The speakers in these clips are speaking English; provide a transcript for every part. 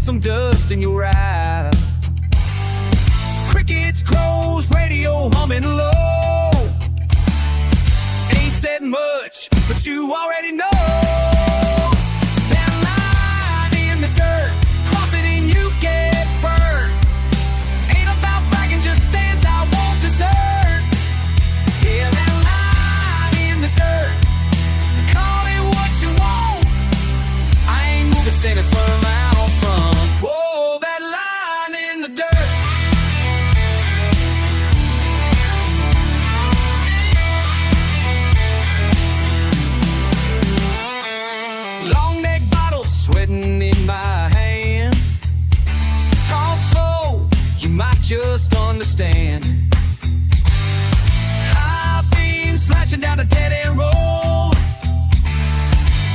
some dust in your eye. Crickets, crows, radio humming low. Ain't said much, but you already know. That line in the dirt, cross it and you get burned. Ain't about bragging, just stands I won't desert. Yeah, that line in the dirt, call it what you want. I ain't moving, standing firm out front. Whoa, that line in the dirt. Long neck bottle sweating in my hand. Talk slow, you might just understand. High beams flashing down a dead end road.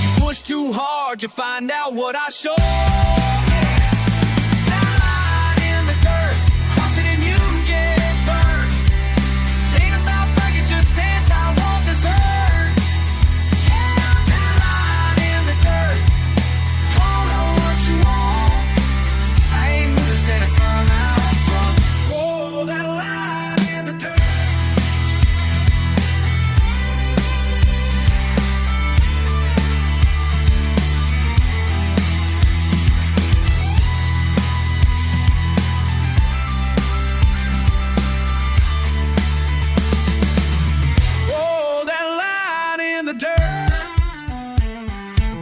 You push too hard, you find out what I show. That line in the dirt, cross it and you get burned. Ain't about bragging, just stands I won't desert. Yeah, that line in the dirt, call it what you want. I ain't moving, standing firm out front. Whoa, that line in the dirt. Whoa, that line in the dirt.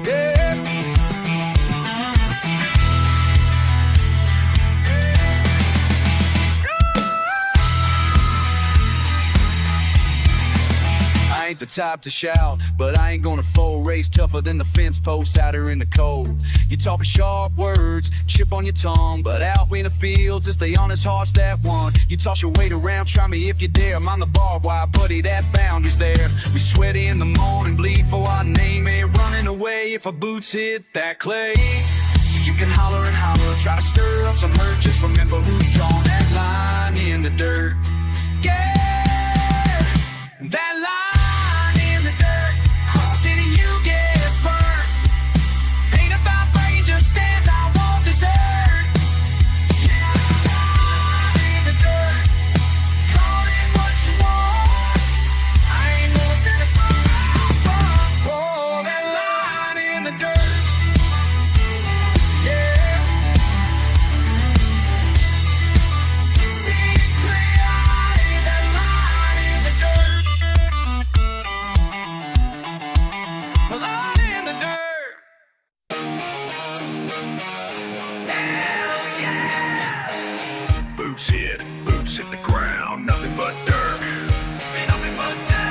Yeah. I ain't the type to shout, but I ain't gonna fold. Race tougher than the fence posts out here in the cold. You talking sharp words, chip on your tongue, but out in the fields, it's the honest hearts that won. You toss your weight around, try me if you dare. I'm on the barbed wire, buddy, that boundary's there. We sweaty in the morning, bleed for our name. Ain't running away if our boots hit that clay. So you can holler and holler, try to stir up some hurt. Just remember who's drawn that line in the dirt. Yeah, that line in the dirt, cross it and you get burned. Ain't about bragging, just stands I won't desert. Yeah, line in the dirt, call it what you want. I ain't gonna stand it for out front. Whoa, that line in the dirt. Yeah. See it clear, that line in the dirt. A line in the dirt. Hell yeah. Boots hit the ground, nothing but dirt. Ain't nothing but dirt.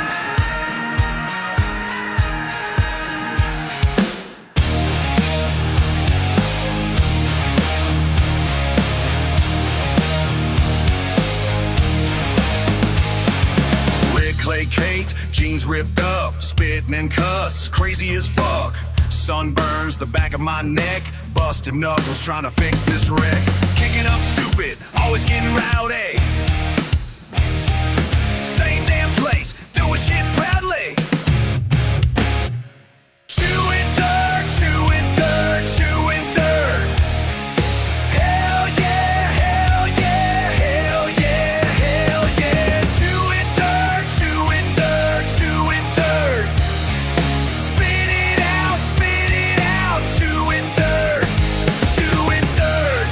Red clay caked, jeans ripped up, spitting and cuss, crazy as fuck. Sunburns the back of my neck, busted knuckles trying to fix this wreck. Kicking up stupid, always getting rowdy. Same damn place, doing shit proudly. Chewing dirt, chewing dirt, chewing dirt. Hell yeah, hell yeah, hell yeah, hell yeah. Chewing dirt, chewing dirt, chewing dirt. Spit it out, chewing dirt, chewing dirt.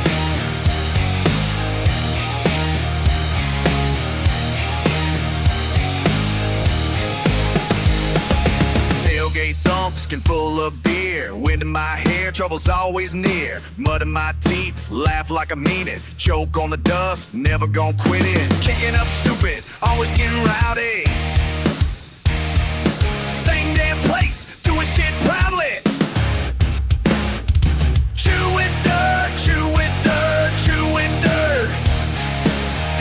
Tailgate thump, skin full of beer. Wind in my hair, trouble's always near. Mud in my teeth, laugh like I mean it. Choke on the dust, never gon' quit it. Kicking up stupid, always getting rowdy. Same damn place, doing shit proudly. Chewing dirt, chewing dirt, chewing dirt.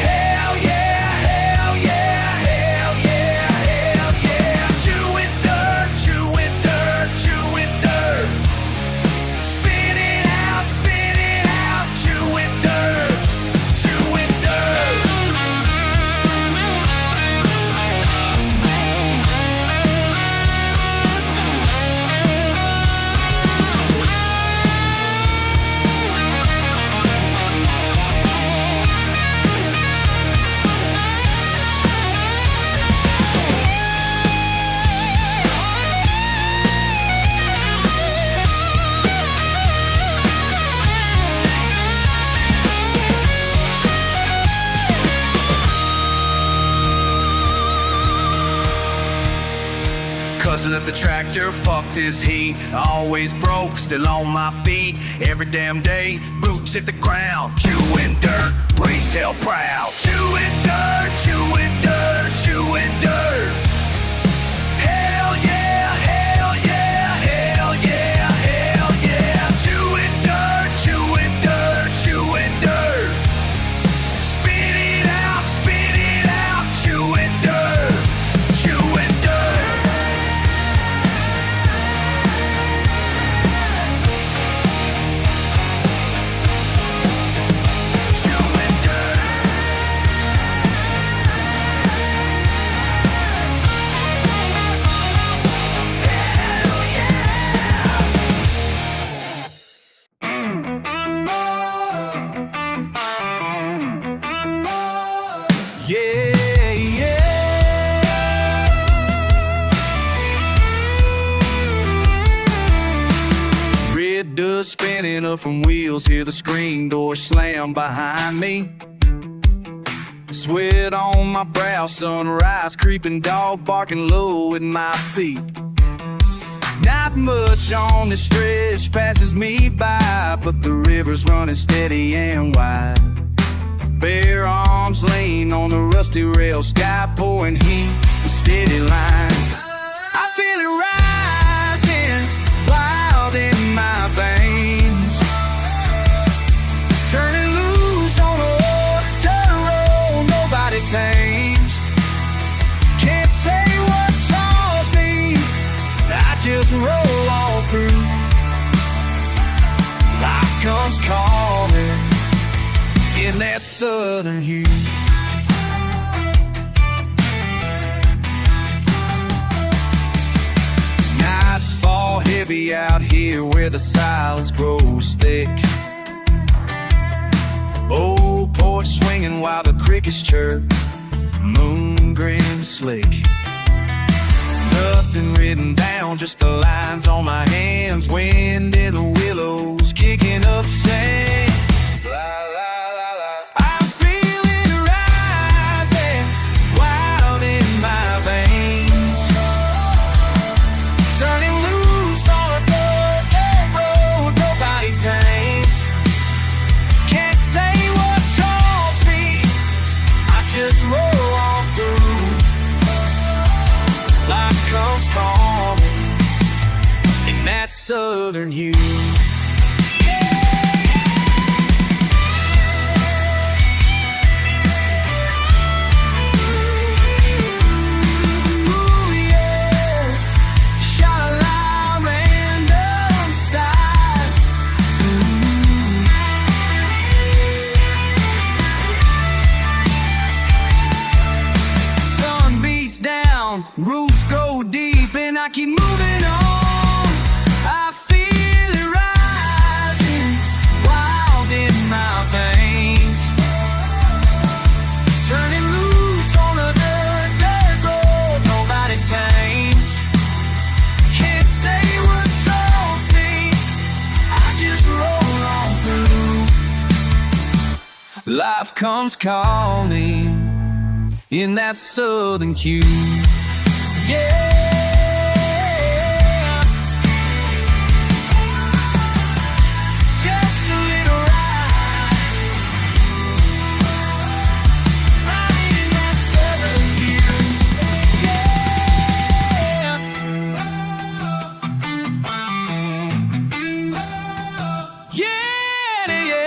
Hell yeah, hell yeah, hell yeah, hell yeah. Chewing dirt, chewing dirt, chewing dirt. Spit it out, chewing dirt, chewing dirt. Buzzing up the tractor, fuck this heat. Always broke, still on my feet. Every damn day, boots hit the ground. Chewing dirt, raised hell proud. Chewing dirt, chewing dirt, chewing dirt. Hell yeah, hell yeah, hell yeah, hell yeah. Chewing dirt, chewing dirt, chewing dirt. Spit it out, chewing dirt, chewing dirt. Chewing dirt. Hell yeah, yeah. Red dust spinning up from wheels, hear the screen door slam behind me. Sweat on my brow, sunrise creeping, dog barking low at my feet. Not much on the stretch passes me by, but the river's running steady and wide. Bare arms lean on the rusty rail, sky pouring heat with steady lines. I feel it rising, wild in my veins. Turning loose on a dirt road nobody tames. Can't say what draws me, I just roll on through. Life comes calling in that southern hue. Nights fall heavy out here where the silence grows thick. Old porch swinging while the crickets chirp, moon grin slick. Nothing written down, just the lines on my hands. Wind in the willows, kicking up sand. I feel it rising, wild in my veins. Turning loose on a dirt road nobody tames. Can't say what draws me, I just roll on through. Life comes calling in that southern hue. Roots go deep and I keep moving on. I feel it rising, wild in my veins. Turning loose on a dirt road nobody tames. Can't say what draws me, I just roll on through. Life comes calling in that southern hue. Yeah. Just a little ride, riding in that southern hue. Yeah. Yeah, yeah.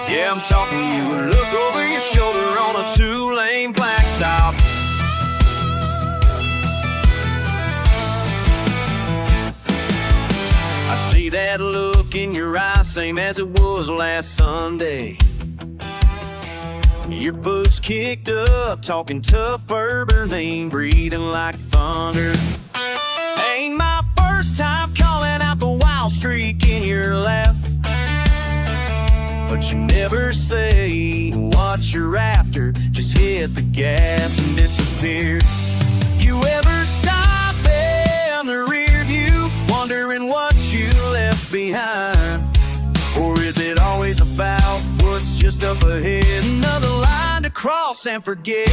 Yeah, I'm talking to you. Look over your shoulder on a two-lane blacktop. I see that look in your eyes, same as it was last Sunday. Your boots kicked up, talking tough bourbon lean, breathing like thunder. Ain't my first time calling out the wild streak in your laugh, but you never say what you're after. Just hit the gas and disappear. You ever stop left behind? Or is it always about what's just up ahead? Another line to cross and forget.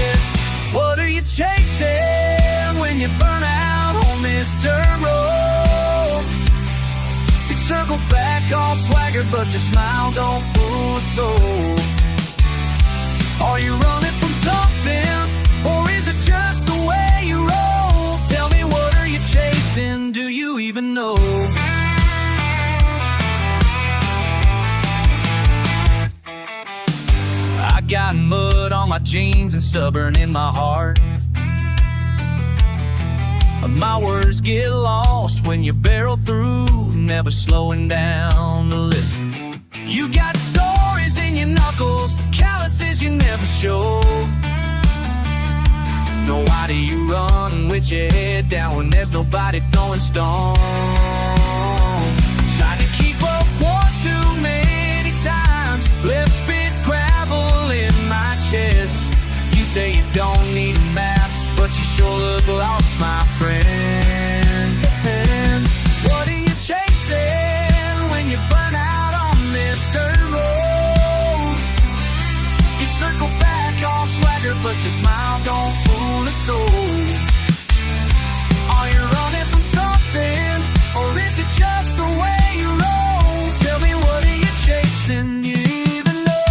What are you chasing when you burn out on this dirt road? You circle back all swagger, but your smile don't fool a soul. Are you running from something, or is it just the way you roll? Tell me, what are you chasing? Do you even know? I got mud on my jeans and stubborn in my heart. My words get lost when you barrel through, never slowing down to listen. You got stories in your knuckles, calluses you never show. No, why do you run with your head down when there's nobody throwing stones? Trying to keep up one too many times, left spit gravel in my chest. You say you don't need a map, but you sure look lost, my friend. What are you chasing when you burn out on this dirt road? You circle back all swagger, but your smile don't fool a soul. Are you running from something, or is it just the way you roll? Tell me, what are you chasing? You even know?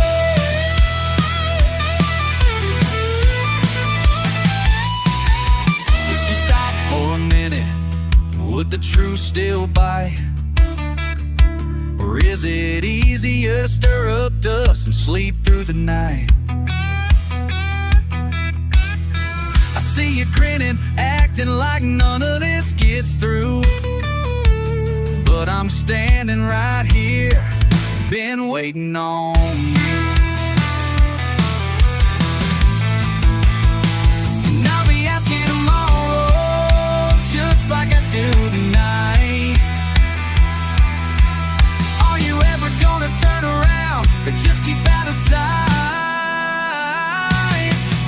If you stop for a minute, would the truth still bite? Or is it easier to stir up dust and sleep through the night? I see you grinning, acting like none of this gets through, but I'm standing right here, been waiting on you. And I'll be asking tomorrow, just like I do tonight. Are you ever gonna turn around, or just keep out of sight?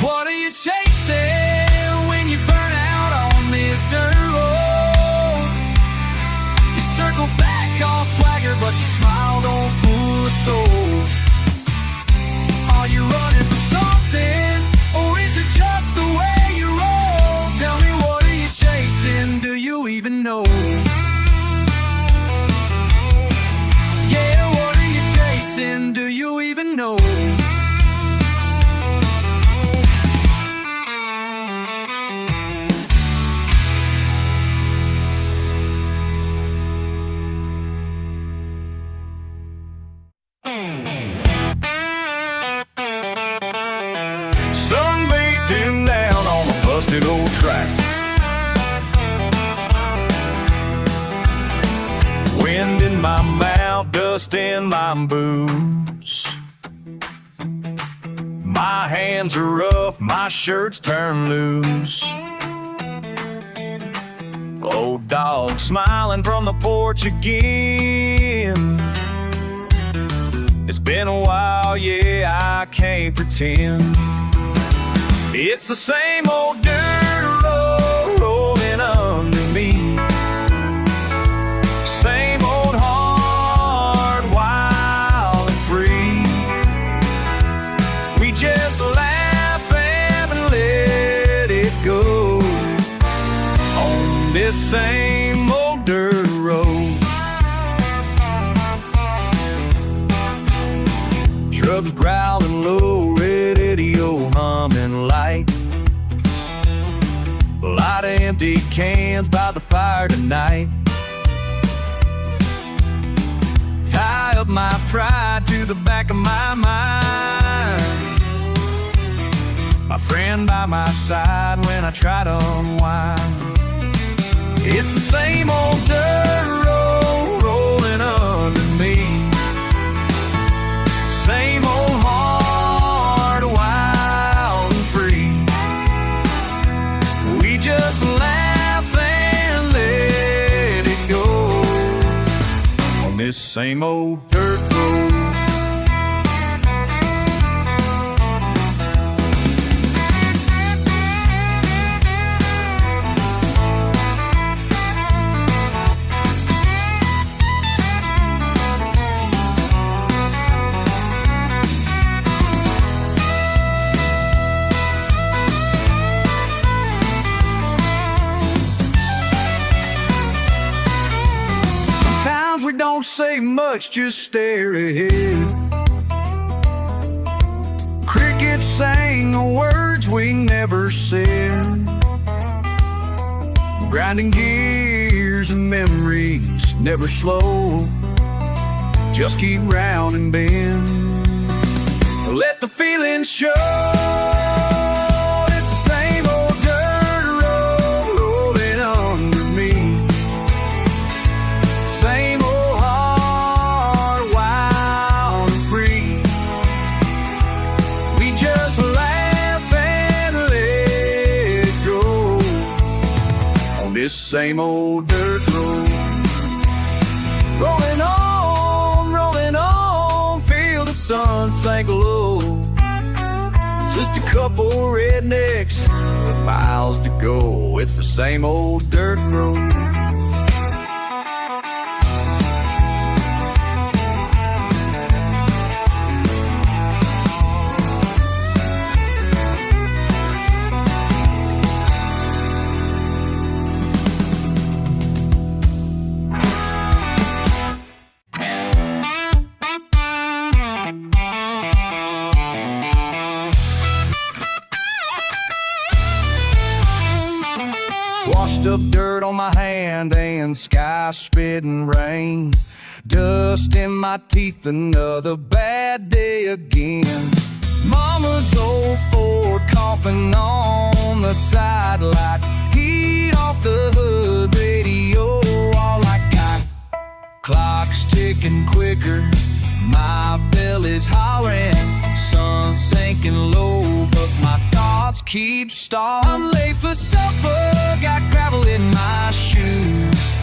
What are you chasing when you burn out on this dirt road? You circle back all swagger, but your smile don't fool a soul. Are you running from something, or is it just the way you roll? Tell me, what are you chasing? Do you even know? Yeah, what are you chasing? Do you even know? Sun beating down on a busted old track. Wind in my mouth, dust in my boots. My hands are rough, my shirt's turned loose. Old dog smiling from the porch again. It's been a while, yeah, I can't pretend. It's the same old dirt road rolling under me. Same old heart, wild and free. We just laugh and let it go on this same old dirt road. Trucks growling low, radio humming light. A lot of empty cans by the fire tonight. Tie up my pride to the back of my mind. My friend by my side when I try to unwind. It's the same old dirt road rolling under me. Same old heart, wild and free. We just laugh and let it go on this same old dirt road. don't say much, just stare ahead. Crickets sang the words we never said. Grinding gears and memories never slow, just keep round and bend. Let the feeling show. It's the same old dirt road rolling under me. Same old heart, wild and free. We just laugh and let go on this same old dirt road. Rolling on, feel the sun sink low. Just a couple rednecks with miles to go. It's the same old dirt road. Washed up dirt on my hand and sky spitting rain. Dust in my teeth, another bad day again. Mama's old Ford coughing on the side light. Heat off the hood, radio all I got. Clock's ticking quicker, my belly's hollering. Sun sinking low, but my thoughts keep stalling. I'm late for supper, got gravel in my shoes.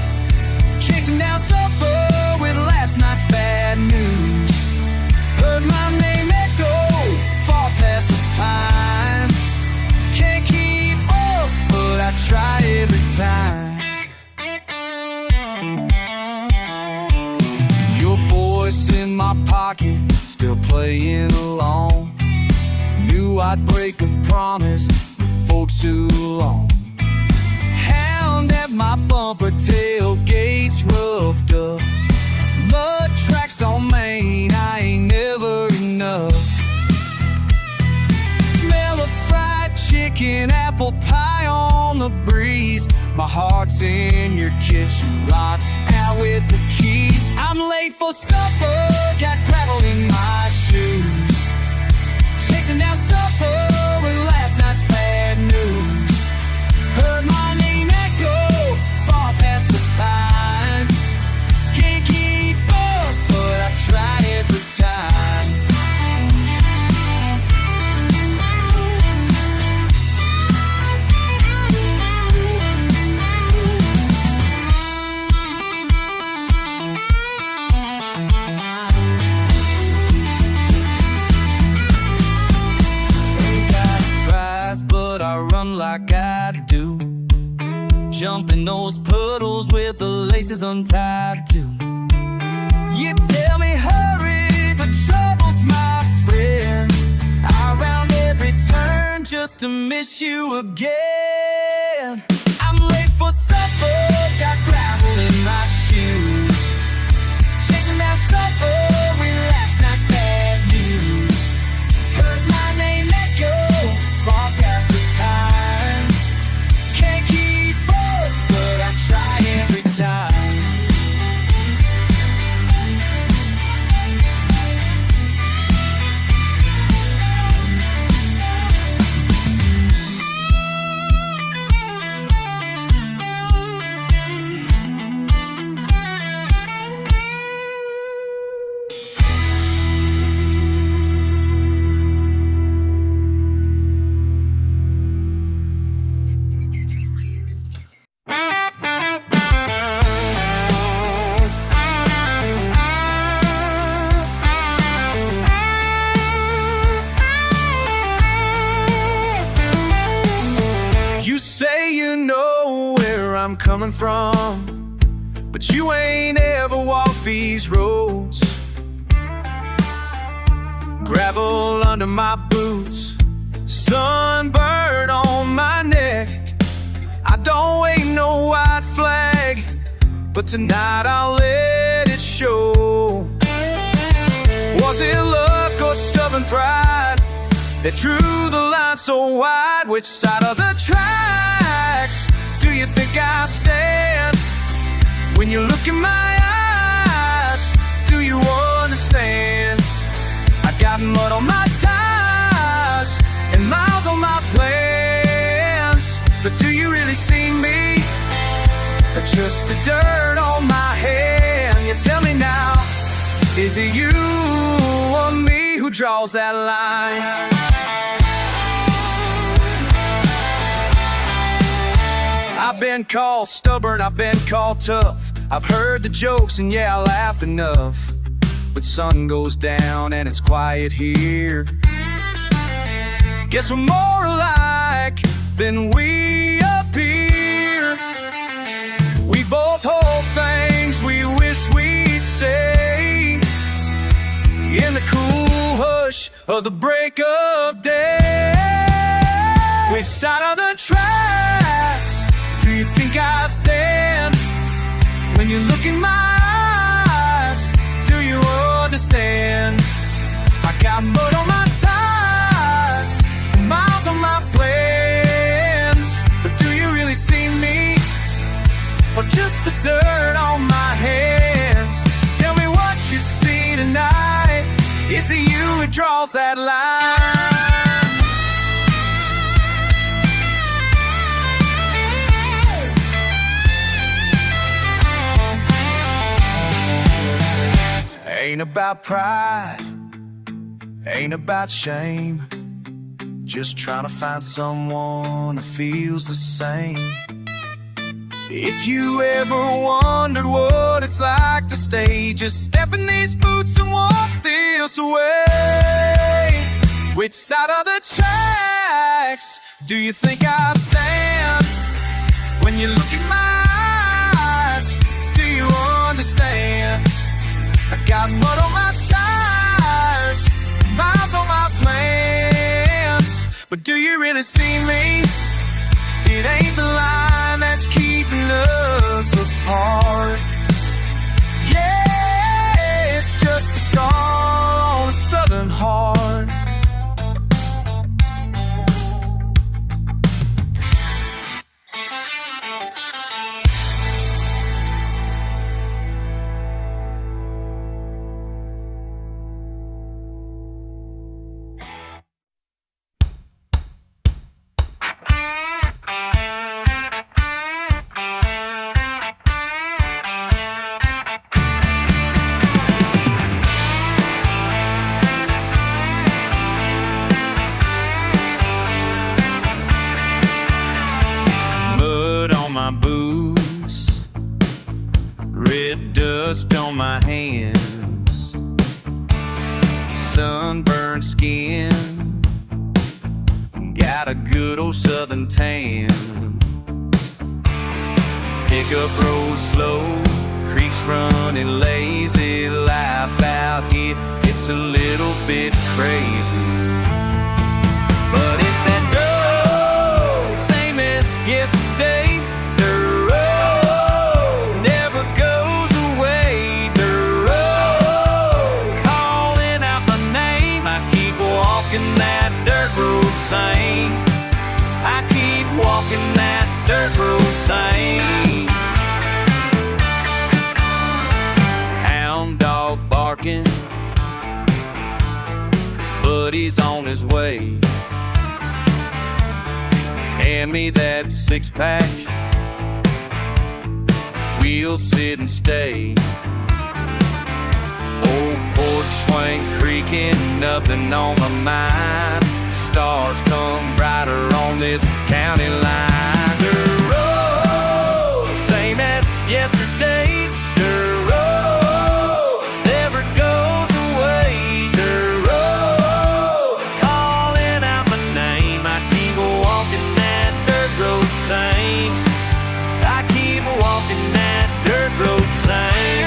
Chasing down supper with last night's bad news. Heard my name echo far past the pines. Can't keep up, but I try every time. Your voice in my pocket, still playing along. Knew I'd break a promise before too long. Hound at my bumper, tailgates roughed up. Mud tracks on Main, I ain't never enough. Smell of fried chicken, apple pie on the breeze. My heart's in your kitchen, locked out with the keys. I'm late for supper, got gravel in my shoes. Chasing down supper with last night's bad news. Heard my name echo far past the pines. Can't keep up, but I try every time. But I run like I do. Jump in those puddles with the laces untied too. You tell me hurry, but trouble's my friend. I round every turn just to miss you again. I'm late for supper, got gravel in my shoes. Chasing down supper with last night's bad news. Heard my name echo far past the pines. Can't keep up, but I try every time. I'm coming from, but you ain't ever walked these roads. Gravel under my boots, sunburn on my neck. I don't wait no white flag, but tonight I'll let it show. show. Was it luck or stubborn pride that drew the line so wide? Which side of the tracks do you think I stand? When you look in my eyes, do you understand? I got mud on my tires and miles on my plans, but do you really see me? Or just the dirt on my hand? You tell me now, is it you or me who draws that line? I've been called stubborn, I've been called tough. I've heard the jokes and yeah, I laugh enough. But sun goes down and it's quiet here. Guess we're more alike than we appear. We both hold things we wish we'd say in the cool hush of the break of day. Which side of the tracks do you think I stand? When you look in my eyes, do you understand? I got mud on my tires, miles on my plans, but do you really see me? Or just the dirt on my hands? Tell me what you see tonight. Is it you who draws that line? Ain't about pride, ain't about shame. Just trying to find someone who feels the same. If you ever wondered what it's like to stay, just step in these boots and walk this way. Which side of the tracks do you think I stand? When you look in my eyes, do you understand? I got mud on my tires, miles on my plans, but do you really see me? It ain't the line that's keeping us apart. Yeah, it's just a scar on a southern heart. My boots, red dust on my hands, sunburned skin, got a good old southern tan. Pickup rolls slow, creeks running lazy, life out here, it's a little bit crazy. But it's that road, same as yesterday. That dirt road same. I keep walking that dirt road same. Hound dog barking, but he's on his way. Hand me that 6-pack, we'll sit and stay. Old porch swing creaking, nothing on my mind. Stars come brighter on this county line. Dirt road, same as yesterday. Dirt road, never goes away. Dirt road, calling out my name. I keep walking that dirt road same. I keep walking that dirt road same.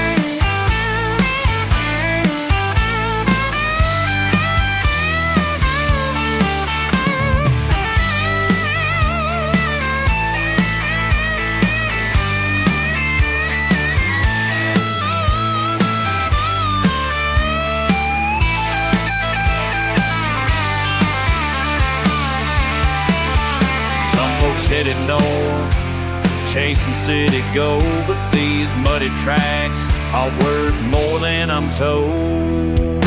headed north, chasing city gold. But these muddy tracks are worth more than I'm told.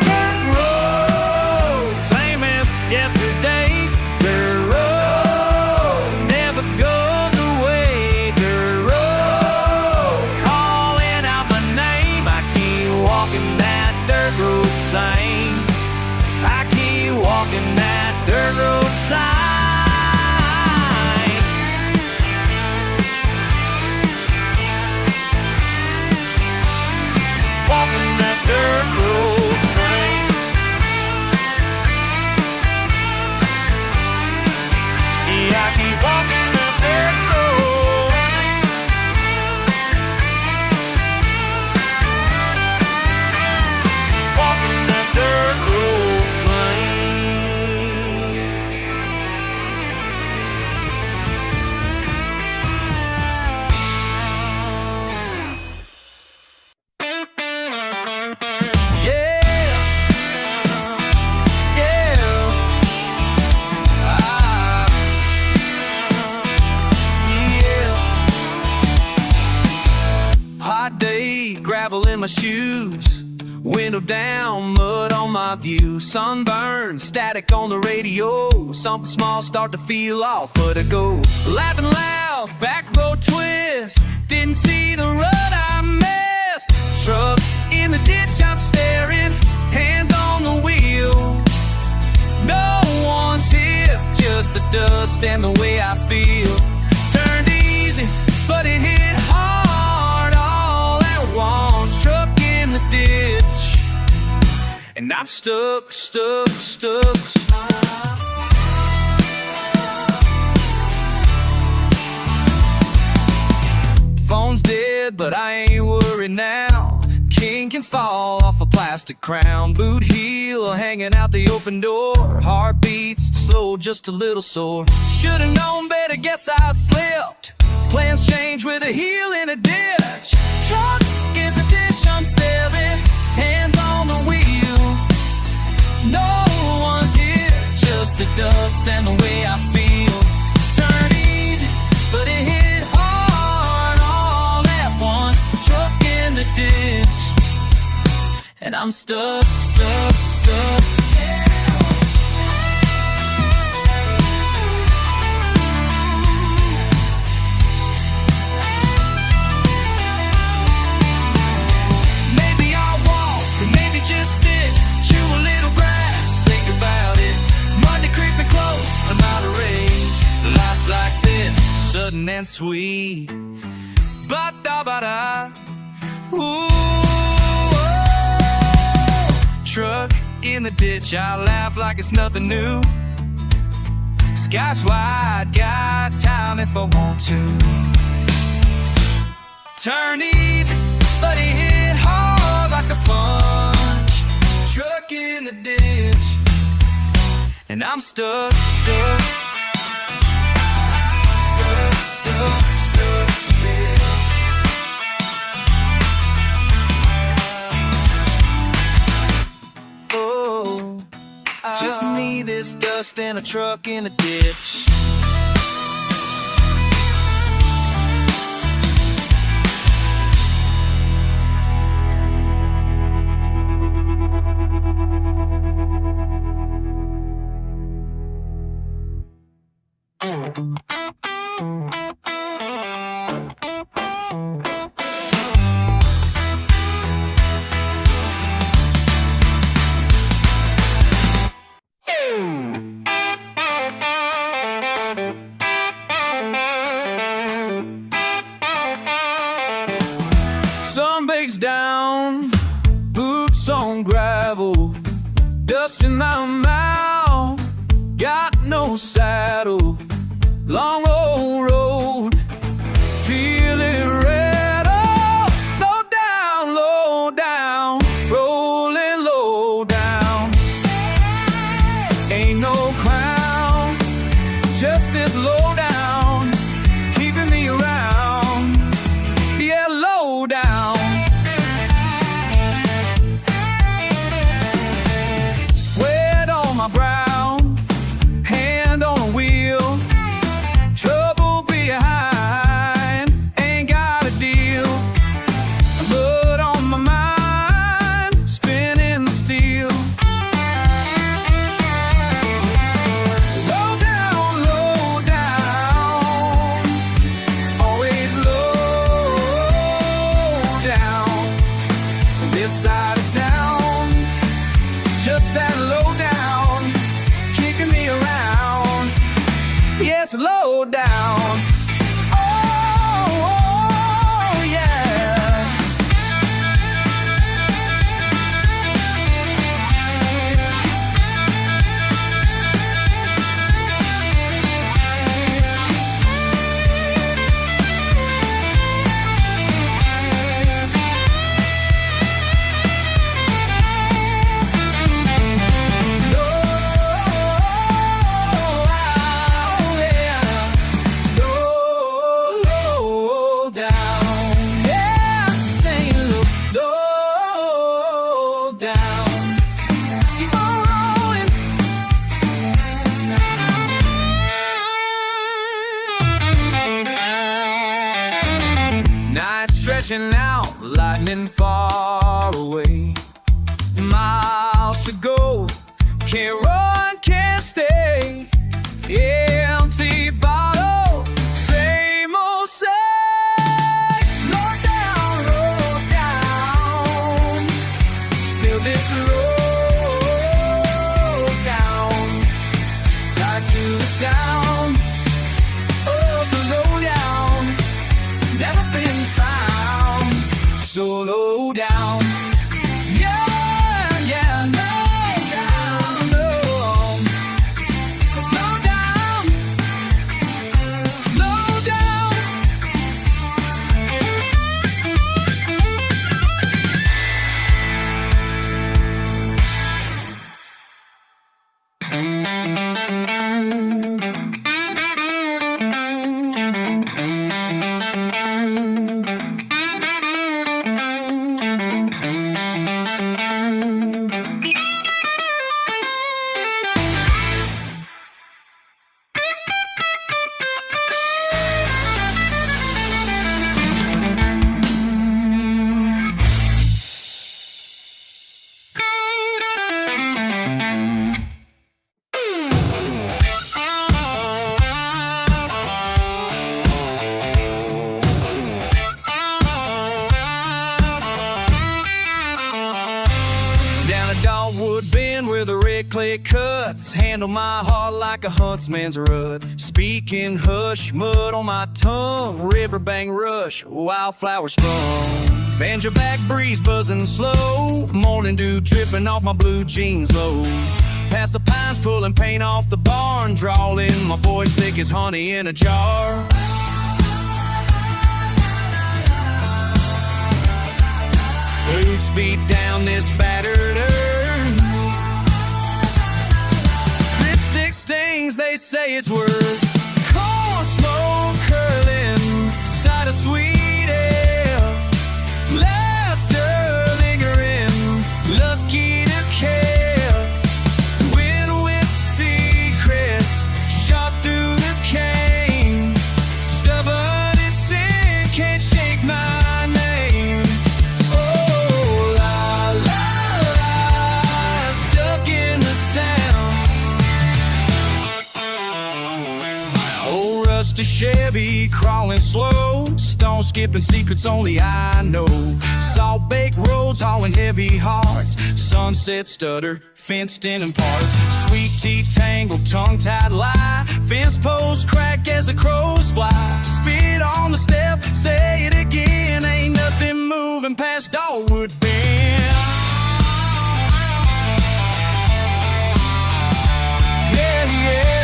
Dirt road, same as yesterday. Dirt road never goes away. Dirt road calling out my name. I keep walking that dirt road same. I keep walking that dirt road sign. Walking that dirt road sign. Yeah, I keep walking that dirt road. Walking that dirt road sign. Hot day, gravel in my shoes, window down, mud on my view, sunburn, static on the radio, something small start to feel off, but I go laughing loud, back road twist, didn't see the rut I missed, truck in the ditch I'm staring, hands on the wheel, no one's here, just the dust and the way I feel, turned easy, but it hit hard all at once, truck in the ditch, and I'm stuck. Phone's dead, but I ain't worried now. King can fall off a plastic crown. Boot heel hanging out the open door. Heartbeats slow, just a little sore. Should've known better, guess I slipped. Plans change with a heel in a ditch. Truck in the ditch, I'm staring. Hands on the wheel. No one's here, just the dust and the way I feel. Turn easy, but it hit hard all at once. Truck in the ditch, and I'm stuck. Maybe I'll walk, and maybe just sit, chew a little grass, think about it. Monday creeping close, I'm out of range. Life's like this, sudden and sweet. Ba-da-ba-da. Ooh, oh. Truck in the ditch, I laugh like it's nothing new. Sky's wide, got time if I want to. Turn easy, but it hit hard like a punch. Truck in the ditch, and I'm stuck. Oh, just me, this dust, and a truck in a ditch. Sun bakes down, boots on gravel, dust in my mouth, got no saddle, long old road, feel it rattle, low down, rolling low down, ain't no crown, just this low down, keeping me around, yeah, low down. Sweat on my brow, hand on the wheel, slow down. Oh, yeah. Stretching out, lightning far away. Miles to go, can't run, can't stay. Empty bottle, same old say. Roll down, still this road down. Tied to the sound of the lowdown. Never been found so low down. Yeah, yeah, low down, low down, low down. Where the red clay cuts handle my heart like a huntsman's rud. Speaking hush, mud on my tongue, riverbank rush, wildflower sprung. Banjo back breeze buzzing slow, morning dew dripping off my blue jeans low. Past the pines pulling paint off the barn, drawling my voice thick as honey in a jar. Boots beat down this battered earth. Stings, they say it's worth. Corn smoke curling, side of sweet air. Laughter lingering, lucky to care. Wind with secrets, shot through the cane. Stubborn as sin, can't shake my name. Oh, la, la, la, stuck in the sound. Rusty Chevy crawling slow, stone skipping secrets only I know. Salt baked roads hauling heavy hearts, sunset stutter fenced in parts. Sweet tea tangled, tongue tied lie, fence post crack as the crows fly. Spit on the step, say it again, ain't nothing moving past Dogwood Bend. Yeah, yeah.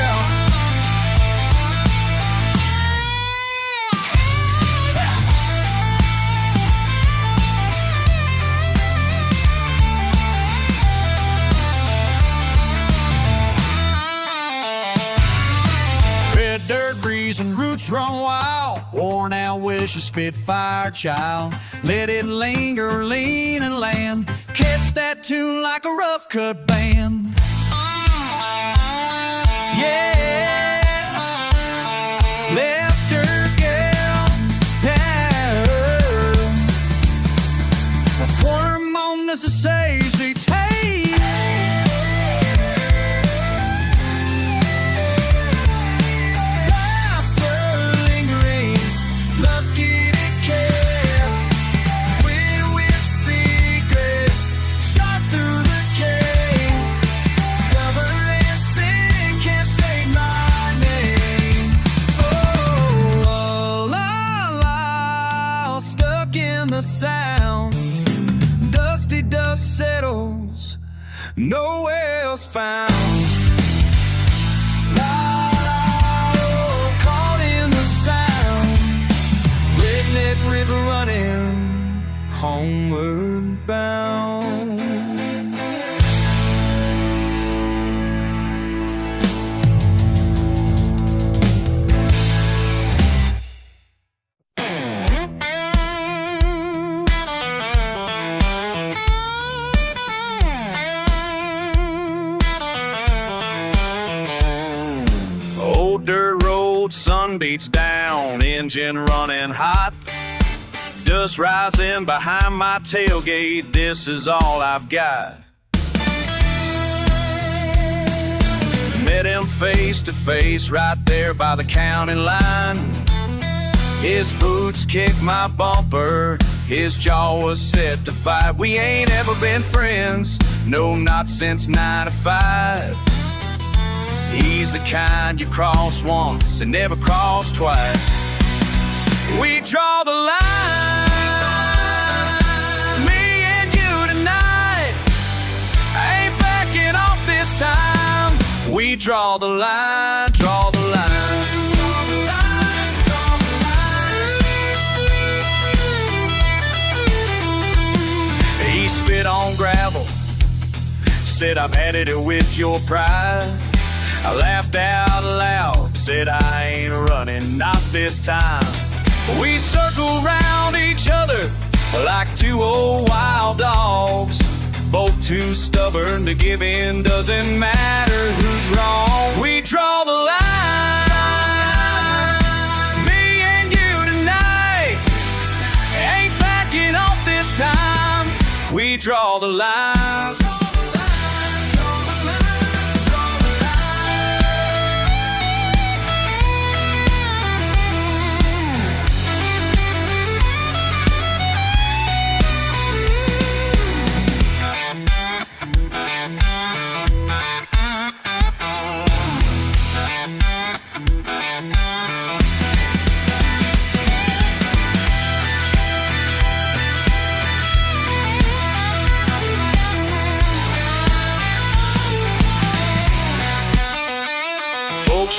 Dirt breeze and roots run wild, worn out wish a Spitfire child. Let it linger, lean and land, catch that tune like a rough cut band. Yeah, left her girl, yeah. Pour mon necessary taste. dirt road, sun beats down, engine running hot. Dust rising behind my tailgate, this is all I've got. Met him face to face right there by the county line. His boots kicked my bumper, his jaw was set to fight. We ain't ever been friends, no, not since '95. He's the kind you cross once and never cross twice. We draw the line, me and you tonight. I ain't backing off this time. We draw the line, draw the line. Draw the line, draw the line. He spit on gravel, said I've had it with your pride. I laughed out loud, said I ain't running, not this time. We circle round each other like two old wild dogs, both too stubborn to give in, doesn't matter who's wrong. We draw the line, me and you tonight. Ain't backing off this time. We draw the line.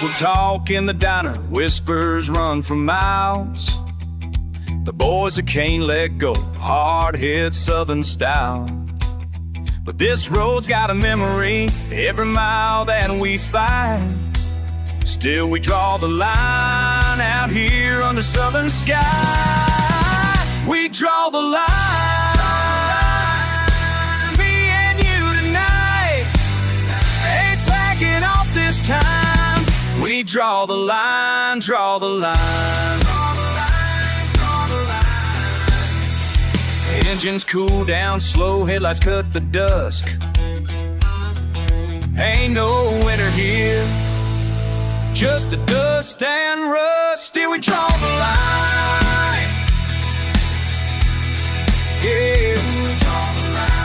Will talk in the diner, whispers run for miles. The boys that can't let go, hard-hit southern style. But this road's got a memory, every mile that we fight. Still we draw the line out here under southern sky. We draw the line, me and you tonight. Ain't backing off this time. We draw the line, draw the line. Draw the line, draw the line. Engines cool down slow, headlights cut the dusk. Ain't no winter here, just a dust and rust. Still we draw the line. Yeah, we draw the line.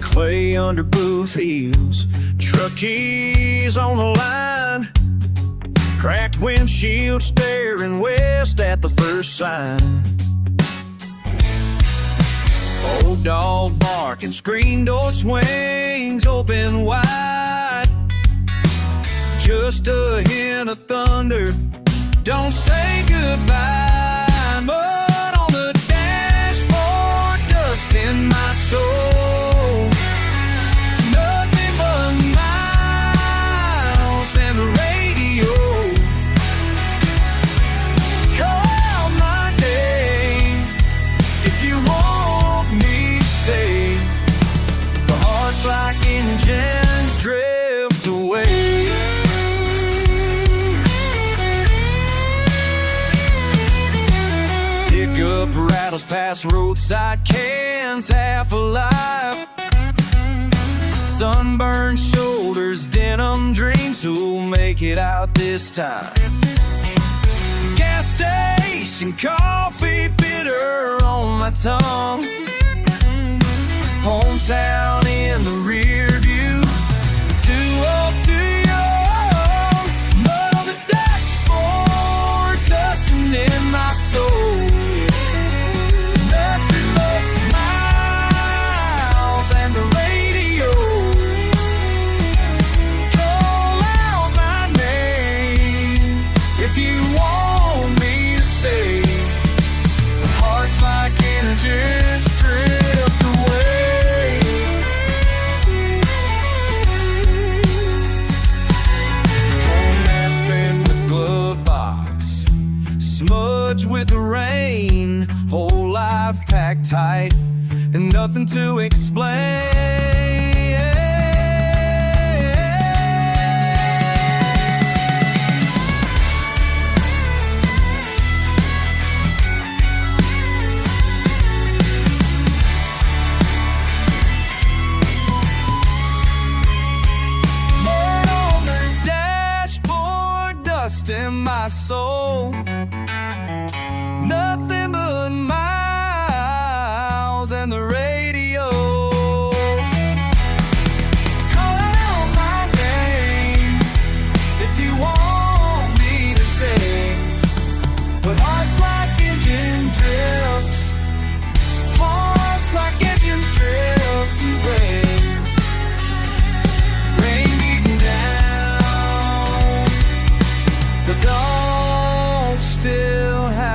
Clay under booth heels, truck keys on the line, cracked windshield staring west at the first sign. Old dog barking, screen door swings open wide. Just a hint of thunder, don't say goodbye. Mud on the dashboard, dust in my soul. Engines drift away. Pickup rattles past roadside cans, half alive. Sunburned shoulders, denim dreams, who'll make it out this time? Gas station coffee bitter on my tongue. Hometown in the rear view, 202 young. Mud on the dashboard, dusting in my soul. Nothing but miles and the radio. my soul. Nothing but miles and the radio. Call out my name if you want me to stay. But hearts like engine drift, hearts like engine drift away. Rain beating down, the dogs still house.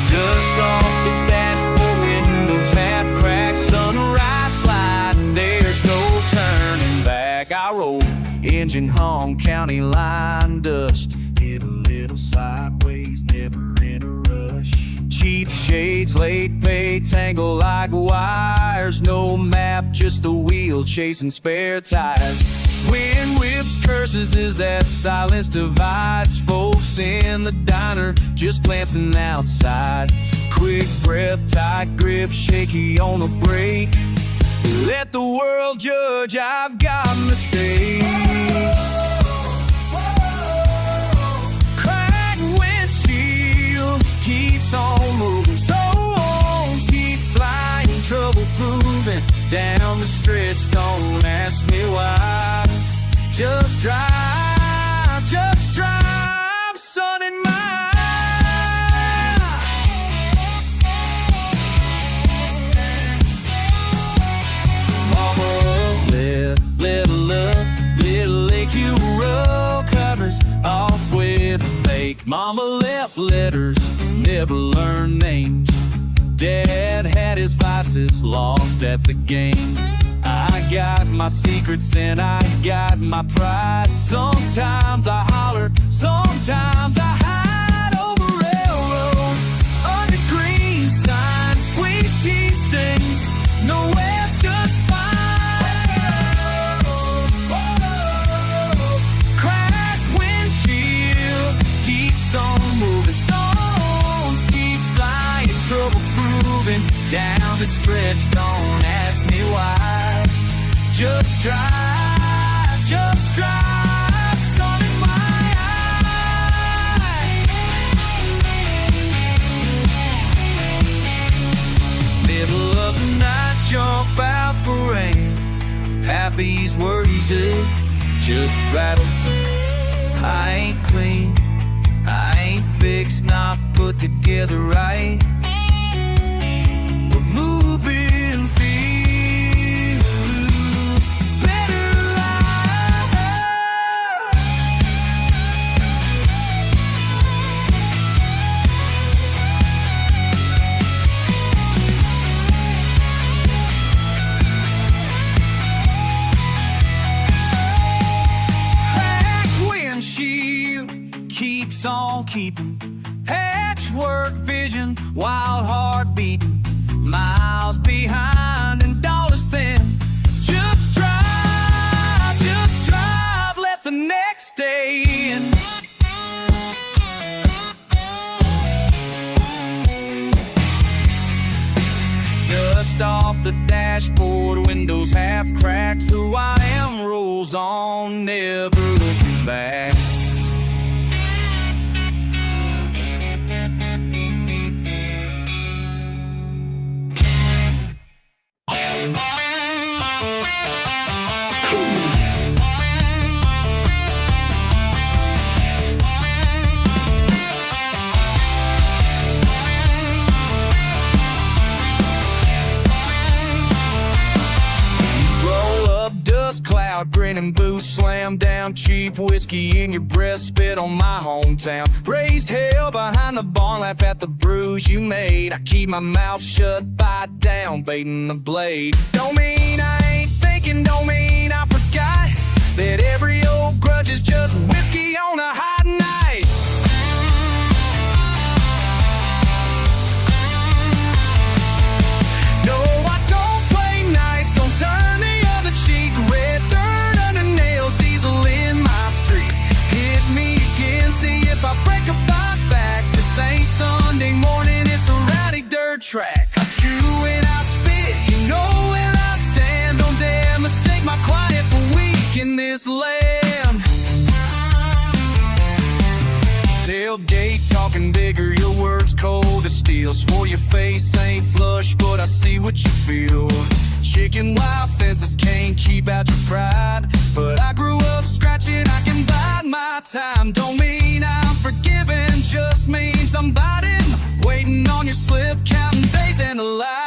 Dust off the dashboard windows, half cracked, sunrise sliding. There's no turning back. I roll, engine hum, county line dust. Hit a little sideways, never in a rush. Cheap shades, late pay, tangle like wires. No map, just the wheel chasing spare tires. Wind whips curses as that silence divides. Folks in the diner just glancing outside. Quick breath, tight grip, shaky on the brake. Let the world judge, I've got mistakes. Cracked windshield keeps on moving. Stones keep flying, trouble proving. Down the stretch, don't ask me why. Just drive, sun in my eye. Mama, little lake you roll covers off with a bake. Mama left letters, never learned names. Dad had his vices, lost at the game. I got my secrets and I got my pride. Sometimes I holler, sometimes I hide over railroad, under green signs, sweet tea stains. Nowhere's just fine. Cracked windshield keeps on moving. Stones keep flying, trouble proving. Down the stretch, don't ask me why. Just drive, sun in my eye. Middle of the night, jump out for rain. Half these worries just rattle through. I ain't clean, I ain't fixed, not put together right. But moving feel better life. Cracked windshield keeps on keeping. Patchwork vision, wild heart beating. Miles behind and dollars thin. Just drive, let the next day in. Dust off the dashboard, windows half cracked. Who I am rolls on, never looking back. Cloud grinning boots, slam down cheap whiskey in your breath, spit on my hometown. Raised hell behind the barn, laugh at the brews you made. I keep my mouth shut, bite down, baiting the blade. Don't mean I ain't thinking, don't mean I forgot that every old grudge is just whiskey on a hot night. No, I don't play nice, don't turn the other cheek. Red dirt under nails, diesel in my street. Hit me this land. Tailgate talking bigger, your words cold as steel. Swore your face ain't flush, but I see what you feel. Chicken wire fences can't keep out your pride, but I grew up scratching, I can bide my time. Don't mean I'm forgiven, just means I'm biting, waiting on your slip, counting days in the line.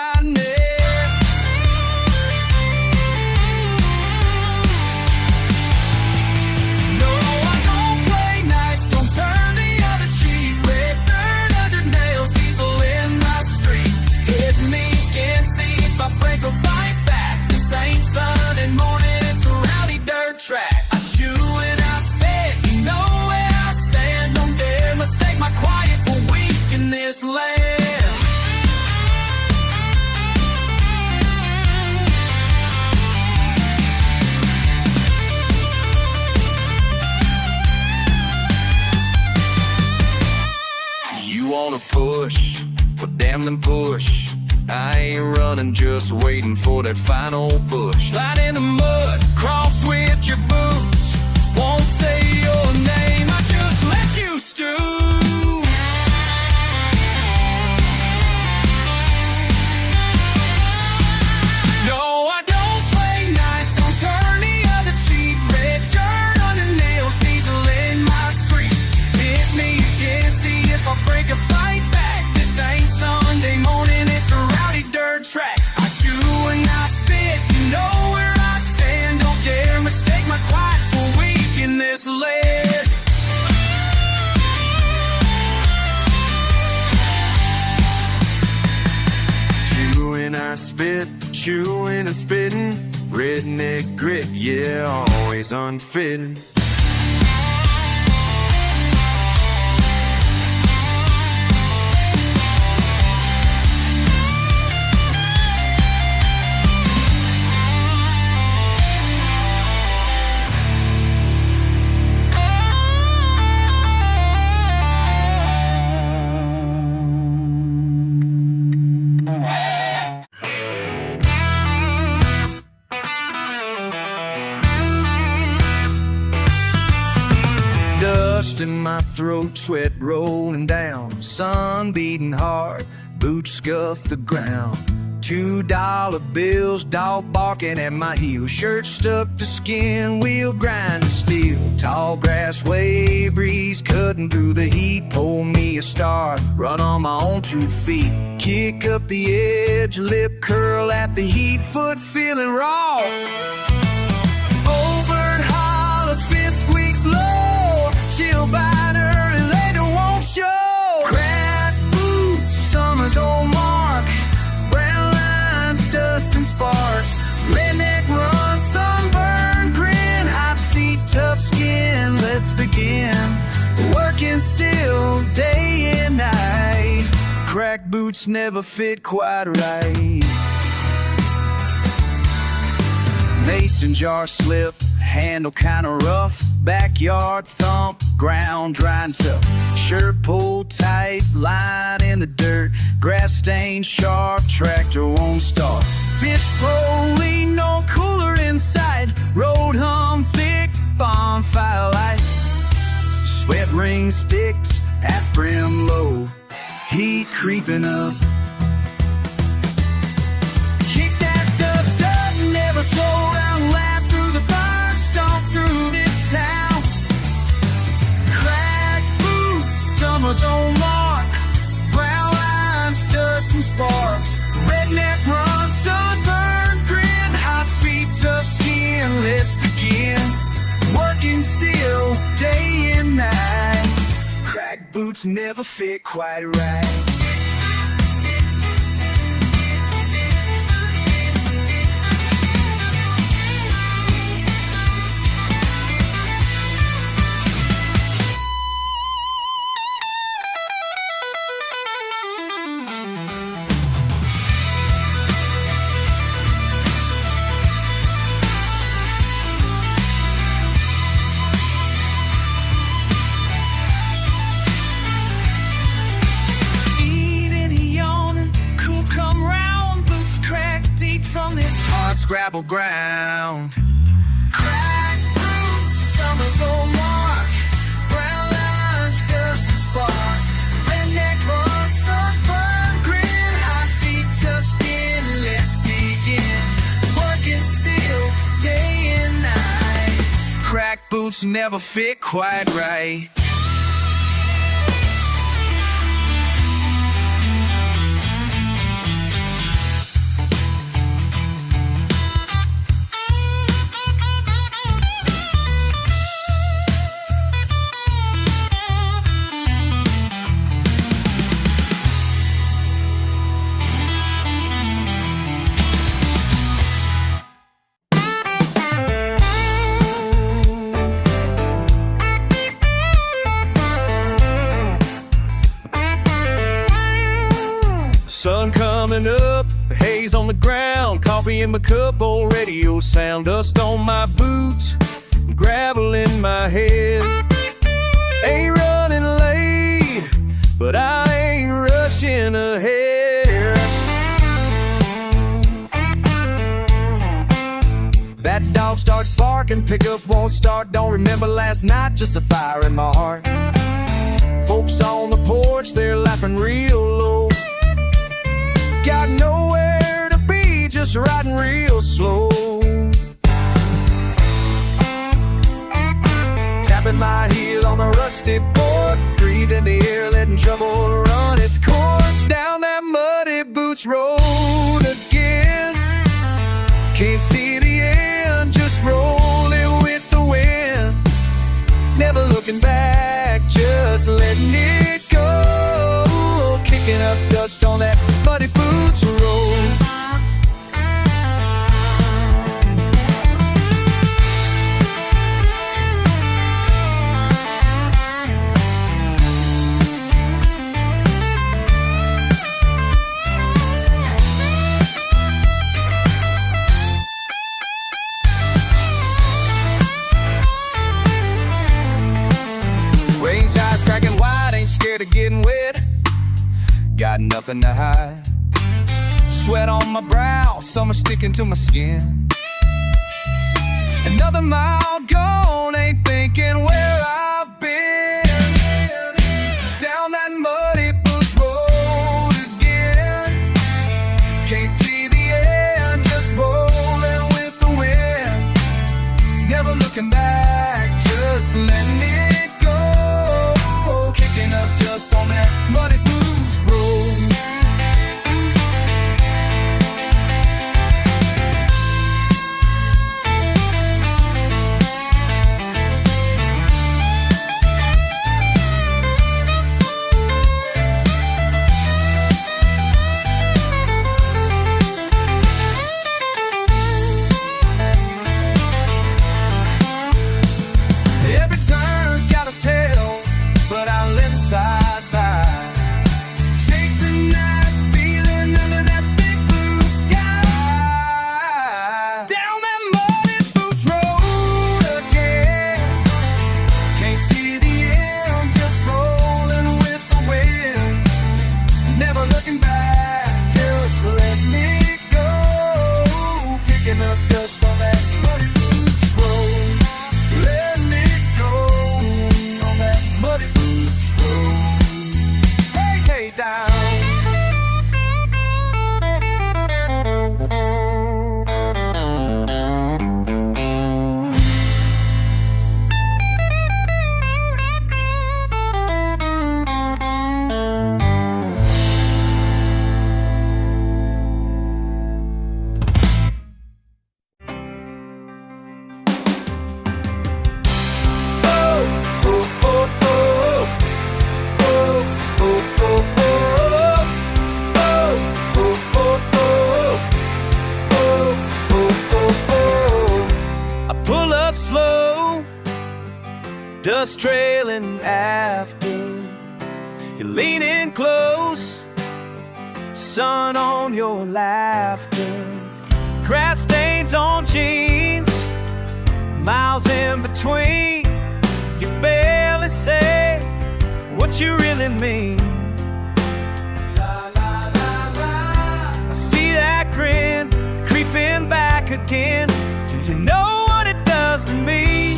No, I don't play nice, don't turn the other cheek. Red dirt under nails, diesel in my street. Hit me again, see if I break a bite back. This ain't Sunday morning, it's a rowdy dirt track. I chew and I spit, you know where I stand. Don't dare mistake my quiet for weak in this land. You wanna push, well damn them push. I ain't running, just waiting for that final bush. Line in the mud, cross with your boots. Won't say your name, I just let you stew. No, I don't play nice, don't turn the other cheek. Red dirt under nails, diesel in my street. Hit me again, see if I break a bite back. This ain't Sunday morning, it's a rowdy dirt track. I chew and I spit, you know where I stand. Don't dare mistake my quiet for weak in this land. Chewing I spit, chewing and spitting. Redneck grit, yeah, always unfitting. Dust in my throat, sweat rolling down, sun beating hard, boots scuff the ground. $2 bills, dog barking at my heels, shirt stuck to skin, wheel grinding steel. Tall grass wave breeze cutting through the heat, pull me a star, run on my own 2 feet. Kick up the edge, lip curl at the heat, foot feeling raw. Old-bird holler, fence squeaks low, chill bite early, later won't show. Crack boots, summer's old mark, brown lines, dust and sparks. Redneck run, sunburn, grin, hot feet, tough skin. Let's begin, working still, day and night. Crack boots never fit quite right. Mason jar slip, handle kinda rough. Backyard thump, ground dry and tough. Shirt pulled tight, line in the dirt. Grass stained sharp, tractor won't start. Fish pole, no cooler inside. Road hum thick, bonfire light. Sweat ring sticks at brim low. Heat creeping up. Kick that dust up, never slow down, lap through the fire, stomp through this town. Crack boots, summer's own mark, brown lines, dust and sparks. Redneck run, sunburn, grin, hot feet, tough skin. Let's begin, working still, day and night. Crack boots never fit quite right. Scrabble ground. Crack Wheels on mark, brown lines, dust and sparks. Redneck on sunburn, grin, hot feet, tough skin. Let's begin. Working still, day and night. Crack boots never fit quite right. Sun coming up, haze on the ground, coffee in my cup, old radio sound, dust on my boots, gravel in my head. Ain't running late, but I ain't rushing ahead. That dog starts barking, pickup won't start, don't remember last night, just a fire in my heart. Folks on the porch, they're laughing real low. Got nowhere to be, just riding real slow. Tapping my heel on the rusty board, breathe in the air, letting trouble run its course. Down that muddy boots road again. Can't see the end, just rolling with the wind. Never looking back, just letting it go. Kicking up dust on that muddy boots road. Rain's eyes cracking wide, ain't scared of getting wet. Got nothing to hide. Sweat on my brow, summer sticking to my skin. Another mile gone, ain't thinking where I've been. Down that muddy bush road again. Can't see the end, just rolling with the wind. Never looking back, just letting it go. Kicking up dust on that muddy blues road. Every turn's got a tail, but I'll let it slide by. Chasing that feeling under that big blue sky. Down that muddy boots road again. Can't see the end, just rolling with the wind. Never looking back, just letting it go. Picking up dust on that muddy boots road. Letting it go on that muddy boots road. Hey, hey, down. I pull up slow, dust trailing after. You're leaning close, sun on your laughter. Grass stains on jeans, miles in between. You barely say what you really mean. I see that grin creeping back again. Do you know what it does to me?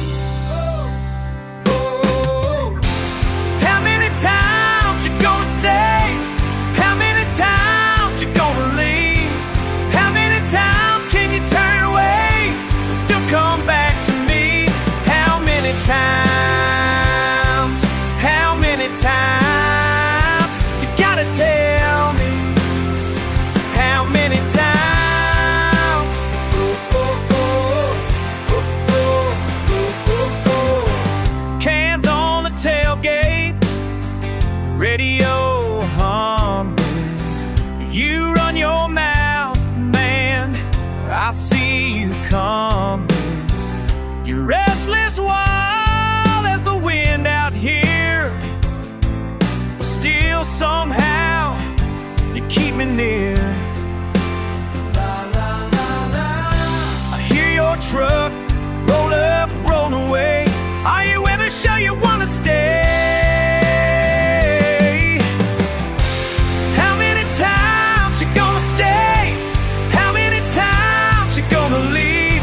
your truck, roll up, roll away. Are you ever sure you wanna stay? How many times you gonna stay? How many times you gonna leave?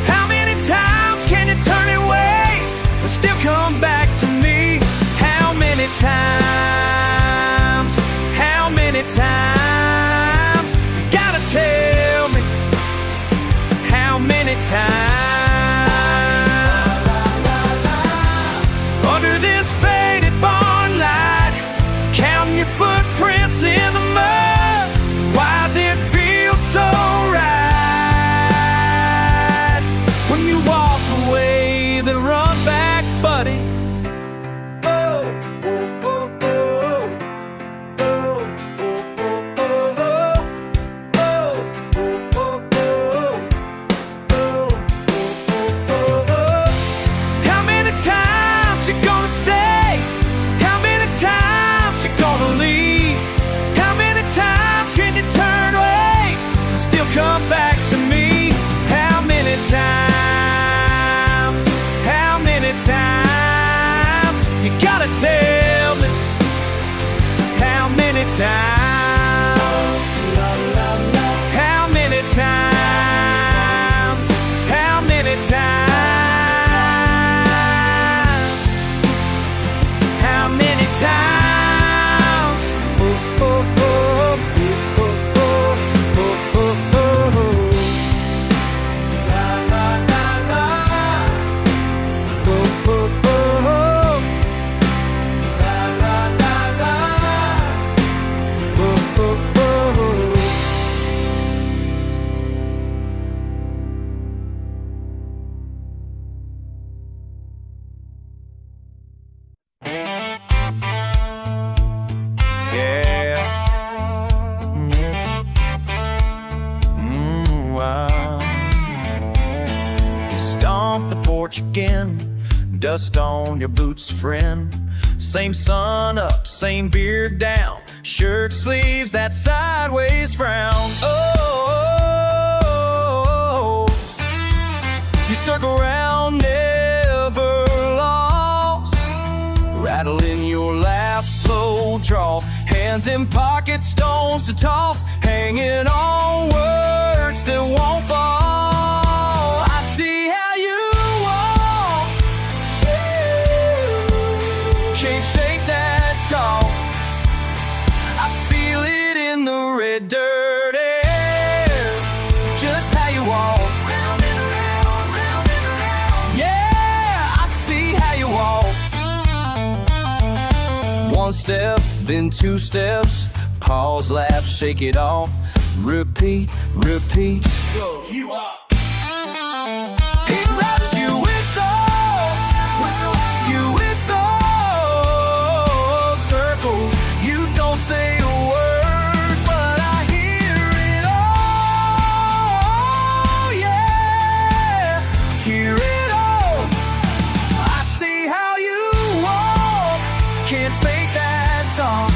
How many times can you turn away and still come back to me? How many times? How many times? You gotta tell me. How many times? Under this faded barn light, counting your footprints in the mud. Why does it feel so right? When you walk away, then run back, buddy. Oh, oh, oh, oh. Oh, oh, oh, oh, oh. Oh, oh, oh, oh. How many times you gonna stay? How many times you gonna leave? How many times can you turn away and still come back to me? How many times? How many times? You gotta tell me. How many times? How many times? How many times? How many times? Oh, oh, oh, oh, oh, oh, oh, oh, oh. La, la, la, la. Oh, oh, oh, oh. La, la, la, la. Oh, oh, oh, oh. Yeah. Wow. You stomp the porch again, dust on your boots, friend. Same sun up, same beard down, shirt sleeves, that sideways frown. Oh, you circle round, never lost. Rattle in your laugh, slow draw. Hands in pockets, stones to toss. Hanging on words that won't fall. I see how you walk. Can't shake that talk. I feel it in the red dirt air. Just how you walk. Round and around, round and around. Yeah, I see how you walk. One step, then two steps. Pause, laugh, shake it off. Repeat, repeat. You are. It rises, you whistle, whistle, you whistle. Circles, you don't say a word, but I hear it all. Yeah, hear it all. I see how you walk, can't fake that talk.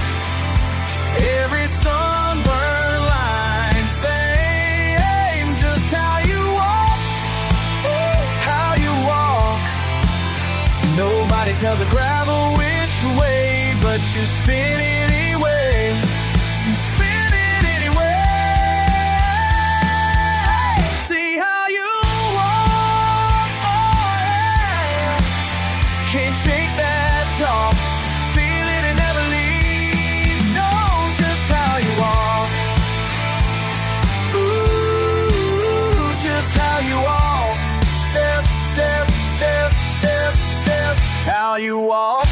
Every sunburned line, same, just how you walk, how you walk. Nobody tells a gravel which way, but you spin it anyway. You spin it anyway. See how you walk, oh yeah. Can't shake that talk. Feel it and never leave. Know just how you walk. Ooh, just how you walk. Step, step, step, step, step. How you walk.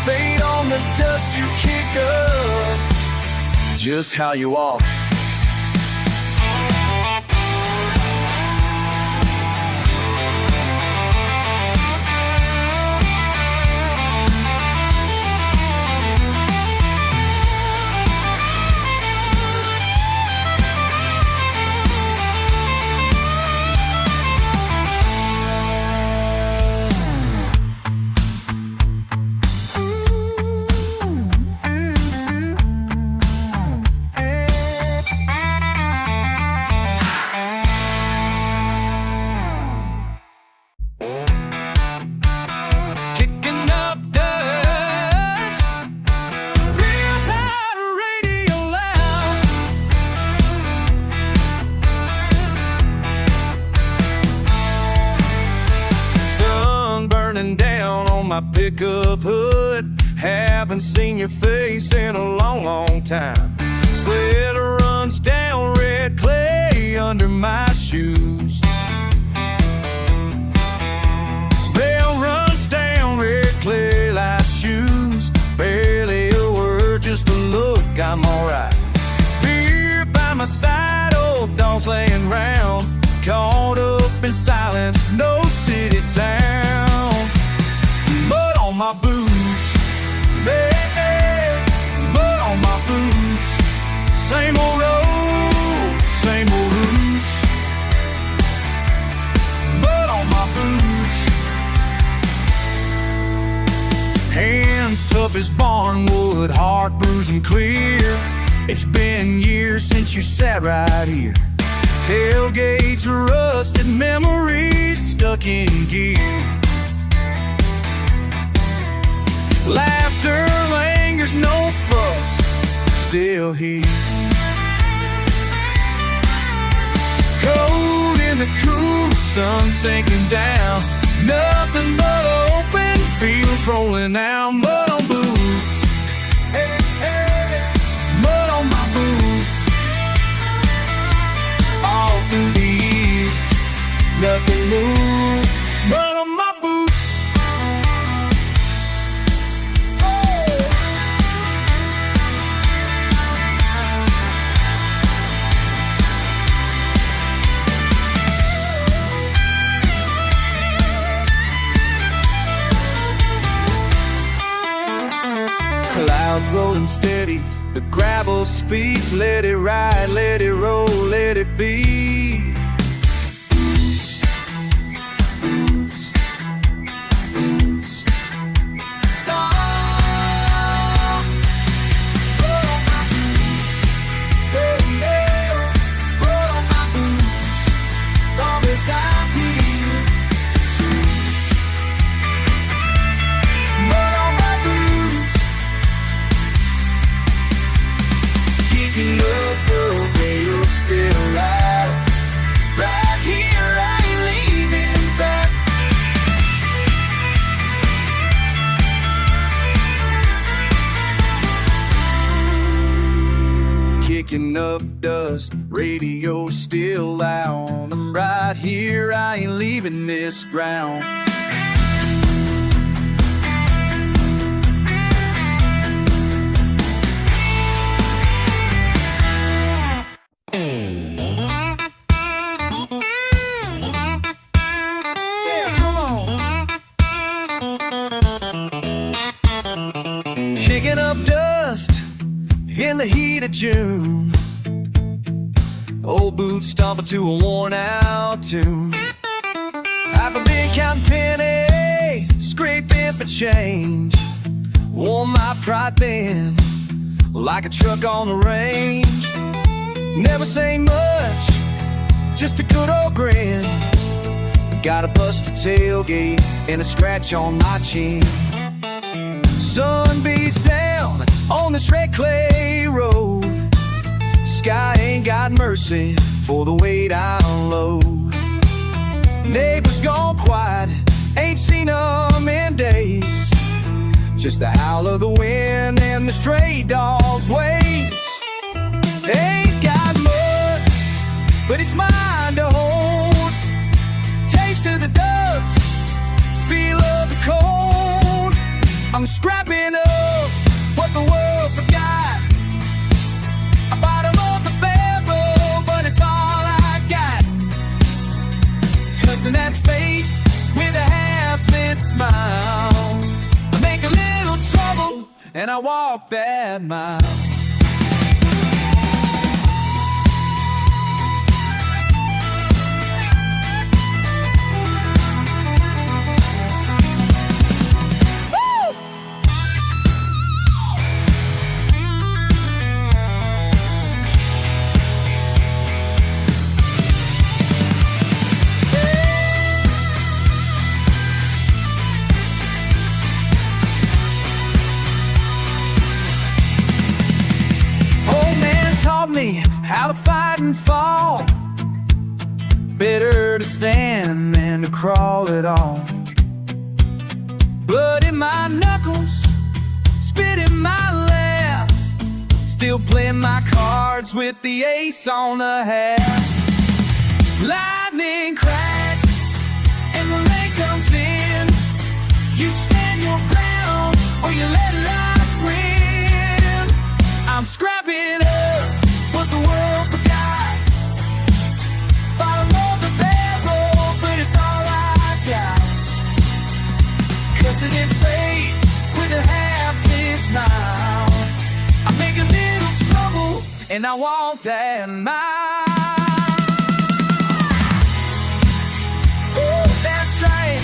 Fade on the dust you kick up. Just how you walk. my pickup hood. Haven't seen your face in a long, long time. Sled runs down red clay under my shoes. Spell runs down red clay like shoes. Barely a word, just a look, I'm alright. Beer by my side, old dogs laying round. Caught up in silence, no city sound. Mud on my boots, hey, mud on my boots. Same old road, same old roots. Mud on my boots. Hands tough as barnwood, heart bruising clear. It's been years since you sat right here. Tailgates, rusted memories stuck in gear. Laughter lingers, no fuss, still here. Cold in the cool sun sinking down. Nothing but open fields rolling out. Mud on boots, hey, hey, mud on my boots. All through the years, nothing moves, mud on my boots. Clouds rolling steady, the gravel speaks. Let it ride, let it roll, let it be. Boots, boots, boots. Stop. Put on my boots, hey, hey. Put on my boots, long as I'm here. Choose. Put on my boots. Kicking up the rail, still alive. Right here, I ain't leaving back. Kicking up dust, radio still loud. I'm right here, I ain't leaving this ground. Kicking up dust in the heat of June. Old boots stomping to a worn out tune. I've been counting pennies, scraping for change. Wore my pride then, like a truck on the range. Never say much, just a good old grin. Got a busted tailgate and a scratch on my chin. Sun beats down on this red clay road. Sky ain't got mercy for the weight I unload. Neighbors gone quiet, ain't seen them in days. Just the howl of the wind and the stray dog's ways. Ain't got much, but it's mine to hold. Taste of the dust, feel of the cold. I'm scrapping up what the world forgot. I bottom of the barrel, but it's all I got. Cussing that fate with a half-lit smile. I make a little trouble and I walk that mile. Me how to fight and fall. Better to stand than to crawl at all. blood in my knuckles, spit in my lap. Still playing my cards with the ace on the hat. Lightning cracks and the rain comes in. You stand your ground or you let life win. I'm scrapping up what the world forgot. Bottom of the barrel, but it's all I got. Cussing in fate with a half-lit smile. I make a little trouble and I want that mile. Ooh, that's right.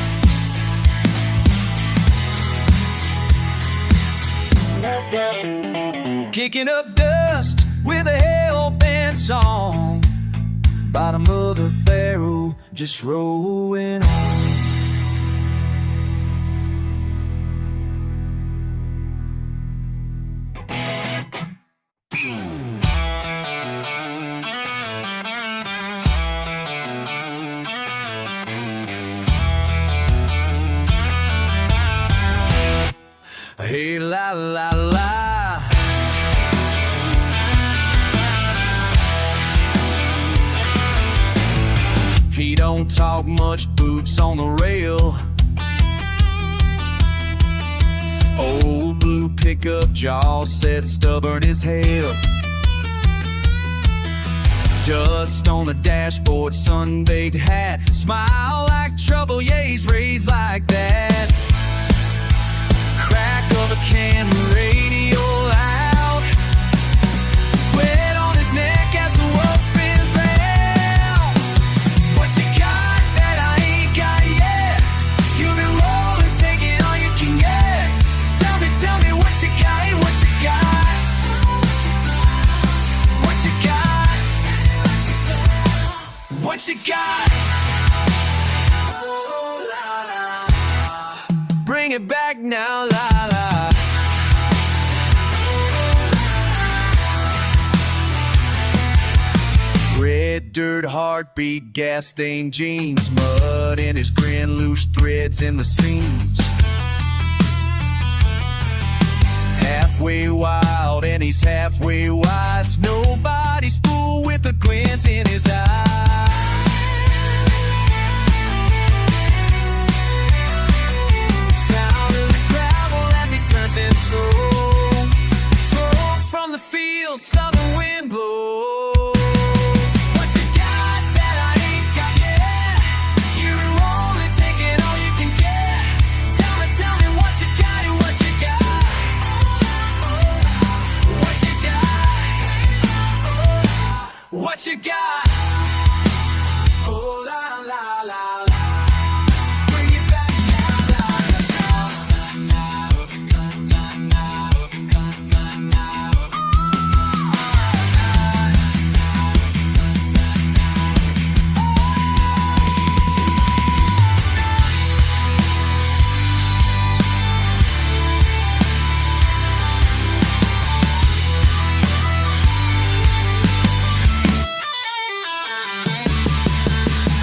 Kicking up dust with a hell-bent song. Bottom of the barrel, just rolling on. Hey la la la. He don't talk much, boots on the rail. Old blue pickup, jaw set stubborn as hell. Dust on the dashboard, sun-baked hat. Smile like trouble, yeah, he's raised like that. Crack of a can, radio loud. Sweat on his neck as the world spins round. What you got that I ain't got yet? You've been rolling, taking all you can get. Tell me what you got, what you got. What you got? What you got? Oh, la, la. Bring it back now, la la. Red dirt, heartbeat, gas stained jeans, mud in his grin, loose threads in the seams. Halfway wild and he's halfway wise. Nobody's fool with a glint in his eye. Sound of the gravel as he turns in slow. Smoke from the field, southern wind blows. What you got that I ain't got yet? You've been rolling, taking all you can get. Tell me what you got and what you got. What you got? What you got? Oh la la la la. Bring it back now, la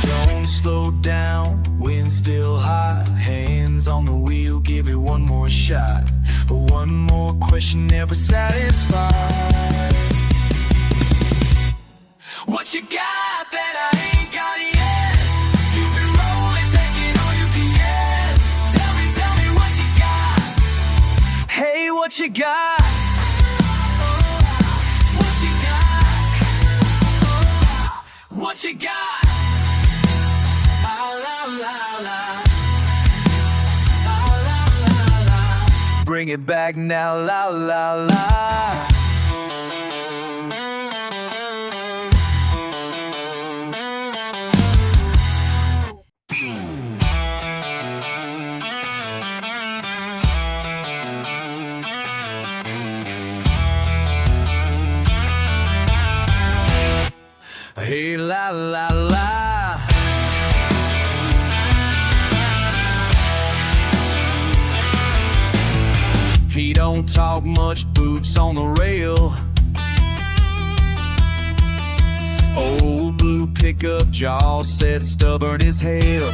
Don't slow down, wind still hot. Hands on the wheel, give it one more shot. One more question, never satisfied. What you got that I ain't got yet? You've been rolling, taking all you can get. Tell me what you got. Hey, what you got? What you got? What you got? La la la la. La la la la. Bring it back now, la la la. Hey la la la. He don't talk much, boots on the rail. Old blue pickup, jaw set stubborn as hell.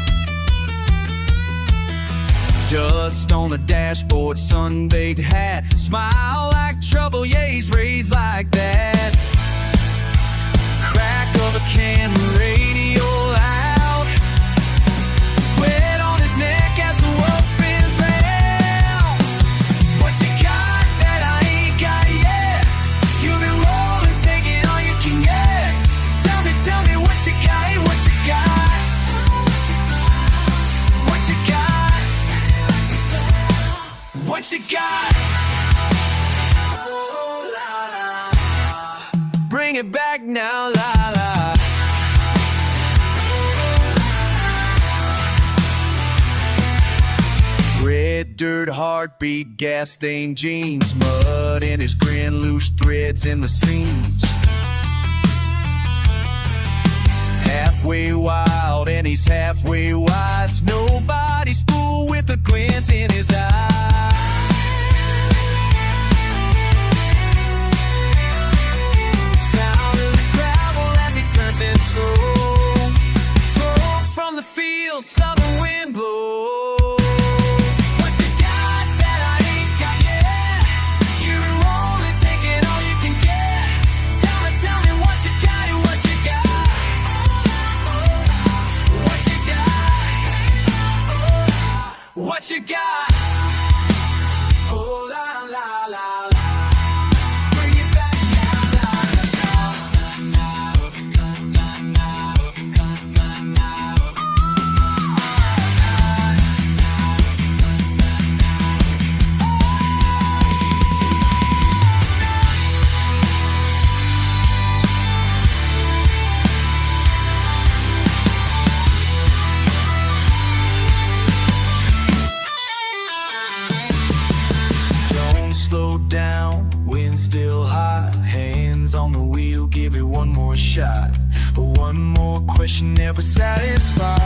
Dust on the dashboard, sun-baked hat. Smile like trouble, yeah, he's raised like that. Crack of a can, radio out. Sweat on his neck as the world spins round. What you got that I ain't got yet? You've been rolling, taking all you can get. Tell me what you got, what you got. What you got? What you got? Oh, la, la. Bring it back now, la la. Red dirt, heartbeat, gas stained jeans, mud in his grin, loose threads in the seams. Halfway wild and he's halfway wise. Nobody's fool with a glint in his eye. Sound of the gravel as he turns in slow. Smoke from the field, southern wind blows. What you got that I ain't got yet? You've been rolling, taking all you can get. Tell me what you got, what you got. What you got? What you got? Oh la la la la. Bring it back now, la slow down, wind still hot, hands on the wheel, give it one more shot. One more question, never satisfied.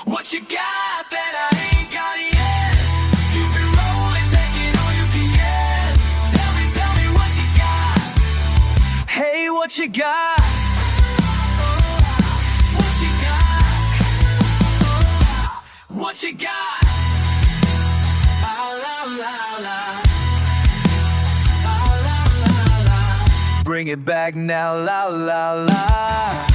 What you got that I ain't got yet? You've been rolling, taking all you can get. Tell me what you got. Hey, what you got? What you got? What you got? Bring it back now, la la la.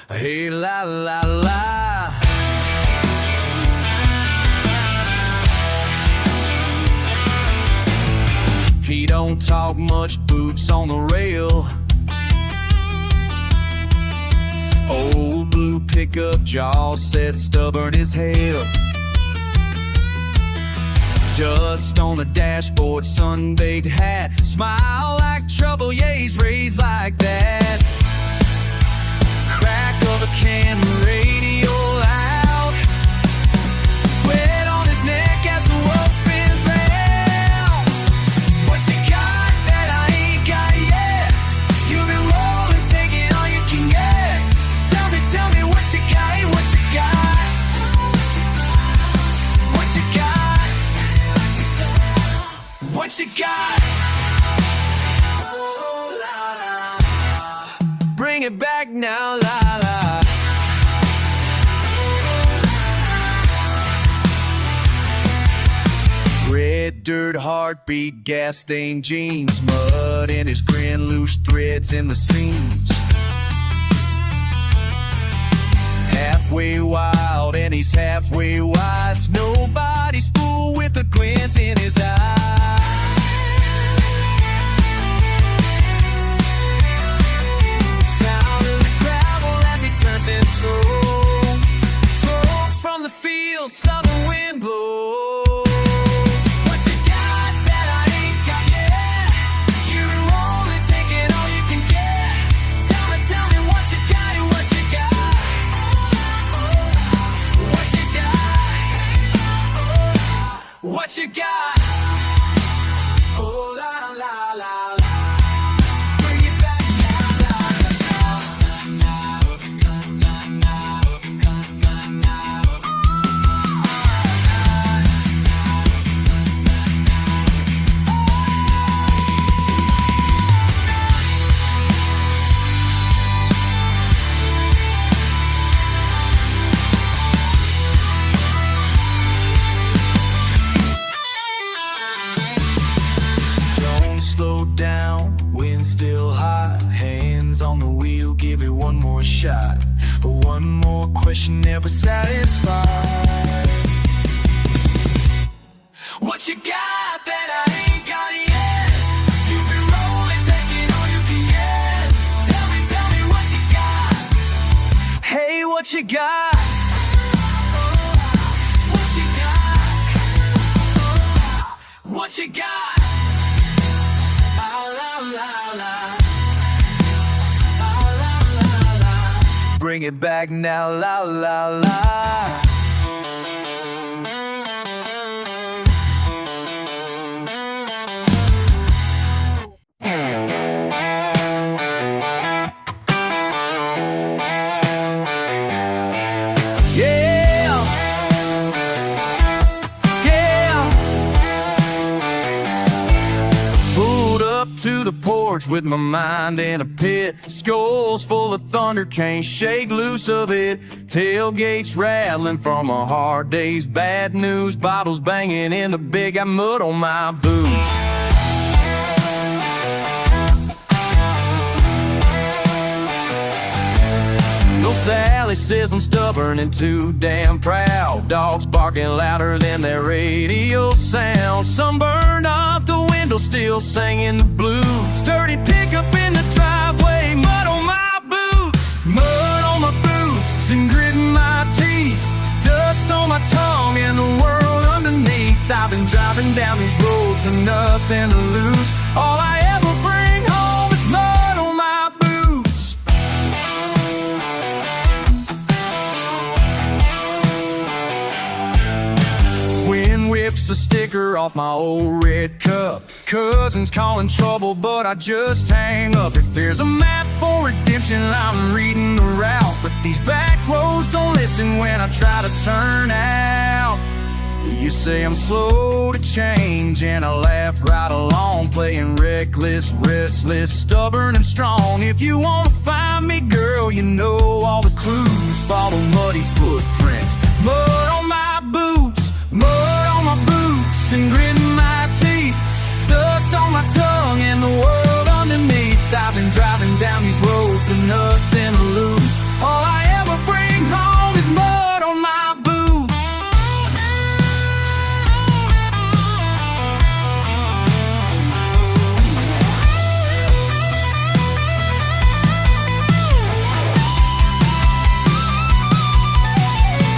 Hey, la la la. He don't talk much, boots on the rail. Old blue pickup, jaw set stubborn as hell. Dust on the dashboard, sun-baked hat. Smile like trouble, yeah, he's raised like that. Crack of a can, radio out. Sweat on his neck as the world spins round. What you got that I ain't got yet? You've been rolling, taking all you can get. Tell me what you got, what you got. What you got? What you got? Oh, la, la. Bring it back now, la la. Red dirt, heartbeat, gas stained jeans, mud in his grin, loose threads in the seams. Halfway wild and he's halfway wise. Nobody's fool with a glint in his eye. Sound of the gravel as he turns in slow. Smoke from the field, southern wind blows. What you got that I ain't got yet? You've been rolling, taking all you can get. Tell me what you got, what you got. What you got? What you got? hands on the wheel, give it one more shot. One more question, never satisfied. What you got that I ain't got yet? You've been rolling, taking all you can get. Tell me what you got. Hey, what you got? What you got? What you got? La la la la. La la la la. Bring it back now, la la la. To the porch with my mind in a pit. Skulls full of thunder, can't shake loose of it. Tailgates rattling from a hard day's bad news. Bottles banging in the big, got mud on my boots. No Sally says I'm stubborn and too damn proud. Dogs barking louder than their radio sound. Sunburned off the window, still singing the blues. Sturdy pickup in the driveway, mud on my boots. Mud on my boots and grit in my teeth. Dust on my tongue and the world underneath. I've been driving down these roads with nothing to lose. All I ever bring home is mud on my boots. Wind whips a sticker off my old red cup. Cousins calling trouble, but I just hang up. If there's a map for redemption, I'm reading the route. But these back roads don't listen when I try to turn out. You say I'm slow to change, and I laugh right along. Playing reckless, restless, stubborn and strong. If you wanna find me, girl, you know all the clues. Follow muddy footprints, mud on my boots. Mud on my boots and grit in my teeth. Dust on my tongue and the world underneath. I've been driving down these roads with nothing to lose. All I ever bring home is mud on my boots.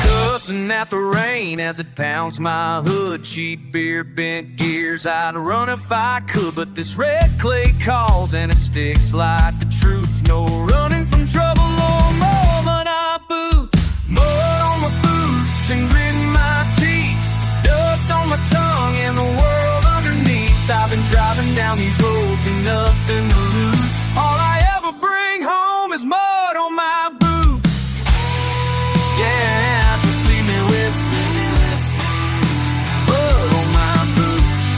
Cussing at the rain as it pounds my hood. Cheap beer, bent gears, I'd run if I could. But this red clay calls and it sticks like the truth. No running from trouble or more. Mud on my boots, mud on my boots and grit in my teeth. Dust on my tongue and the world underneath. I've been driving down these roads with nothing to lose. All I ever bring home is mud on my boots. Yeah, just leave me with mud on my boots.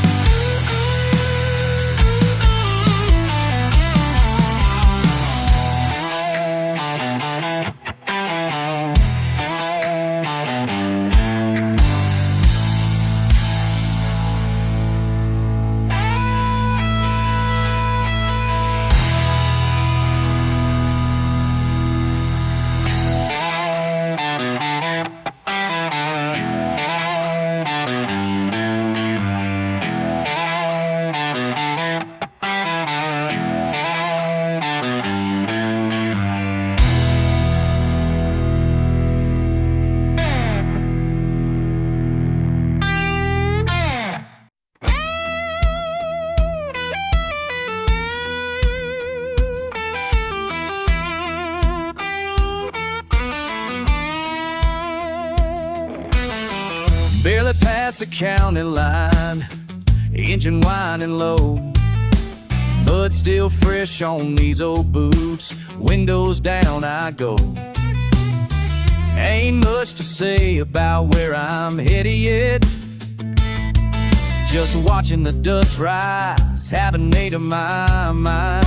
Barely past the county line, engine whining low. Mud still fresh on these old boots. Windows down I go. Ain't much to say about where I'm headed yet. Just watching the dust rise had a made of my mind.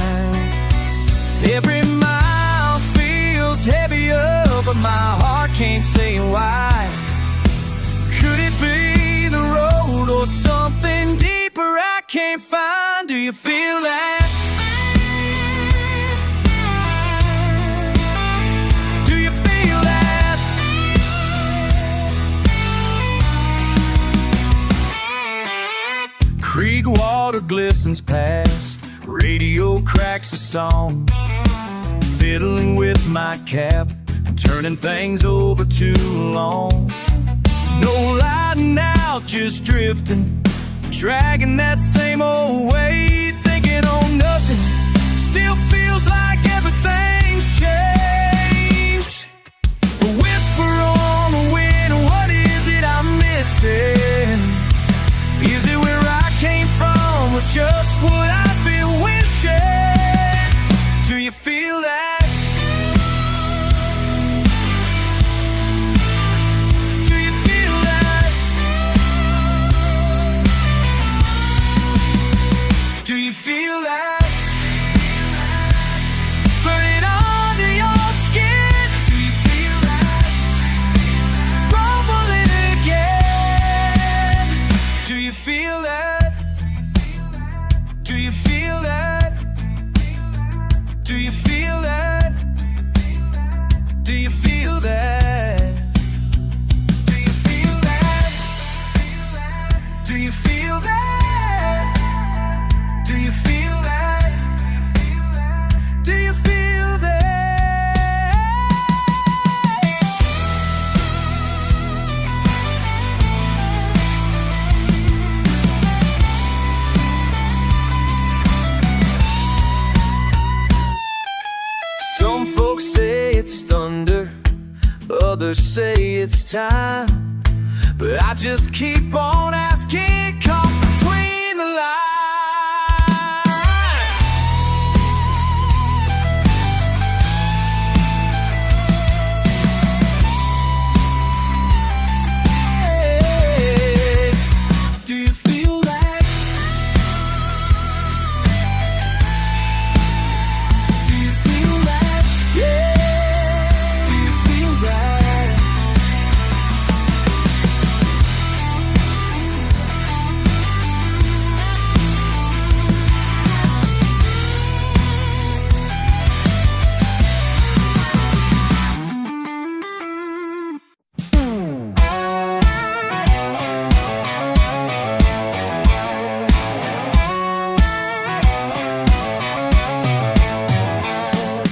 Every mile feels heavier, but my heart can't say why. Could it be the road or something deeper I can't find? Do you feel that? water glistens past, radio cracks a song, fiddling with my cap and turning things over too long. No lighting out, just drifting, dragging that same old weight, thinking on nothing. Still feels like everything's changed. A whisper on the wind, what is it I'm missing? Is it where I came from, or just what I've been wishing? Do you feel that? Do you feel that? Do you feel that? Burning under your skin. Do you feel that? Rumbling again. Do you feel that? Do you feel that? Do you feel that? Do you feel that? Do you feel that? Do you feel that? Do you feel that? Do you feel that? Some folks say it's thunder, others say it's time, but I just keep on asking, come between the lines. Hey, do you feel that? Do you feel that? Yeah, do you feel that?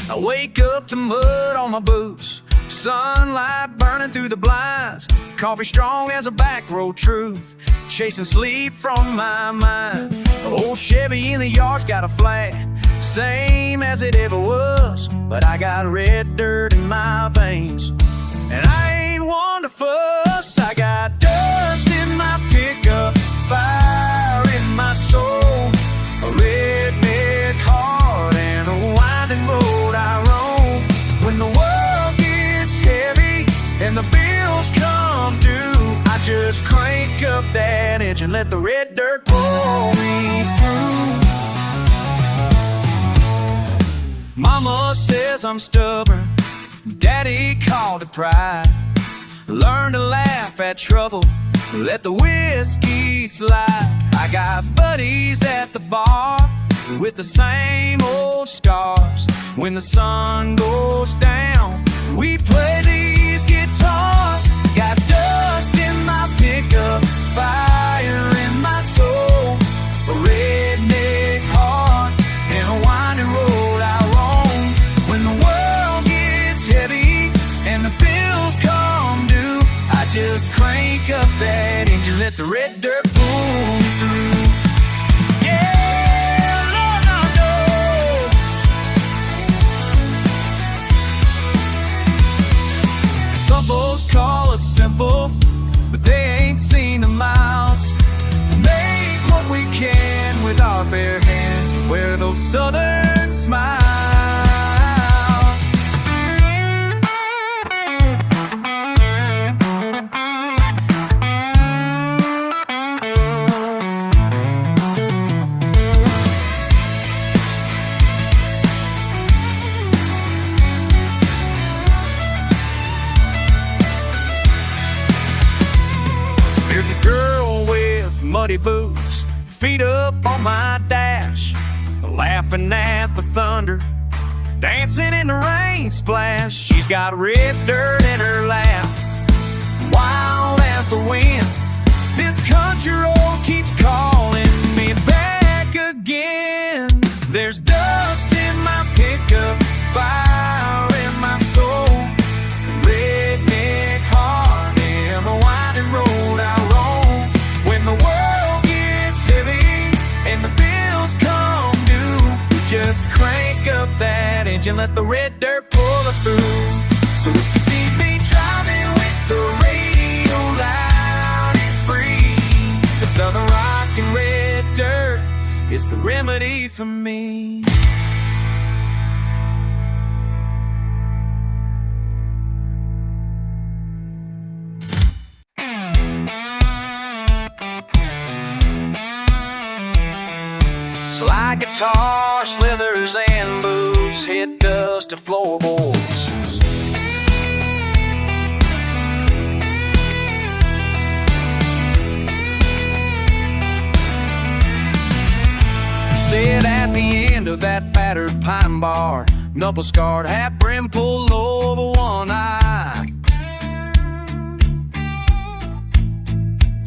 I wake up to mud on my boots, sunlight burning through the blinds, coffee strong as a back road truth, chasing sleep from my mind. Old Chevy in the yard's got a flat, same as it ever was, but I got red dirt in my veins, and I ain't one to fuss. I got dust in my pickup, fire in my soul, a redneck heart and a winding road I roam. When the world gets heavy and the bills come due, I just crank up that engine, let the red dirt pull me through. Mama says I'm stubborn, Daddy called it pride. Learn to laugh at trouble, let the whiskey slide. I got buddies at the bar with the same old scars. When the sun goes down, we play these guitars. Got dust in my pickup, fire in my soul, a redneck heart and a winding road I roam. When the world gets heavy and the bills come due, I just crank up that engine, let the red dirt pull me through. Yeah, Lord, I know. Some folks call us simple, but they ain't seen the miles. Make what we can with our bare hands, wear those southern smiles. There's a girl with muddy boots, feet up on my dash, laughing at the thunder, dancing in the rain splash. She's got red dirt in her lap, wild as the wind. This country road keeps calling me back. think again. There's dust in my pickup, fire in my soul, redneck heart in the winding road I roam. When the world gets heavy and the bills come due, we just crank up that engine, let the red dirt pull us through. So if you see me driving with the radio loud and free, the Southern rock and red dirt is the remedy for me. Slide guitar, slithers, and boots, hit dust and floorboards. Sit at the end of that battered pine bar, knuckle scarred, hat brim pulled over one eye.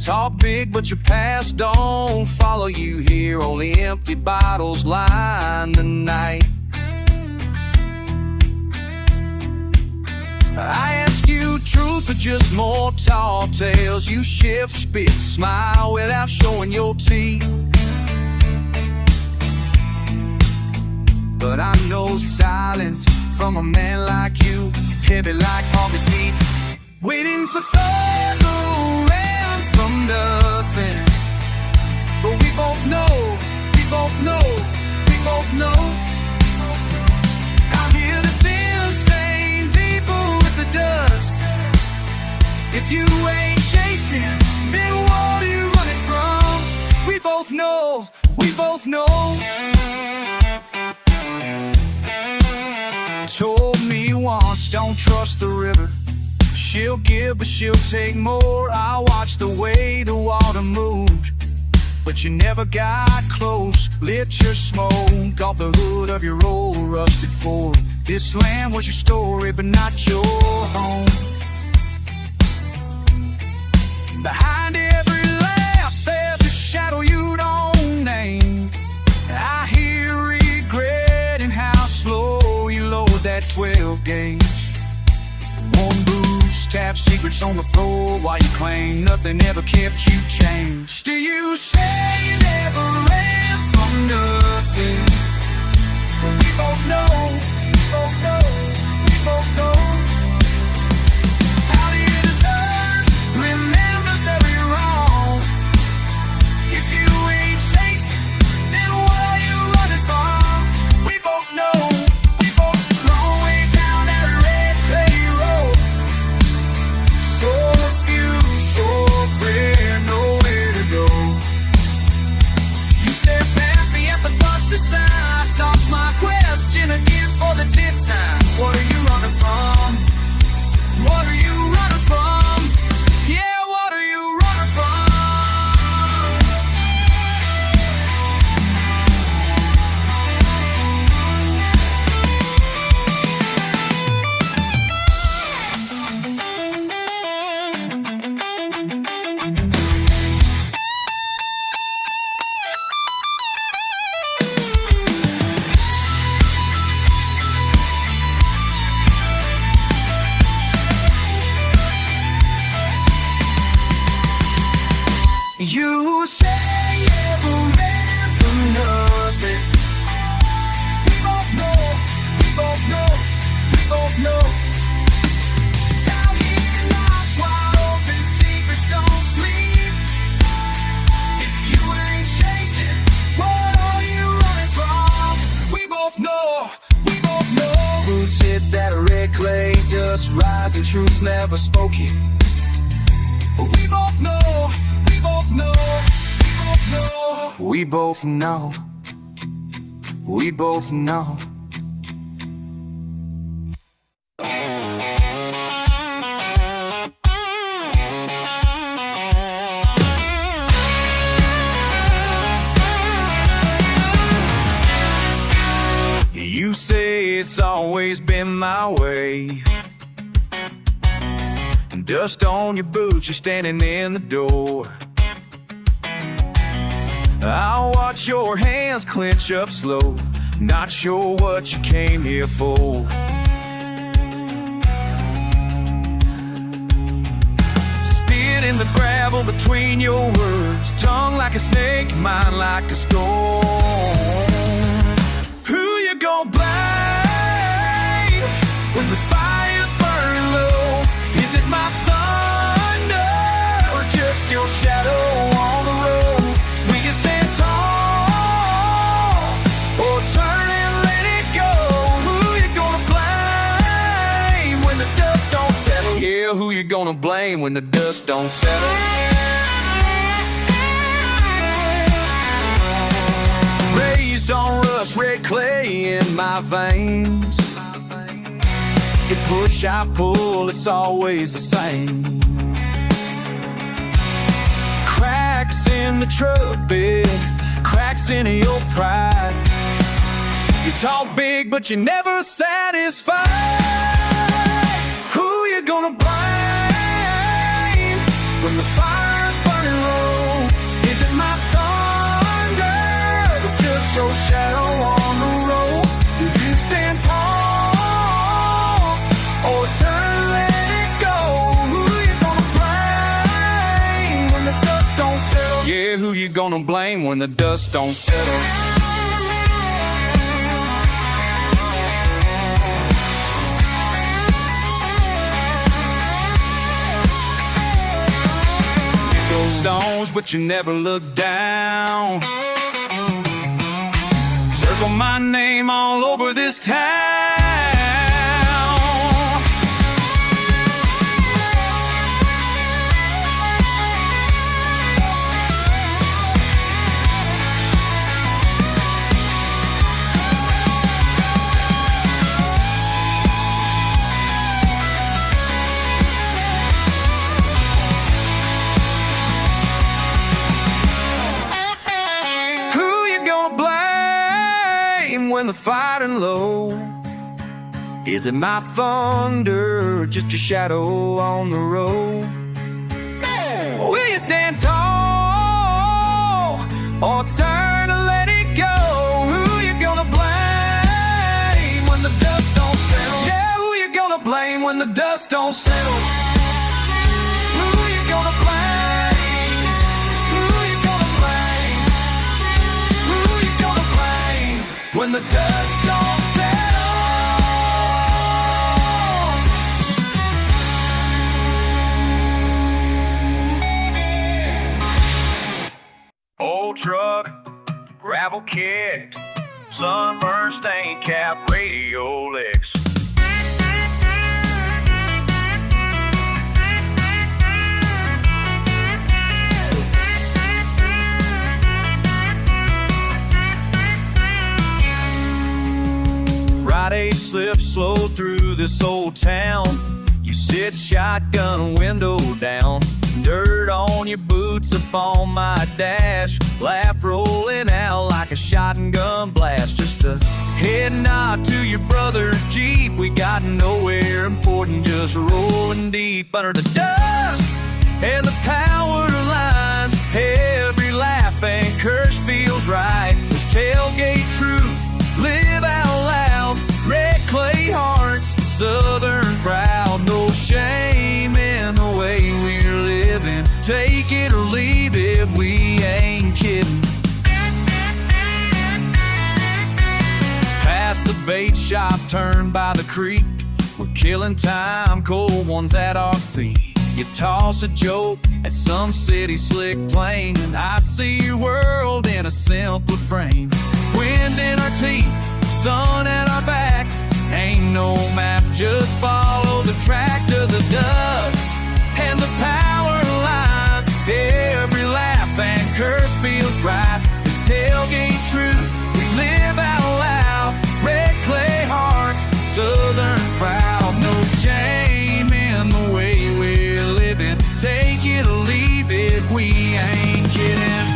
Talk big, but your past don't follow you here. Only empty bottles line the night. I ask you truth or just more tall tales. You shift, spit, smile without showing your teeth. But I know silence from a man like you, heavy like Harvey seat, waiting for thunder and from nothing. But we both know, we both know, we both know. Out here the sin stain deeper with the dust. If you ain't chasing, then what are you running from? We both know, we both know. Told me once, don't trust the river. She'll give, but she'll take more. I watched the way the water moved, but you never got close. Lit your smoke off the hood of your old rusted Ford. This land was your story, but not your home. Behind every laugh, there's a shadow you don't name. I hear regret in how slow you lowered that 12 gauge. Warm boots, tap secrets on the floor, while you claim nothing ever kept you changed. Still you say you never ran from nothing. But we both know, we both know, we both know. Out here the turn remembers every wrong. If you ain't chasing, then what are you running from? We both know, we both long way down that red clay road. So few, so clear, nowhere to go. You stare past me at the bus sign. I toss my question again for the 10th time. What are you running from? What are you running from? Yeah, what are you running from? You say you never ran from nothing. We both know, we both know, we both know. Out here life's wide open, secrets don't sleep. If you ain't chasing, what are you running from? We both know, we both know. Roots hit that red clay, dust rising, truth never spoken. We both know, we both know, we both know. We both know, we both know. You say it's always been my way. Dust on your boots, you're standing in the door. I'll watch your hands clench up slow, not sure what you came here for. Spit in the gravel between your words, tongue like a snake, mind like a storm. Who you gonna blame when the fire's burning low? Is it my thunder or just your shadow on the road? Will you stand tall or turn and let it go? Who you gonna blame when the dust don't settle? Yeah, who you gonna blame when the dust don't settle? Raised on rust, red clay in my veins. You push, I pull, it's always the same. Cracks in the truck bed, cracks in your pride. You talk big, but you're never satisfied. Who you gonna blame when the fire's burning low? Is it my thunder or just your shadow on the road? Do you stand tall or turn and let it go? Who you gonna blame when the dust don't settle? Yeah, who you gonna blame when the dust don't settle? Stones, but you never look down. Circle my name all over this town. When the fighting low, is it my thunder or just your shadow on the road? Will you stand tall or turn and let it go? Who you gonna blame when the dust don't settle? Yeah, who you gonna blame when the dust don't settle? Who you gonna blame? Who you gonna blame? Who you gonna blame when the dust don't settle? Old truck, gravel kicked, sunburn stain cap, radio licks. Friday slip slow through this old town. You sit shotgun window down, dirt on your boots up on my dash, laugh rolling out like a shotgun blast. Just a head nod to your brother's Jeep. We got nowhere important, just rolling deep under the dust and the power lines. Every laugh and curse feels right. This tailgate truth, live out loud. Red clay hearts, southern proud. No shame in the way we're living. Take it or leave it, we ain't kidding. Past the bait shop, turn by the creek. We're killing time, cold ones at our feet. You toss a joke at some city slick plane, and I see your world in a simpler frame. Wind in our teeth, sun at our back. Ain't no map, just follow the track to the dust and the power lines. Every laugh and curse feels right. This tailgate truth, we live out loud. Red clay hearts, southern proud. No shame in the way we're living. Take it or leave it, we ain't kidding.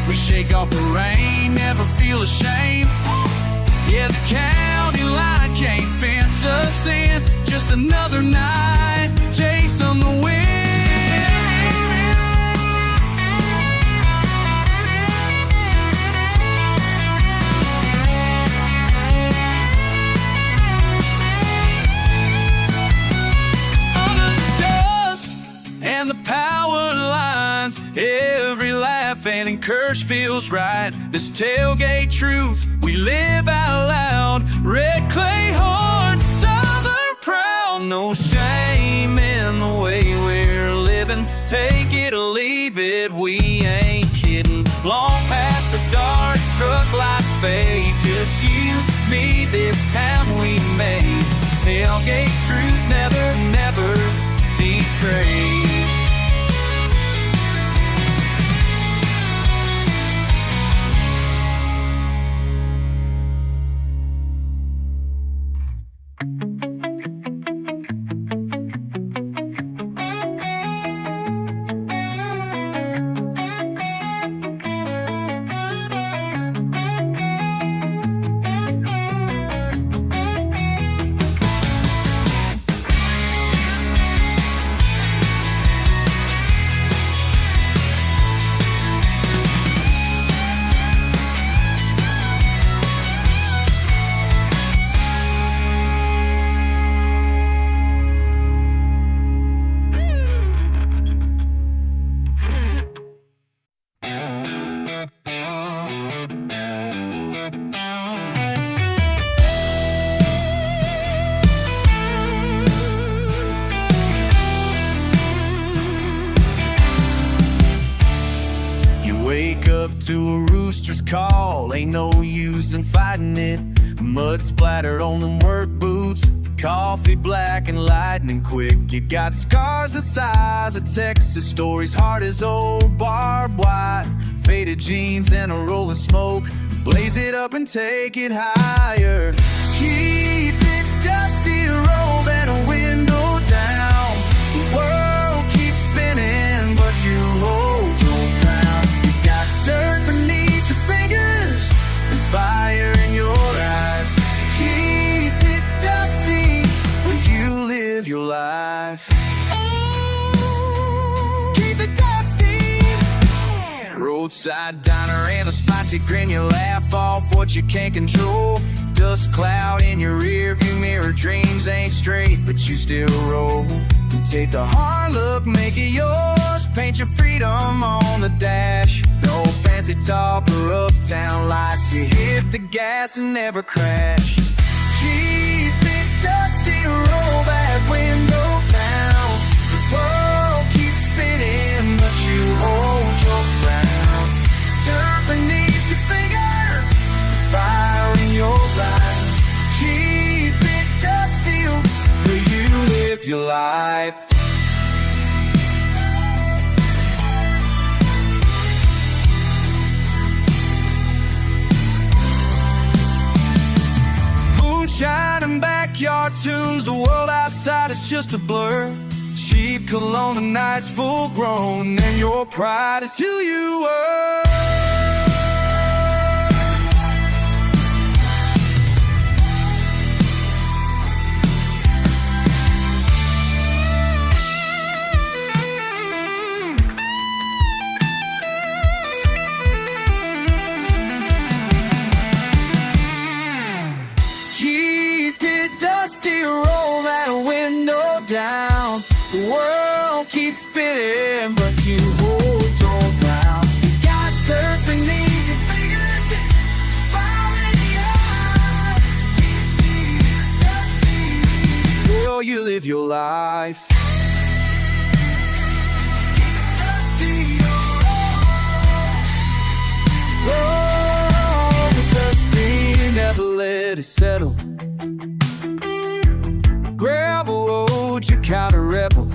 We shake off the rain, never feel ashamed. Yeah, the county line can't fence us in. Just another night chasing the wind. And the power lines, every laugh and curse feels right. This tailgate truth, we live out loud. Red clay heart, southern proud. No shame in the way we're living. Take it or leave it, we ain't kidding. Long past the dark, truck lights fade. Just you, me, this town we made. Tailgate truth never, never betrays. To a rooster's call, ain't no use in fighting it. Mud splattered on them work boots, coffee black and lightning quick. You got scars the size of Texas, stories hard as old barbed wire. Faded jeans and a roll of smoke, blaze it up and take it higher. Keep it dusty, roll that window down. The world keeps spinning, but you hold your ground. You got dirt beneath your fingers and fire in your eyes. Keep it dusty when you live your life. Keep it dusty. Roadside diner and a spicy grin, you laugh off what you can't control. Dust cloud in your rear view mirror, dreams ain't straight, but you still roll. You take the hard look, make it yours, paint your freedom on the dash. No fancy top or uptown lights, you hit the gas and never crash. Keep it dusty, roll that window down. The world keeps spinning, but you hold your ground. Dirt beneath your fingers, fire in your eyes. Keep it dusty where you live your life. Moonshine and backyard tunes, the world outside is just a blur. Cheap cologne and nights full grown, and your pride is who you were. Roll that window down. The world keeps spinning, but you hold your ground. You got dirt beneath your fingers and fire in your eyes. Keep it dusty. Well, you live your life. Keep it dusty. Roll the dusty, never let it settle. Gravel road, you kind of rebel.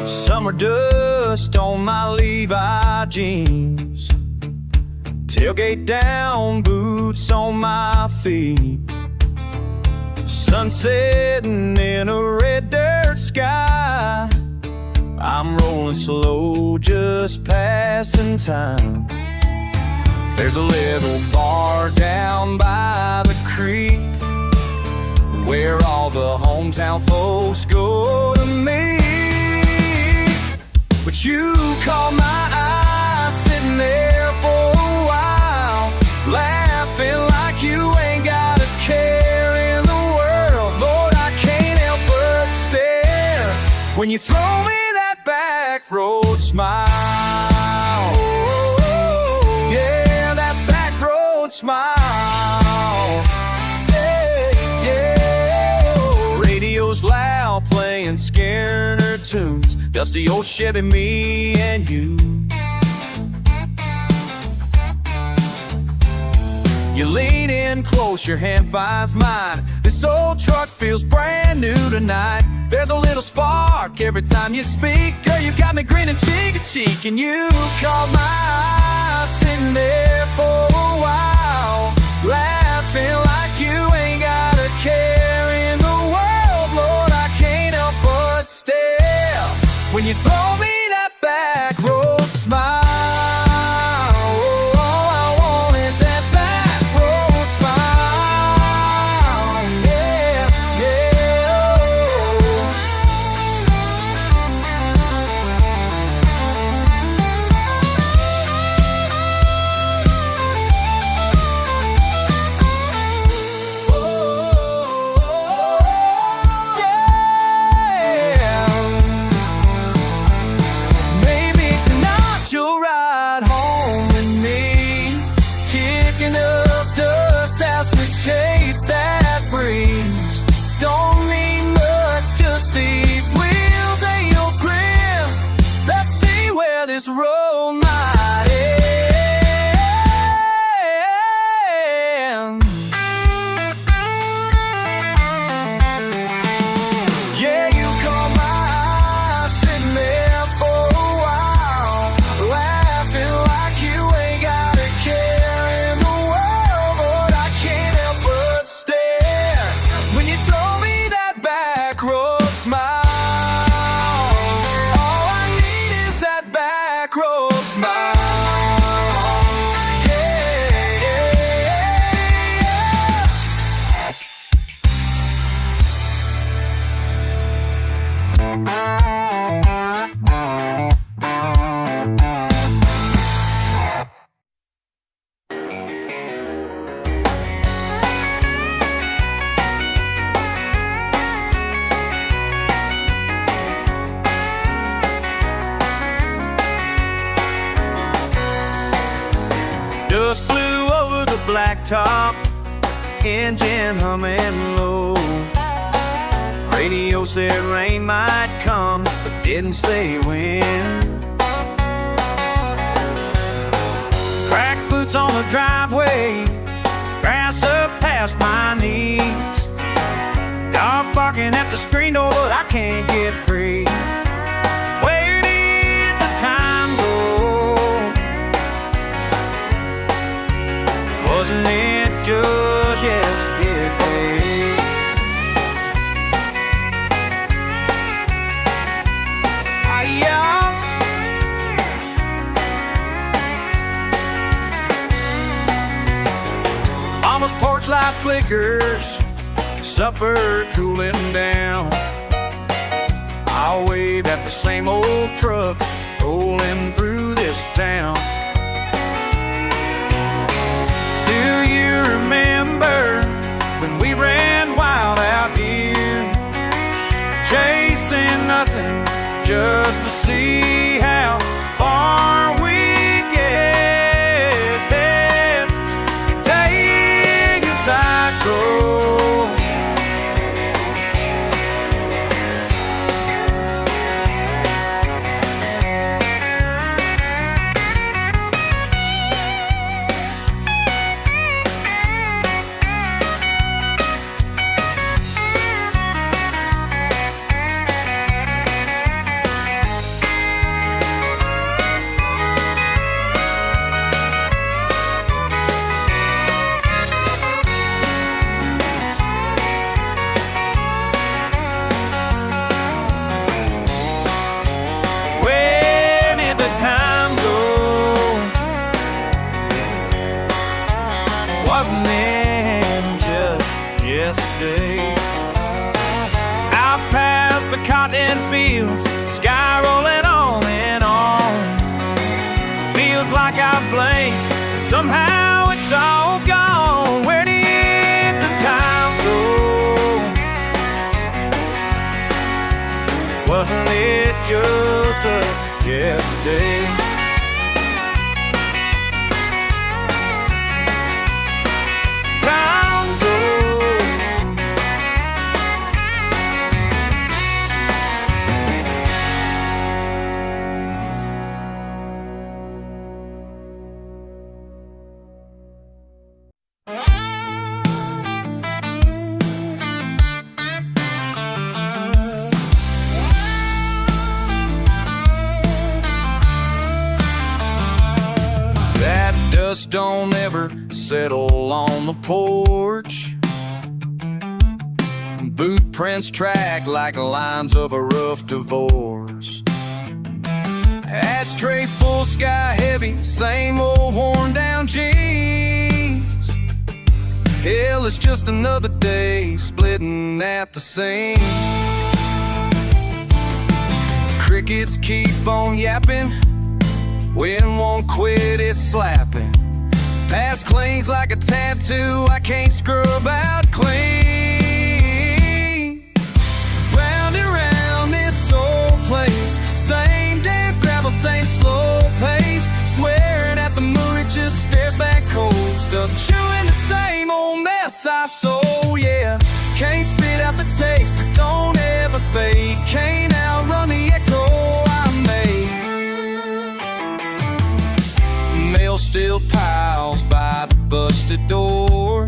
Some are done dust on my Levi jeans, tailgate down, boots on my feet, sun setting in a red dirt sky. I'm rolling slow, just passing time. There's a little bar down by the creek where all the hometown folks go to meet. But you caught my eye sitting there for a while, laughing like you ain't got a care in the world. Lord, I can't help but stare when you throw me that back road smile. Yeah, that back road smile. Yeah, yeah. Radio's loud, playing Skynyrd tunes, dusty old Chevy, me and you. You lean in close, your hand finds mine. This old truck feels brand new tonight. There's a little spark every time you speak. Girl, you got me grinning cheek to cheek. And you caught my eye sitting there for a while, laughing like you ain't got a care in the world. Lord, I can't help but stare when you throw me that back road smile. Chase that breeze, don't mean much, just these wheels and your grin. Let's see where this road might end. Yeah, you caught my eye sitting there for a while, laughing like you ain't got a care in the world. Lord, I can't stare when you throw me that back road smile. All I need is that back road smile. Yeah, Dust blew over the blacktop, engine humming low. Radio said rain might come, but didn't say when. Cracked boots on the driveway, grass up past my knees. Dog barking at the screen door, but I can't get free. Where did the time go? Wasn't it just yesterday? Adios. Mama's porch light flickers, supper cooling down. I'll wave at the same old truck rolling through this town. Do you remember when we ran wild out here, chasing nothing just to see how far we get? Take a side road. yesterday. Out past the cotton fields, sky rolling on and on. Feels like I've blinked, somehow it's all gone. Where did the time go? Wasn't it just yesterday? Don't ever settle on the porch. Boot prints track like lines of a rough divorce. Ashtray full, sky heavy, same old worn down jeans. Hell, it's just another day splitting at the seams. Crickets keep on yapping, wind won't quit its slapping. Past clings like a tattoo I can't scrub out clean. Round and round this old place, same damn gravel, same slow pace. Swearing at the moon, it just stares back cold. Stuck chewing the same old mess I sold, yeah. Can't spit out the taste, it don't ever fade. Can't outrun the echo I made. Mail still piles by the busted door.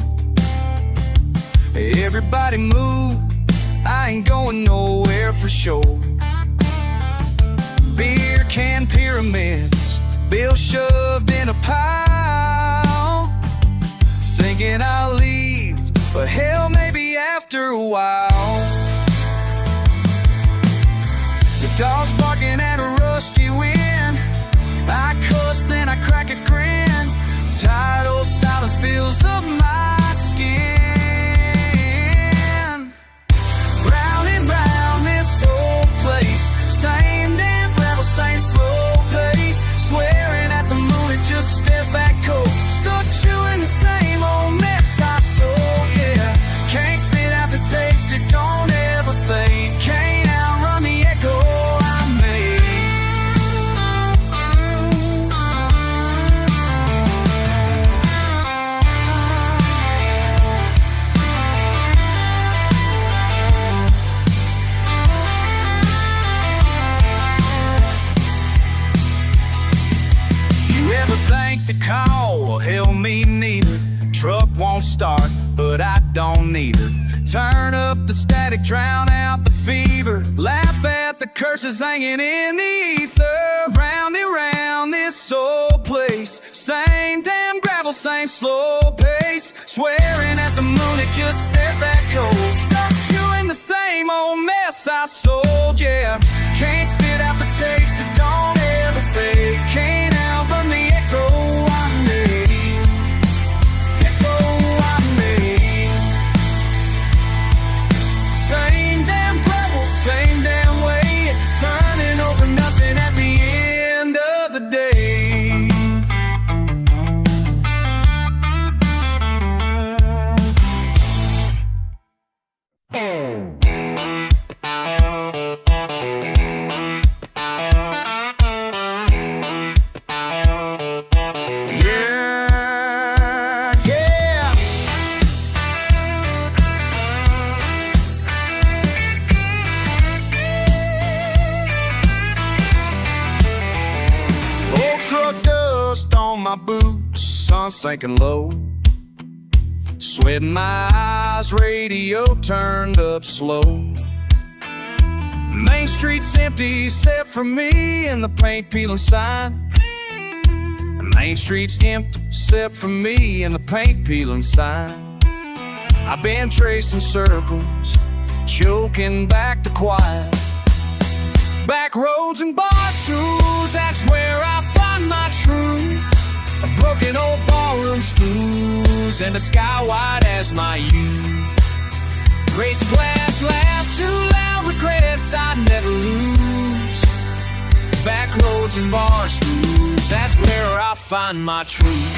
Everybody move, I ain't going nowhere for sure. Beer can pyramids, bill shoved in a pile. Thinking I'll leave, but hell, maybe after a while. The dog's barking at a rusty wind. I cuss, then I crack a grin. Tidal silence fills up my skin. Round and round this old place, same damn gravel, same slow pace. Swearing at the moon, it just stares back cold. Stuck chewing the same old mess I sold, yeah. Can't spit out the taste, it don't ever fade. Can't outrun the echo I made. To call, well, hell, me neither. Truck won't start, but I don't need her. Turn up the static, drown out the fever. Laugh at the curses hanging in the ether. Round and round this old place, same damn gravel, same slow pace. Swearing at the moon, it just stares back cold. Stuck chewing the same old mess I sold, yeah. Can't spit out the taste, it don't ever fade. Can't outrun the echo I made. Echo I made. Same damn gravel, same damn way. Turning over nothing at the end of the day. Truck dust on my boots, sun sinking low. Sweating my eyes, radio turned up slow. Main Street's empty except for me and the paint peeling sign. Main Street's empty except for me and the paint peeling sign. I've been tracing circles, choking back the quiet. Back roads and bar stools, that's where I find my truth. Broken old ballroom stools and the sky wide as my youth. Raise a glass, laugh too loud, regrets I never lose. Back roads and bar stools, that's where I find my truth.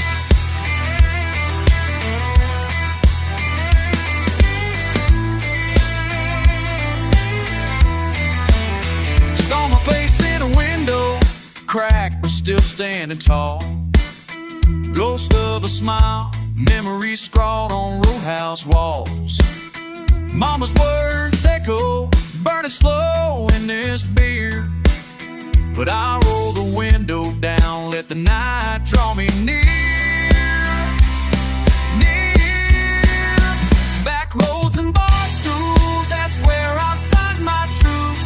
Saw my face in a window, cracked but still standing tall. Ghost of a smile, memories scrawled on roadhouse walls. Mama's words echo, burning slow in this beer. But I roll the window down, let the night draw me near, near. Back roads and bar stools, that's where I find my truth.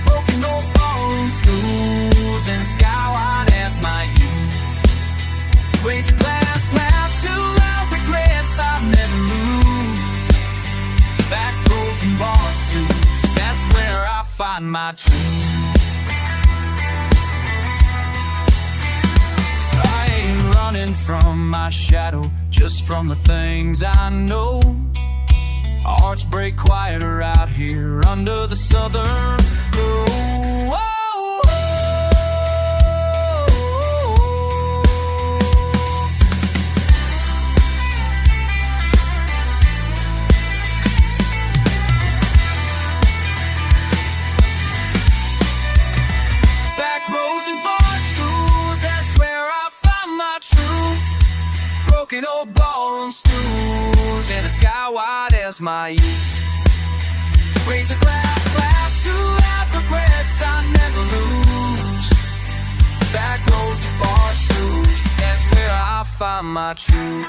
Broken old ballroom stools and skywide as my youth. Raise a glass, laugh too loud, regrets I never lose. Back roads and bar stools, that's where I find my truth. I ain't running from my shadow, just from the things I know. Hearts break quieter out here under the southern glow. Oh, oh, back roads and bar stools, that's where I find my truth. Broken old ballroom stools and a sky wide as my youth. Raise a glass, laugh too loud, regrets I never lose. Back roads and bar stools, that's where I find my truth.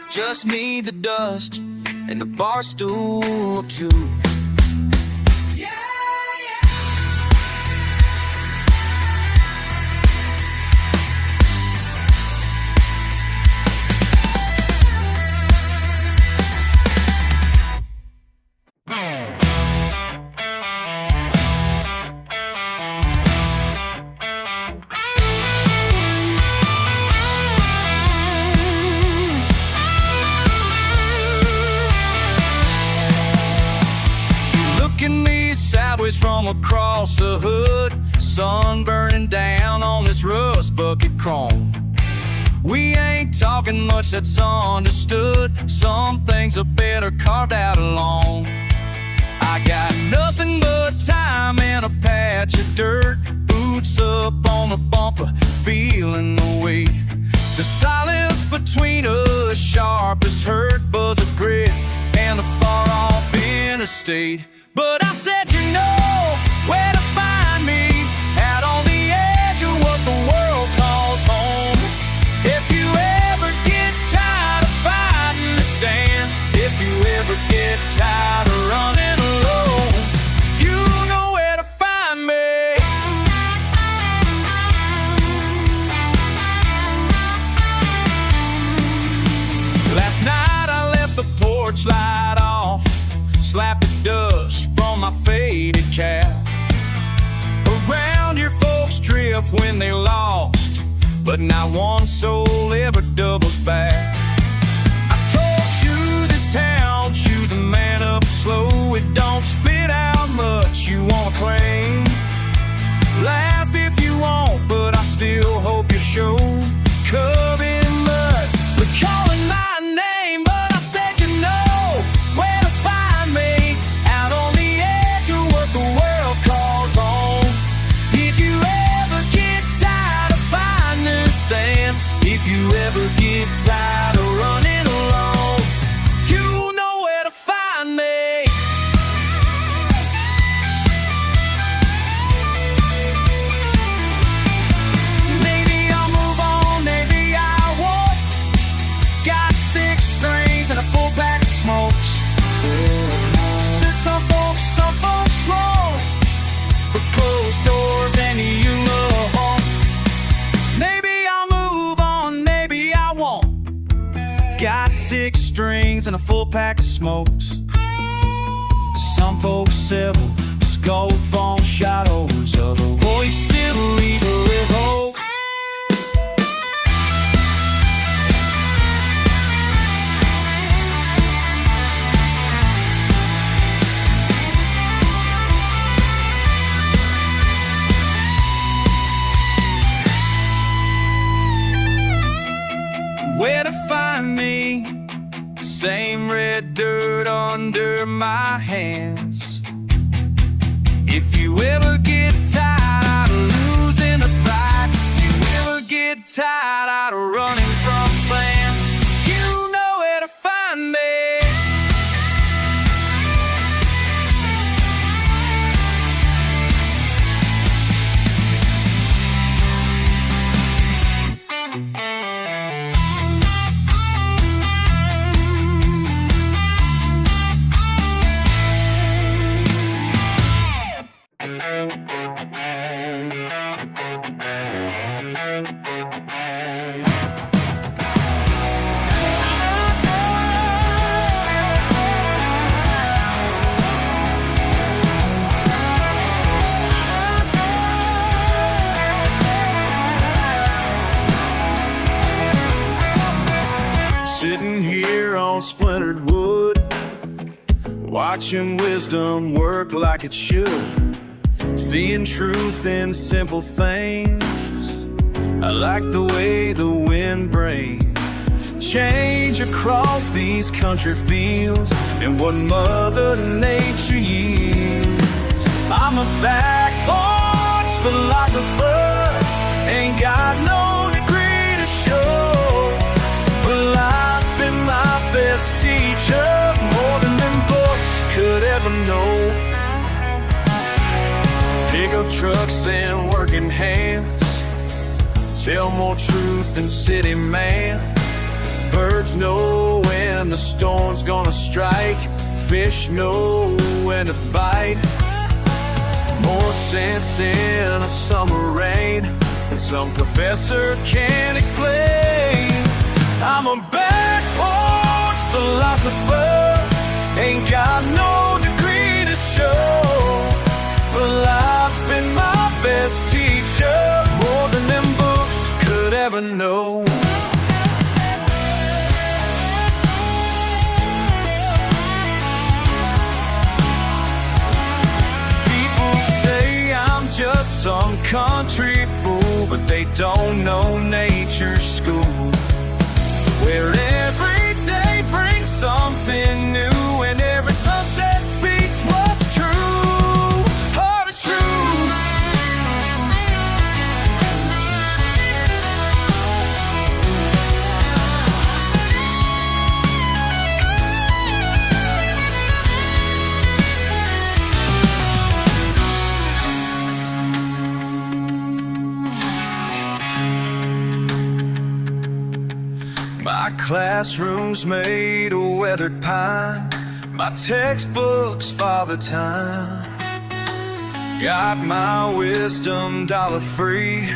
Just me, the dust, and the bar stool too. Sideways from across the hood, sun burning down on this rust bucket chrome. We ain't talking much that's understood, some things are better carved out alone. I got nothing but time and a patch of dirt, boots up on the bumper, feeling the weight. The silence between us sharp as hurt, buzz of grit and the far off interstate. But I said you know where to find me, out on the edge of what the world calls home. If you ever get tired of fighting to stand, if you ever get tired of running alone, you know where to find me. Last night I left the porch light off, slapped the dust from my faded cap. Around here folks drift when they lost, but not one soul ever doubles back. I told you this town chews a man up slow, it don't spit out much you wanna claim. Laugh if you want, but I still hope you show covered in mud, but calling my name. But I said you know where to find me, out on the edge of what the world calls home. If you ever get tired of finding a stand, if you ever get tired of running alone, you know where to find me. Maybe I'll move on, maybe I won't. Got 6 strings and a full pack of smokes. Said some folks wrong, but closed doors and you know home. Maybe I'll move on, maybe I won't. Got 6 strings and a full pack of smokes. Some folks settle, scope from shadows of a voice still leave with hope. where to find me. Same red dirt under my hands. If you ever get tired out of losing the fight, if you ever get tired out of running from plans, you know where to find me. Sitting here on splintered wood, watching wisdom work like it should, seeing truth in simple things. I like the way the wind brings change across these country fields and what Mother Nature yields. I'm a back porch philosopher, ain't got no degree to show, but life's been my best teacher, more than them books could ever know. Pickup trucks and working hands tell more truth than city man. Birds know when the storm's gonna strike, fish know when to bite. More sense in a summer rain than some professor can explain. I'm a back porch philosopher, ain't got no degree to show, but life's been my best teacher, more than them books could ever know. People say I'm just some country fool, but they don't know nature's school, where every day brings something new and every sunset speaks what's true. Heart is true. My classroom's made of weathered pine, my textbooks Father Time. Got my wisdom dollar free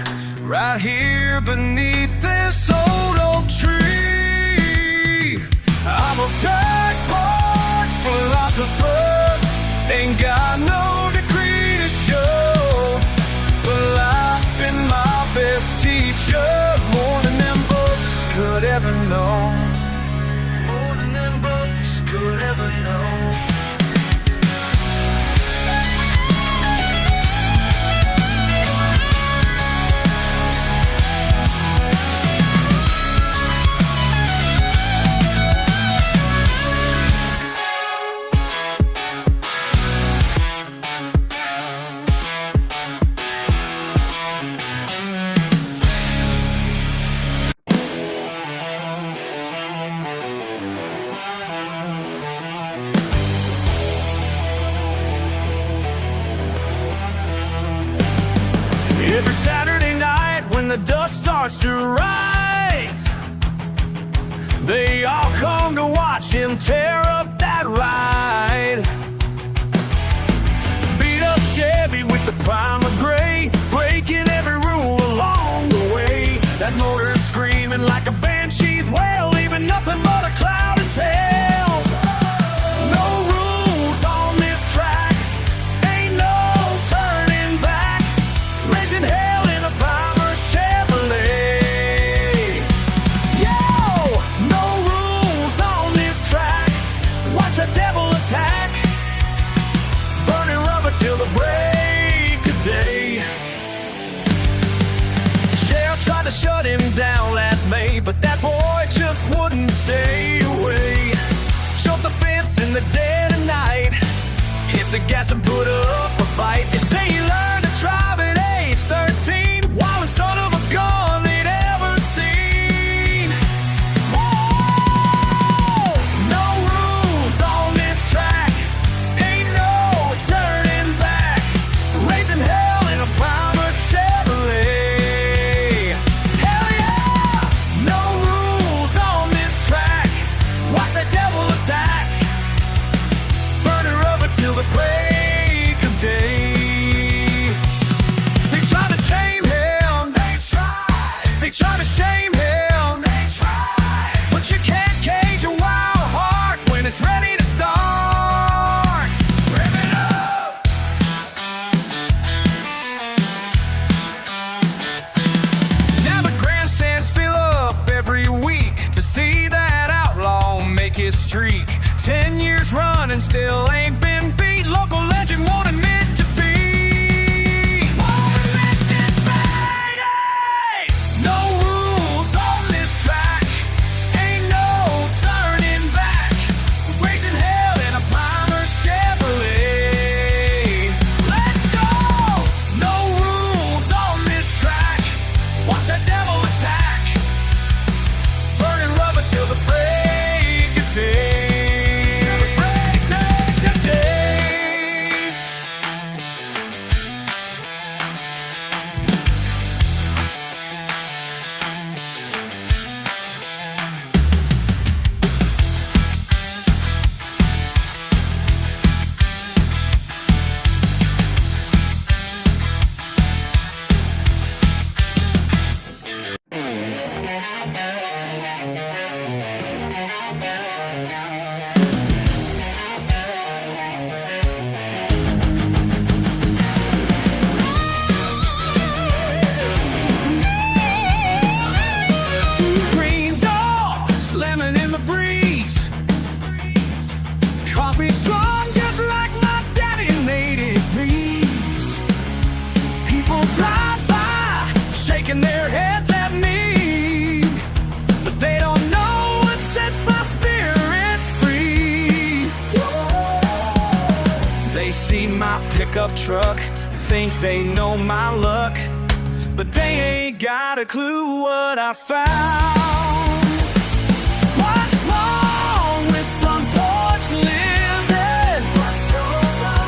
right here beneath this old oak tree. I'm a back porch philosopher, ain't got no degree to show, but life's been my best teacher, more than them books could ever know. More than them books could ever know. Every Saturday night when the dust starts to rise, they all come to watch him tear up that ride. Beat up Chevy with the primer gray, breaking every rule along the way. That motor's screaming like a banshee's wail, leaving nothing but a cloud of tails. No rules on this track, ain't no turning back. Raising hell in a primer Chevrolet. stay away. Jump the fence in the dead of night, hit the gas and put up a fight. They say you learn to drive at age 13, while the son of a gun they'd ever seen. Whoa! No rules on this track, ain't no turning back. Raising hell in a primer Chevrolet. Hell yeah! No rules on this track. Watch that devil attack. Burn her rubber till the break of day. They try to tame him. They try to shame him. But you can't cage a wild heart when it's ready to start. Rev it up. Now the grandstands fill up every week to see that outlaw make his streak. 10 years running, still ain't been beat. Local legend won't admit defeat. Won't admit defeat. No rules on this track, ain't no turning back. Raising hell in a primer Chevrolet. Let's go. No rules on this track. Watch that devil attack. Burning rubber till the break of day. Screen door slamming in the breeze. Coffee strong just like my daddy made it, please. People drive by shaking their heads at me, but they don't know what sets my spirit free. They see my pickup truck, think they know my luck, but they ain't got a clue what I found. What's wrong with front porch living?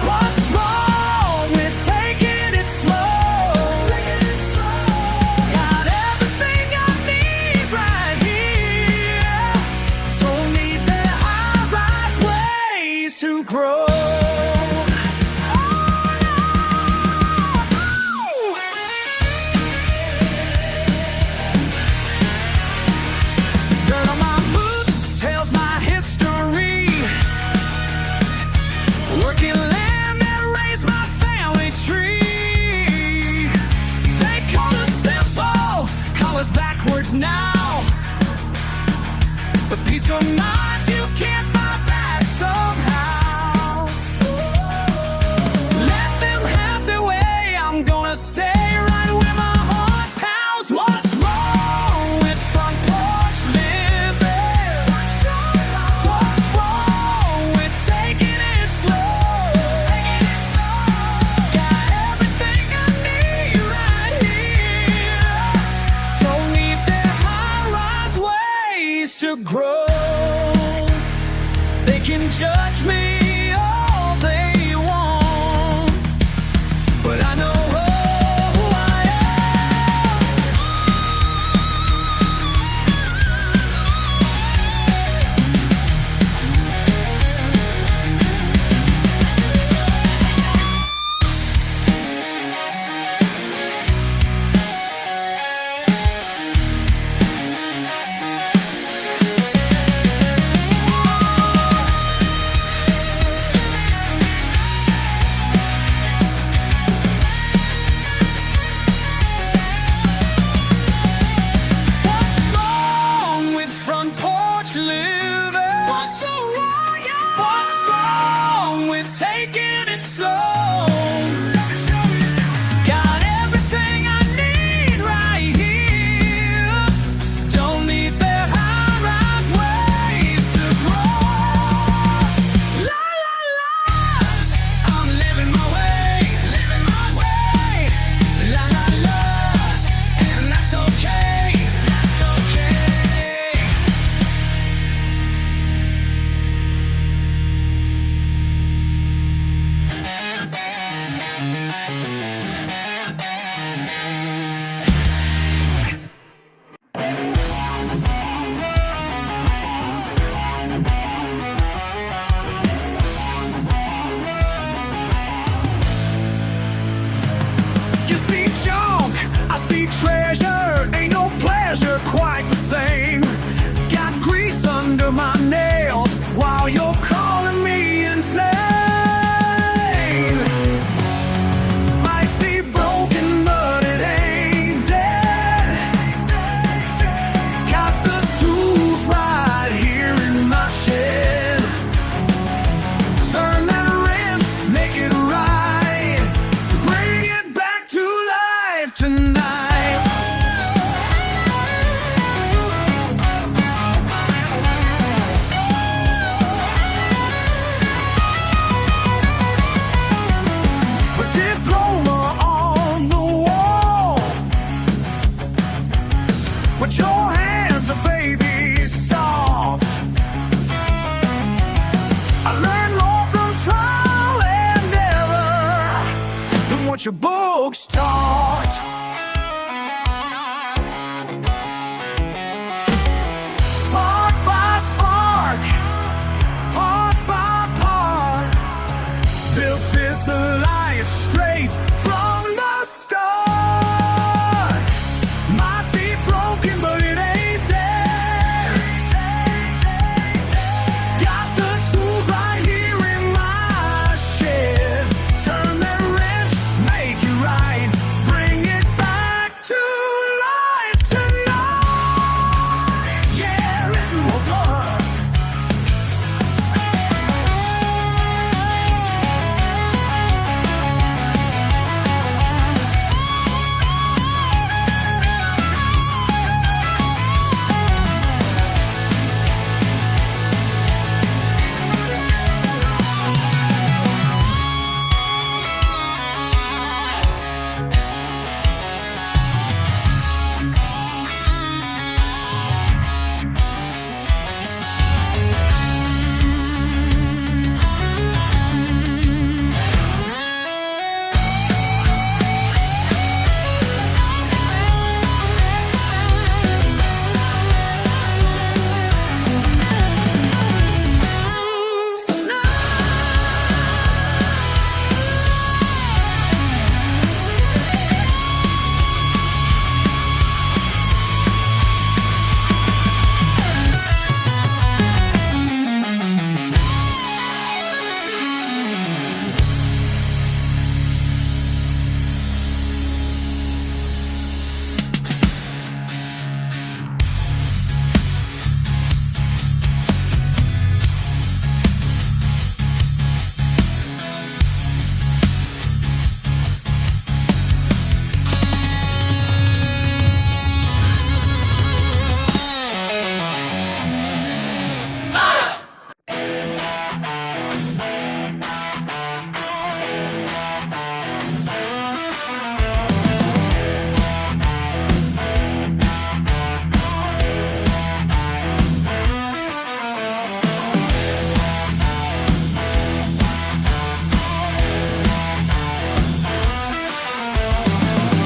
What's wrong with taking it slow? Got everything I need right here. Don't need the high-rise ways to grow. Dirt on my boots tells my history. Working land that raised my family tree. They call us simple, call us backwards now, but peace of mind you can't buy back somehow. Let them have their way, I'm gonna stay right where my heart pounds. What's wrong with front porch living? What's wrong with taking it slow? Got everything I need right here. Don't need their high-rise ways to grow. They can judge me all they want, but I know who I Way. what your books taught. Spark by spark, part by part, built this life straight from the start. Might be broken, but it ain't dead. Got the tools right here in my shed. Turn that wrench, make it right, bring it back to life tonight. Yeah, it's a part.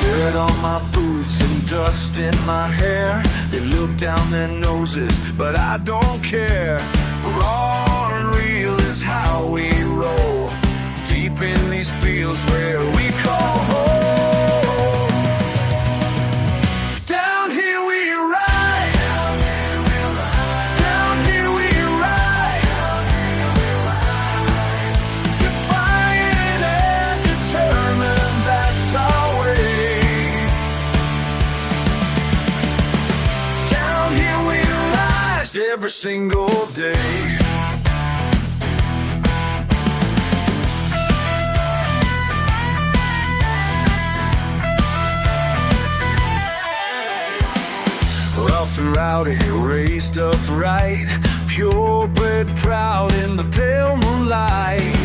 Dirt on my boots and dust in my hair. They look down their noses, but I don't care. Raw and real is how we roll, deep in these fields where we call home. Down here we ride, down here we ride, defiant and determined, that's our way. Down here we rise every single day. Rough and rowdy, raised upright, purebred, proud in the pale moonlight.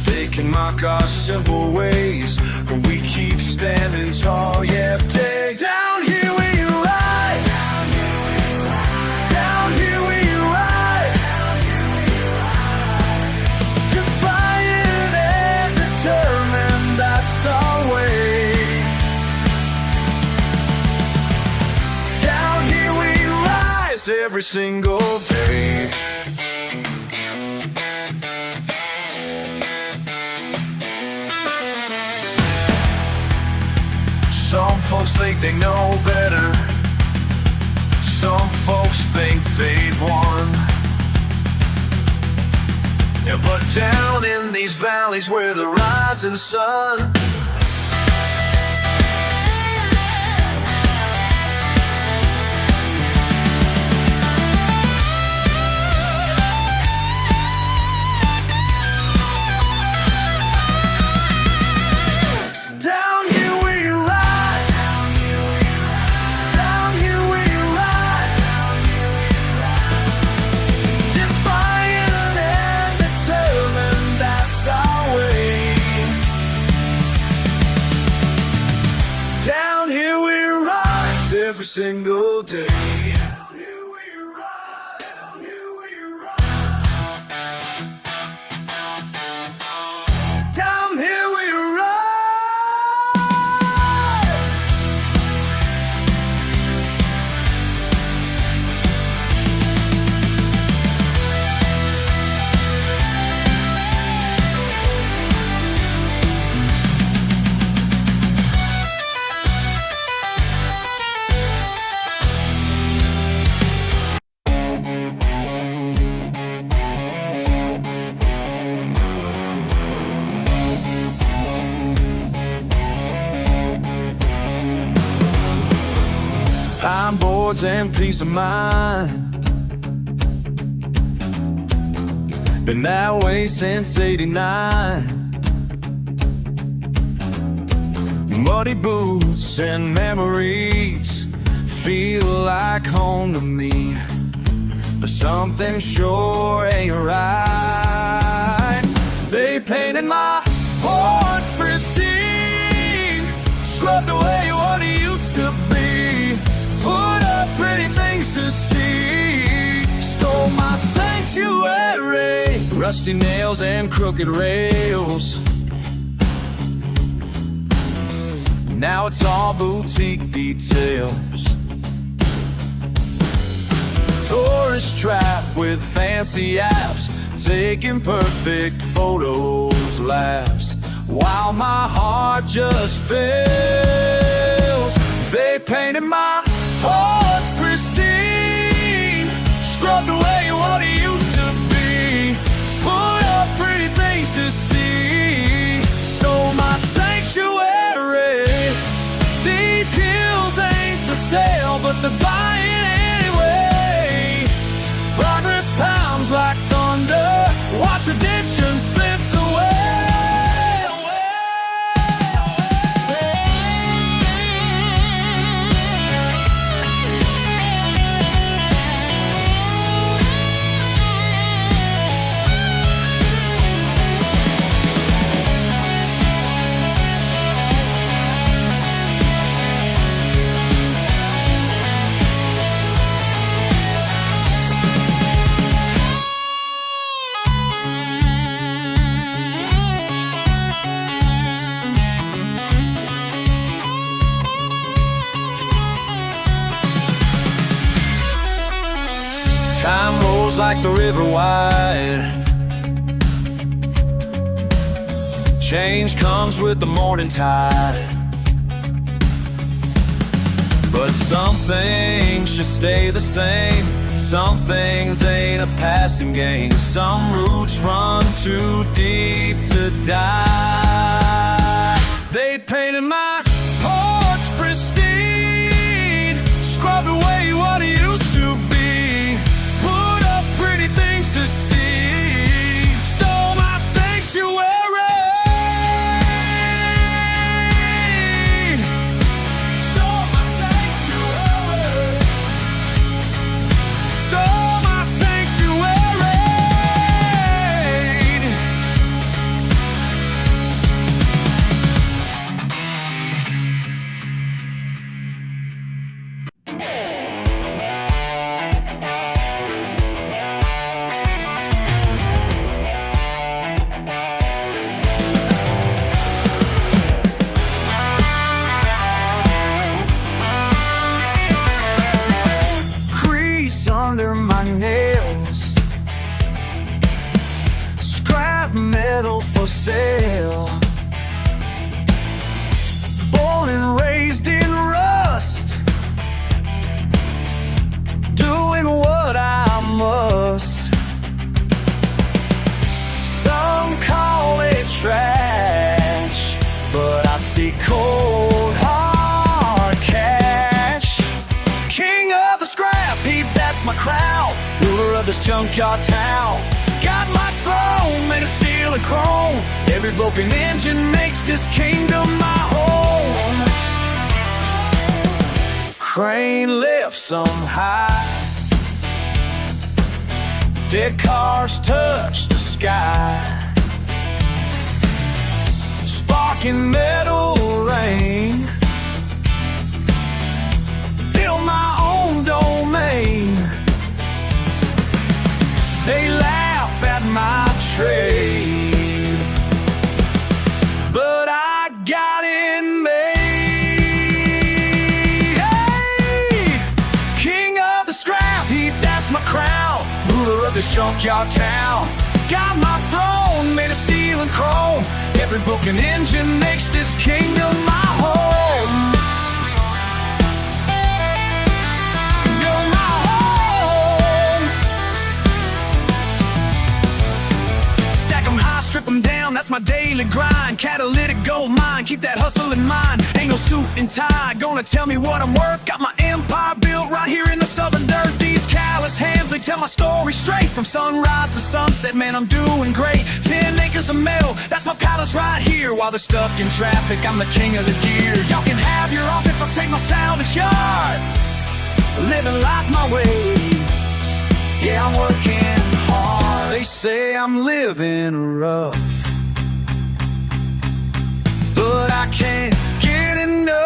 They can mock our simple ways, but we keep standing tall. Yeah, dig down here we ride, down here we ride, defiant and determined, that's our way. Down here we rise every single day. Some folks think they know better, some folks think they've won. Yeah, but down in these valleys where the rising sun every single day. Down here we ride, down here we ride. Down here we ride. words and peace of mind. Been that way since '89. Muddy boots and memories feel like home to me, but something sure ain't right. They painted my porch pristine, scrubbed away what it used to be, put up pretty things to see, stole my sanctuary, rusty nails and crooked rails. Now it's all boutique details. Tourist trap with fancy apps, taking perfect photos, laughs, while my heart just fails. They painted my porch pristine, scrubbed away what it used to be, put up pretty things to see, stole my sanctuary. These hills ain't for sale, but they're buying anyway. Progress pounds like thunder, watch tradition slips away. Time rolls like the river wide. Change comes with the morning tide. But some things should stay the same. Some things ain't a passing game. Some roots run too deep to die. They painted my porch pristine, scrubbed away what it used to be, put up pretty things to see, stole my sanctuary. Under my nails, scrap metal for sale, born and raised in rust, doing what I must. Some call it trash, but I see cold hard cash. King of the scrap heap, that's my crown, ruler of this junkyard town. Got my throne made of steel and chrome. Every broken engine makes this kingdom my home. Crane lifts them high, dead cars touch the sky, sparking metal rain, build my own domain. They laugh at my trade, but I got it made. Hey! King of the scrap heap, that's my crown, ruler of this junkyard town. Got my throne made of steel and chrome. Every broken engine makes this kingdom my home. You're my home. Stack 'em high, strip 'em down, that's that's my daily grind. Catalytic gold mine, keep that hustle in mind. Ain't no suit and tie, gonna tell me what I'm worth. Got my empire built right here in the southern dirt. These callous hands, they tell my story straight. From sunrise to sunset, man, I'm doing great. 10 acres of metal, that's my palace right here. While they're stuck in traffic, I'm the king of the gear. Y'all can have your office, I'll take my salvage yard. Living life my way, yeah, I'm working hard. They say I'm living rough, but I can't get enough.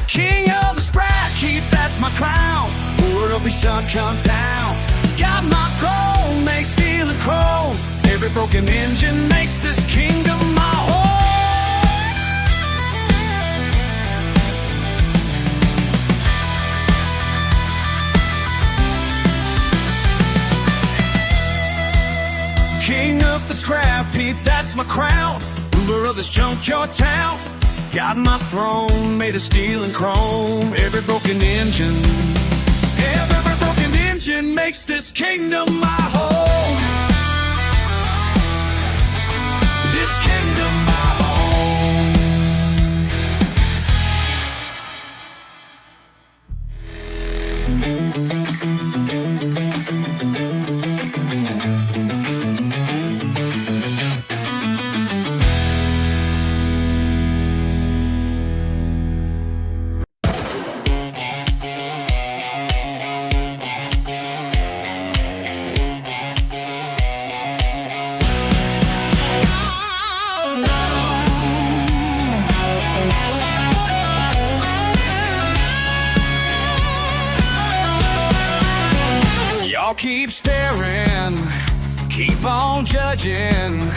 King of the sprat heap, that's my crown. Word up, me son, come down. Got my chrome, make steel and chrome. Every broken engine makes this kingdom my home. King of the scrap heap, that's my crown. Ruler of this junkyard town. Got my throne made of steel and chrome. Every broken engine makes this kingdom my home. This kingdom my home. Keep staring, keep on judging,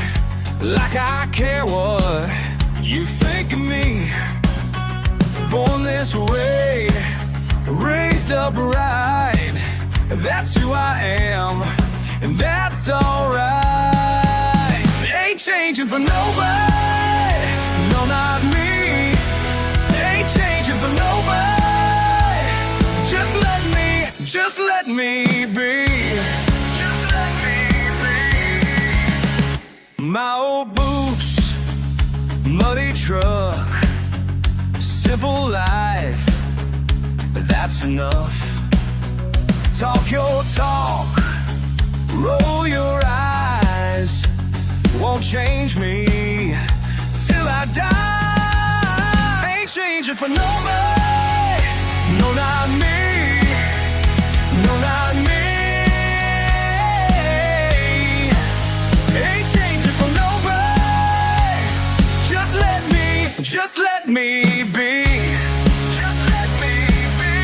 like I care what you think of me. Born this way, raised up right, that's who I am, and that's alright. Ain't changing for nobody, no, not me. Ain't changing for nobody, just let me be. Just let me be. My old boots, muddy truck, simple life, but that's enough. Talk your talk, roll your eyes, won't change me till I die. Ain't changing for nobody, no, not me. No, not me. Ain't changing for nobody. Just let me be. Just let me be.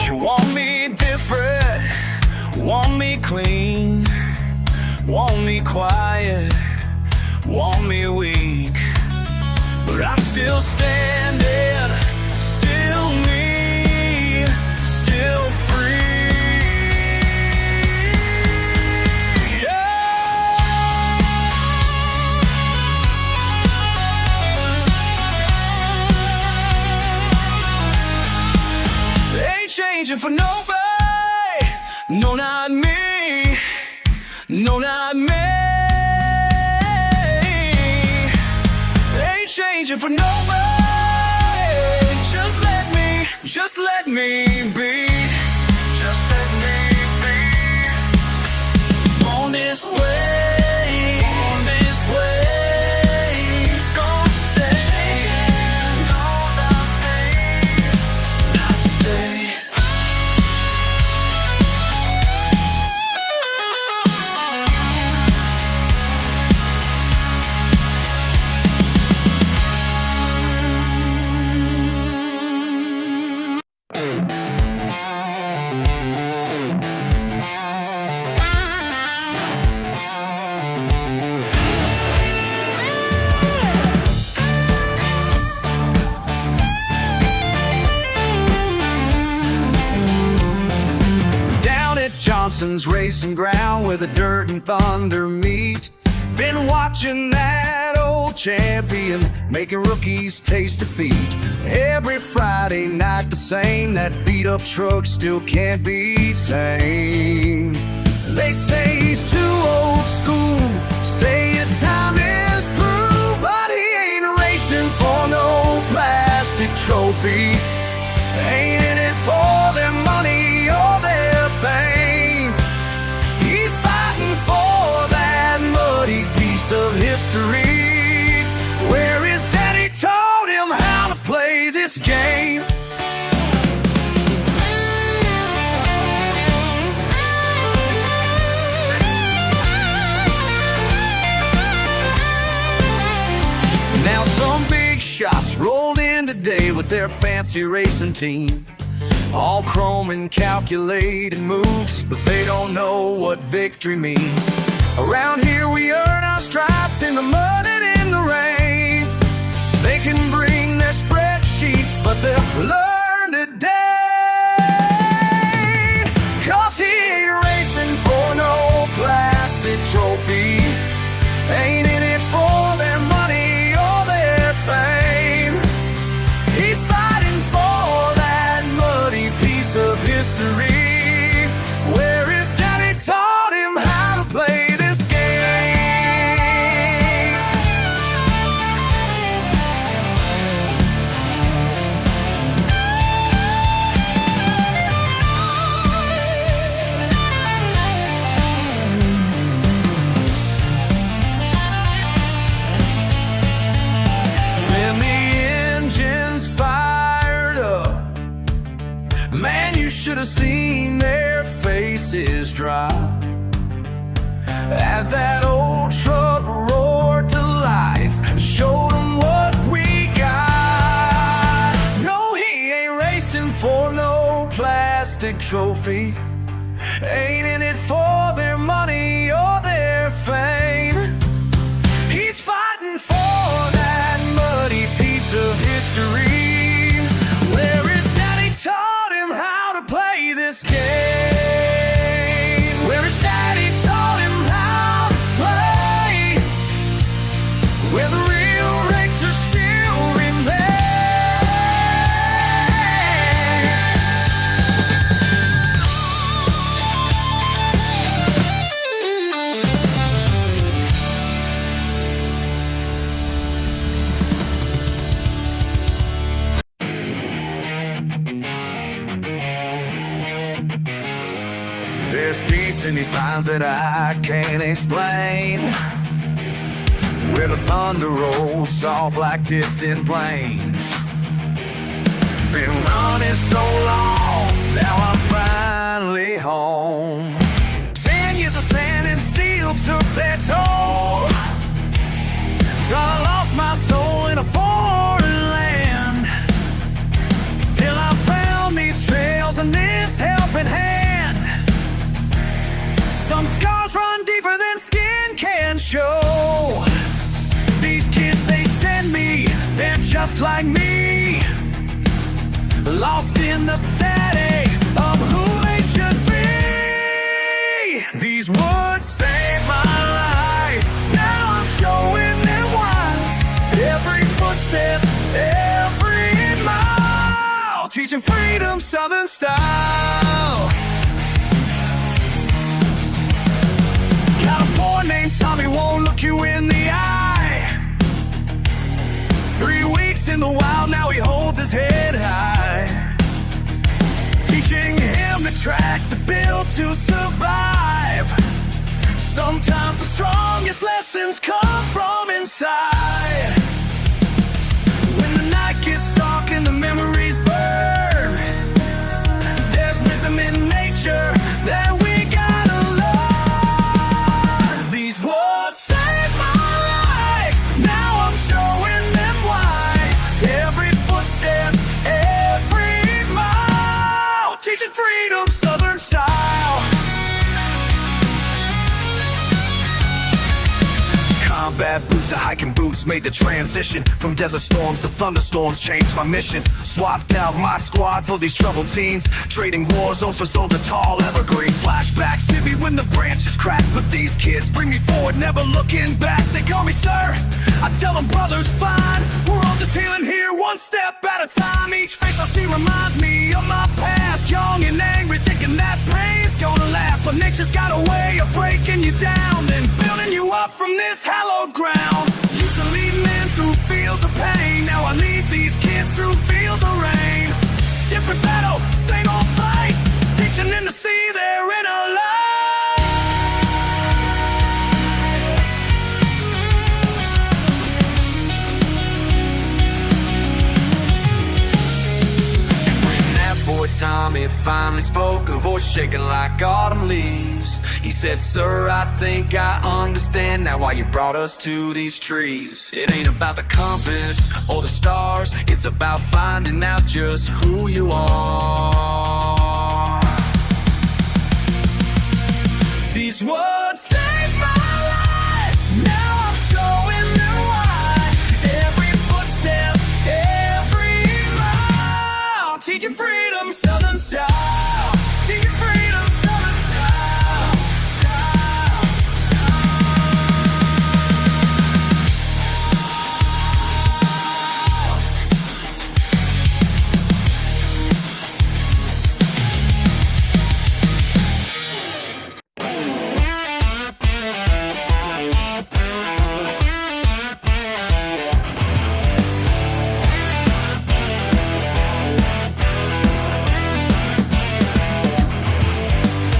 You want me different, want me clean, want me quiet, want me weak, but I'm still standing, still me, still free. Yeah. Ain't changing for nobody, no, not me. No, not me. Ain't changing for nobody. Just let me be. Just let me be. On this way, gonna stay. Changing, no, not me. Not today. Johnson's racing ground where the dirt and thunder meet. Been watching that old Bowl champion, making rookies taste defeat. Every Friday night the same, that beat up truck still can't be tamed. They say he's too old school, say his time is through, but he ain't racing for no plastic trophy. Ain't in it for their money or their fame. He's fighting for that muddy piece of history, where his daddy taught him how to play this game. Now some big shots rolled in today with their fancy racing team, all chrome and calculated moves, but they don't know what victory means. Around here we earn our stripes in the mud and in the rain. They can bring their spreadsheets, but they'll learn today. 'Cause he ain't racing for no plastic trophy, ain't in it for their money or their fame. He's fighting for that muddy piece of history, where his daddy taught him how to play this game. When the engine's fired up, man, you should have seen their faces drop as that old truck roared to life and showed them what we got. No, he ain't racing for no plastic trophy, ain't in it for their money or their fame. He's fighting for that muddy piece of history, where his daddy taught him how to play this game. Where his daddy taught him how to play, where the real racers still remain. There's peace in these pines that I can't explain, where the thunder rolls soft like distant plains. Been running so long, now I'm finally home. 10 years of sand and steel took their toll. Thought I lost my soul in a foreign land, till I found these trails and this helping hand. Some scars run deeper than skin can show. These kids they send me, they're just like me, lost in the static of who they should be. These words saved my life, now I'm showing them why. Every footstep, every mile, teaching freedom Southern style. Got a boy named Tommy, won't look you in the eye. 3 weeks in the wild, now he holds his head high. Teaching him the track to build to survive. Sometimes the strongest lessons come from inside. When the night gets dark and the memories burn, there's wisdom in nature that we gotta learn. These words saved my life, now I'm showing them why. Every footstep, every mile, teaching freedom Southern style. Combat boots to hiking boots made the transition from desert storms to thunderstorms. Changed my mission, swapped out my squad for these troubled teens, trading war zones for zones of tall evergreens. Flashbacks hit me when the branches cracked, but these kids bring me forward, never looking back. They call me sir, I tell them brother's fine. We're all just healing here, one step at a time. Each face I see reminds me of my past. Young and angry, thinking that pain's gonna last, but nature's got a way of breaking you down, then building you up from this hallowed ground. Used to lead men through fields of pain, now I lead these kids through fields of rain. Different battle, same old fight, teaching them to see their inner light. Boy Tommy finally spoke, a voice shaking like autumn leaves. He said, sir, I think I understand now why you brought us to these trees. It ain't about the compass or the stars, it's about finding out just who you are. These words saved my life, now I'm showing them why. Every footstep, every mile, teaching freedom, southern style. Teaching freedom, southern style.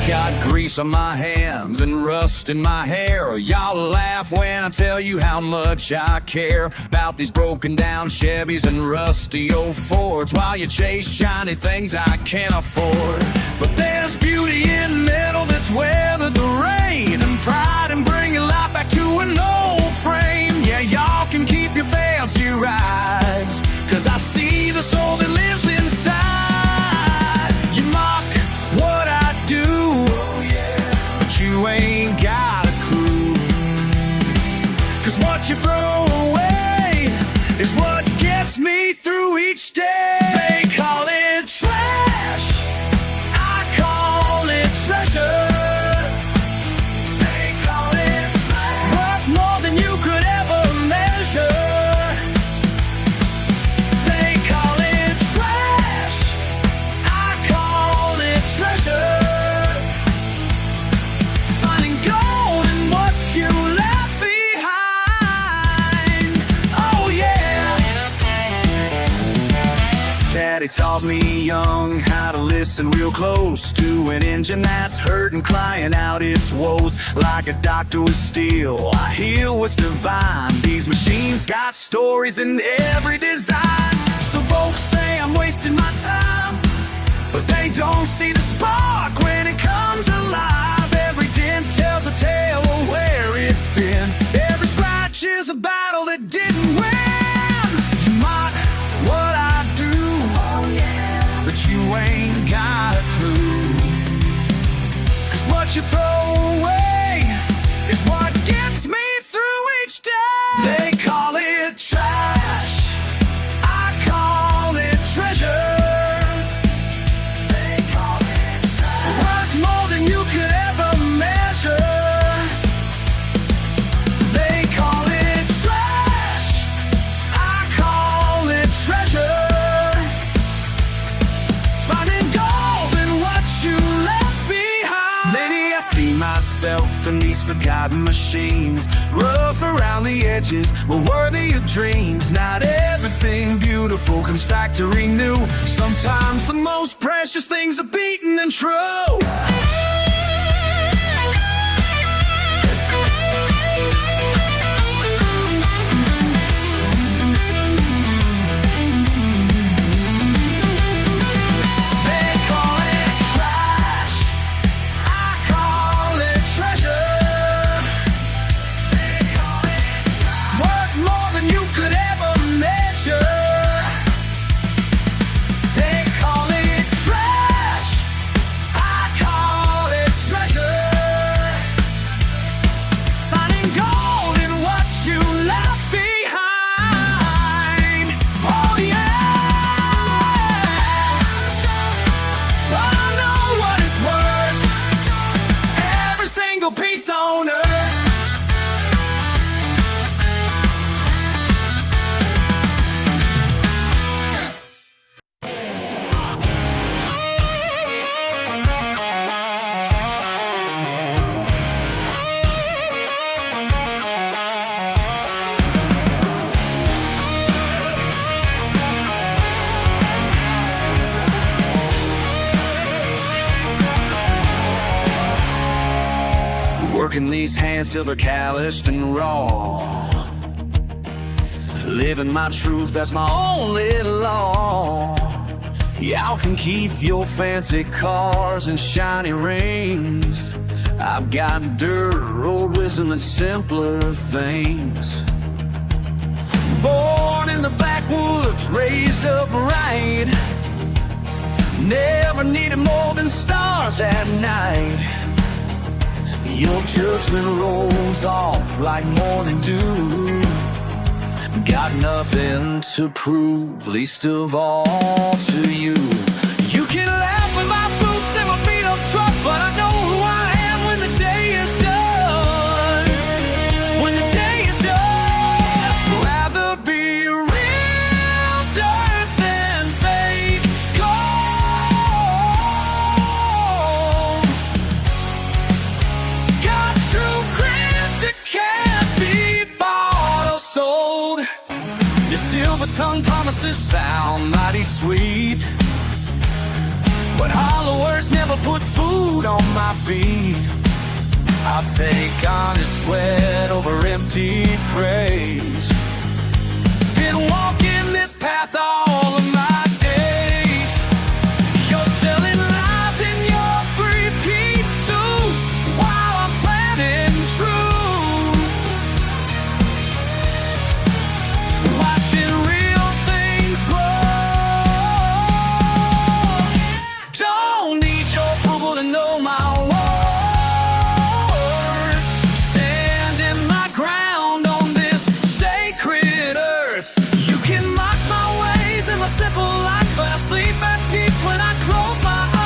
Got grease on my hands and rust in my hair. Y'all laugh when I tell you how much I care about these broken down Chevys and rusty old Fords, while you chase shiny things I can't afford. But there's beauty in metal that's weathered the rain, and pride in bringing life back to an old frame. Yeah, y'all can keep your fancy rides, 'cause I see the soul that lives inside. You mock what I do, but you ain't got a clue. 'Cause what you throw away is what gets me through each day. They call it trash, I call it treasure. They call it trash, worth more than you could ever measure. They call it trash, I call it treasure. Finding gold in what you left behind. Oh yeah. Daddy taught me young how to listen real close to an engine that's hurting, crying out its woes. Like a doctor with steel, I heal what's divine. These machines got stories in every design. Some folks say I'm wasting my time, but they don't see the spark when it comes alive. Every dent tells a tale of where it's been. Every scratch is a battle that didn't win. You mock what I do, but you ain't got a clue. 'Cause what you throw away is what gets me through each day. They call it trash, I call it treasure. They call it trash, worth more than you could ever measure. They call it trash, I call it treasure. Finding gold in what you left behind. Maybe I see myself in these forgotten machines, rough around the edges, but worthy of dreams. Not everything beautiful comes factory new. Sometimes the most precious things are beaten and true. They call it trash, I call it treasure. They call it trash, worth more than you could ever measure. They call it trash, I call stoner. Working these hands till they're calloused and raw. Living my truth, that's my only law. Y'all can keep your fancy cars and shiny rings. I've got dirt, road wisdom, and simpler things. Born in the backwoods, raised up right. Never needed more than stars at night. Your judgment rolls off like morning dew. Got nothing to prove, least of all to you. You can laugh at my boots and my beat up truck, but I know who I am when the day is done. When the day is done, rather be real dirt than fake gold. Got true grit that can't be bought or sold. Your silver-tongued promises sound mighty sweet, but hollow words never put food on my feet. I'll take honest sweat over empty praise. Been walking this path all of my days. You're selling lies in your three-piece suit while I'm planning truth. Watching real things grow. Don't need your approval to know my worth. Standing my ground on this sacred earth. You can mock my ways and my simple life, but I sleep at peace when I close my eyes.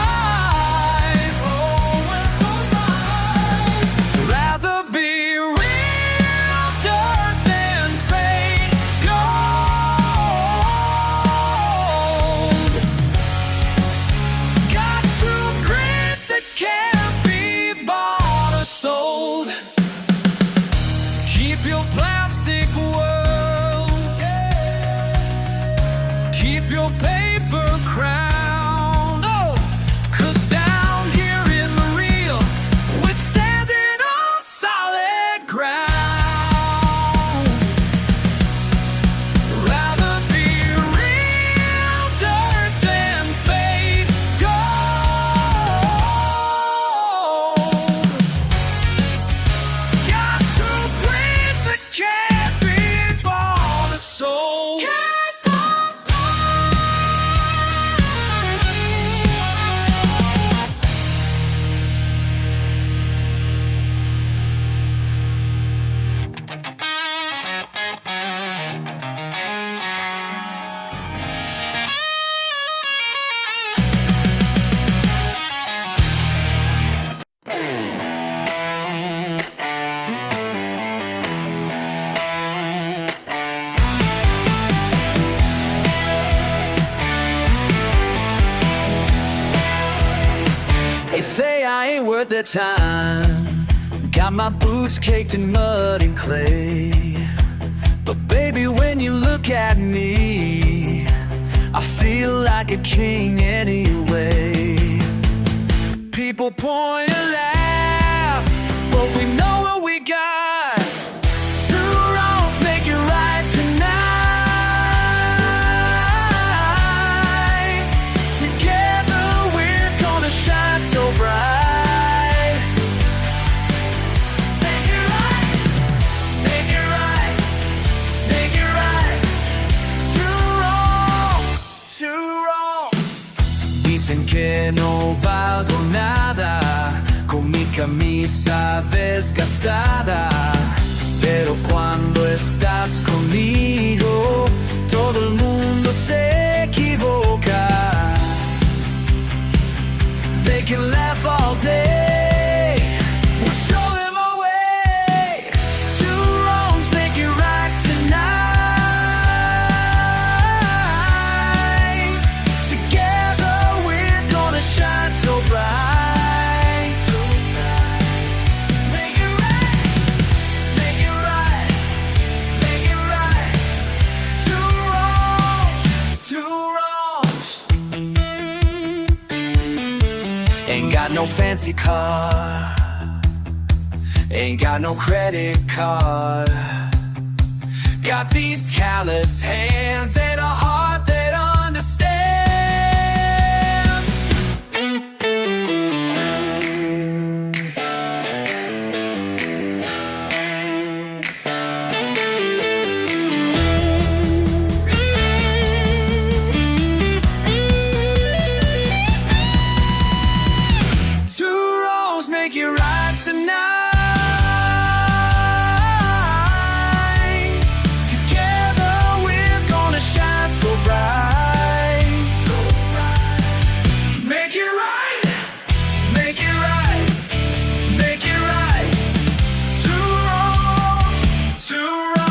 Rather be real dirt than fake gold. Got true grit that can't be bought or sold. Keep your plastic world. Keep your paper crown. Oh, 'cause down here in the real, we're standing on solid ground. Rather be real dirt than fake gold. Got true grit that can't be bought or sold. They say I ain't worth their time. Got my boots caked in mud and clay. But baby, when you look at me, I feel like a king anyway. People point and laugh, but we know what we got. Two wrongs make it right tonight. Together we're gonna shine so bright. Make it right, make it right, make it right. Two wrongs. Dicen que no valgo nada, con mi camisa desgastada. Pero cuando estás conmigo, todo el mundo se equivoca. They can laugh all day, we'll show them our way. no fancy car, ain't got no credit card. Got these callous hands and a heart that understands. Two wrongs make you right tonight.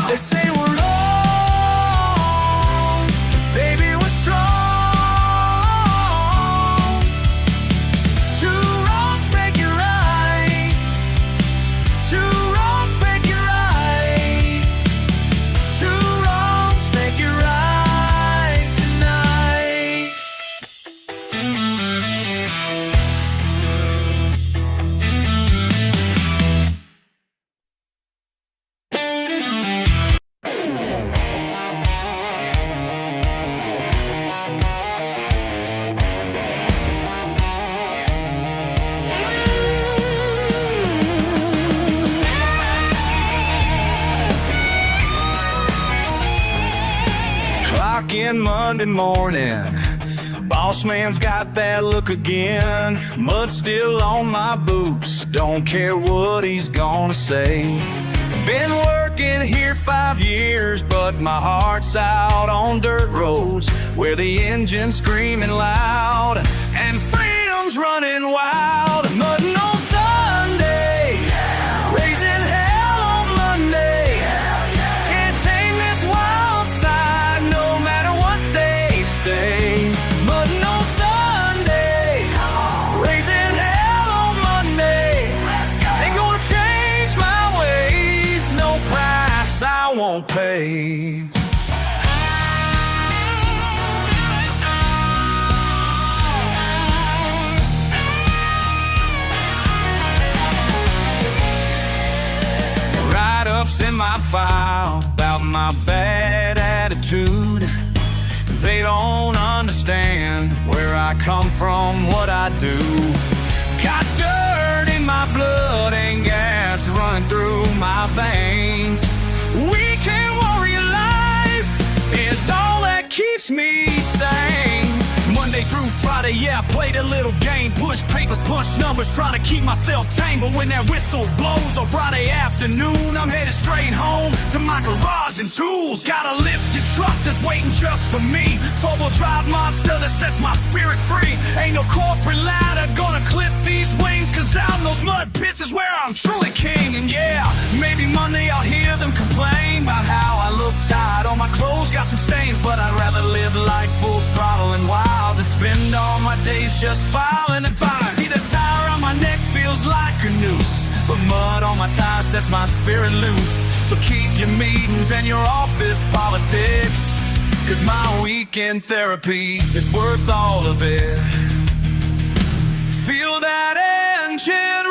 They say we're wrong, baby, we're strong. Two wrongs make it right. Two wrongs make it right. Two wrongs make it right tonight. Clock in Monday morning, boss man's got that look again. Mud still on my boots, don't care what he's gonna say. Been working here 5 years, but my heart's out on dirt roads where the engine's screaming loud and freedom's running wild. Mudding on Sunday, raising hell on Monday. Can't tame this wild side no matter what they say. Mudding on Sunday, raising hell on Monday. Ain't gonna change my ways, no price I won't pay. Write-ups in my file about my bad attitude. They don't understand where I come from, what I do. Got dirt in my blood and gas running through my veins. Weekend warrior life is all that keeps me sane. Monday through Friday, yeah, I played a little game. Push papers, punch numbers, trying to keep myself tame. But when that whistle blows on Friday afternoon, I'm headed straight home to my garage and tools. Got a lifted truck that's waiting just for me. Four-wheel drive monster that sets my spirit free. Ain't no corporate ladder gonna clip these wings, cause out in those mud pits is where I'm truly king. And yeah, maybe Monday I'll hear them complain about how I look tired. All my clothes got some stains, but I'd rather live life full throttle and wild than spend all my days just filing and filing. See, the tire on my neck feels like a noose, but mud on my tire sets my spirit loose. So keep your meetings and your office politics, cause my weekend therapy is worth all of it. Feel that engine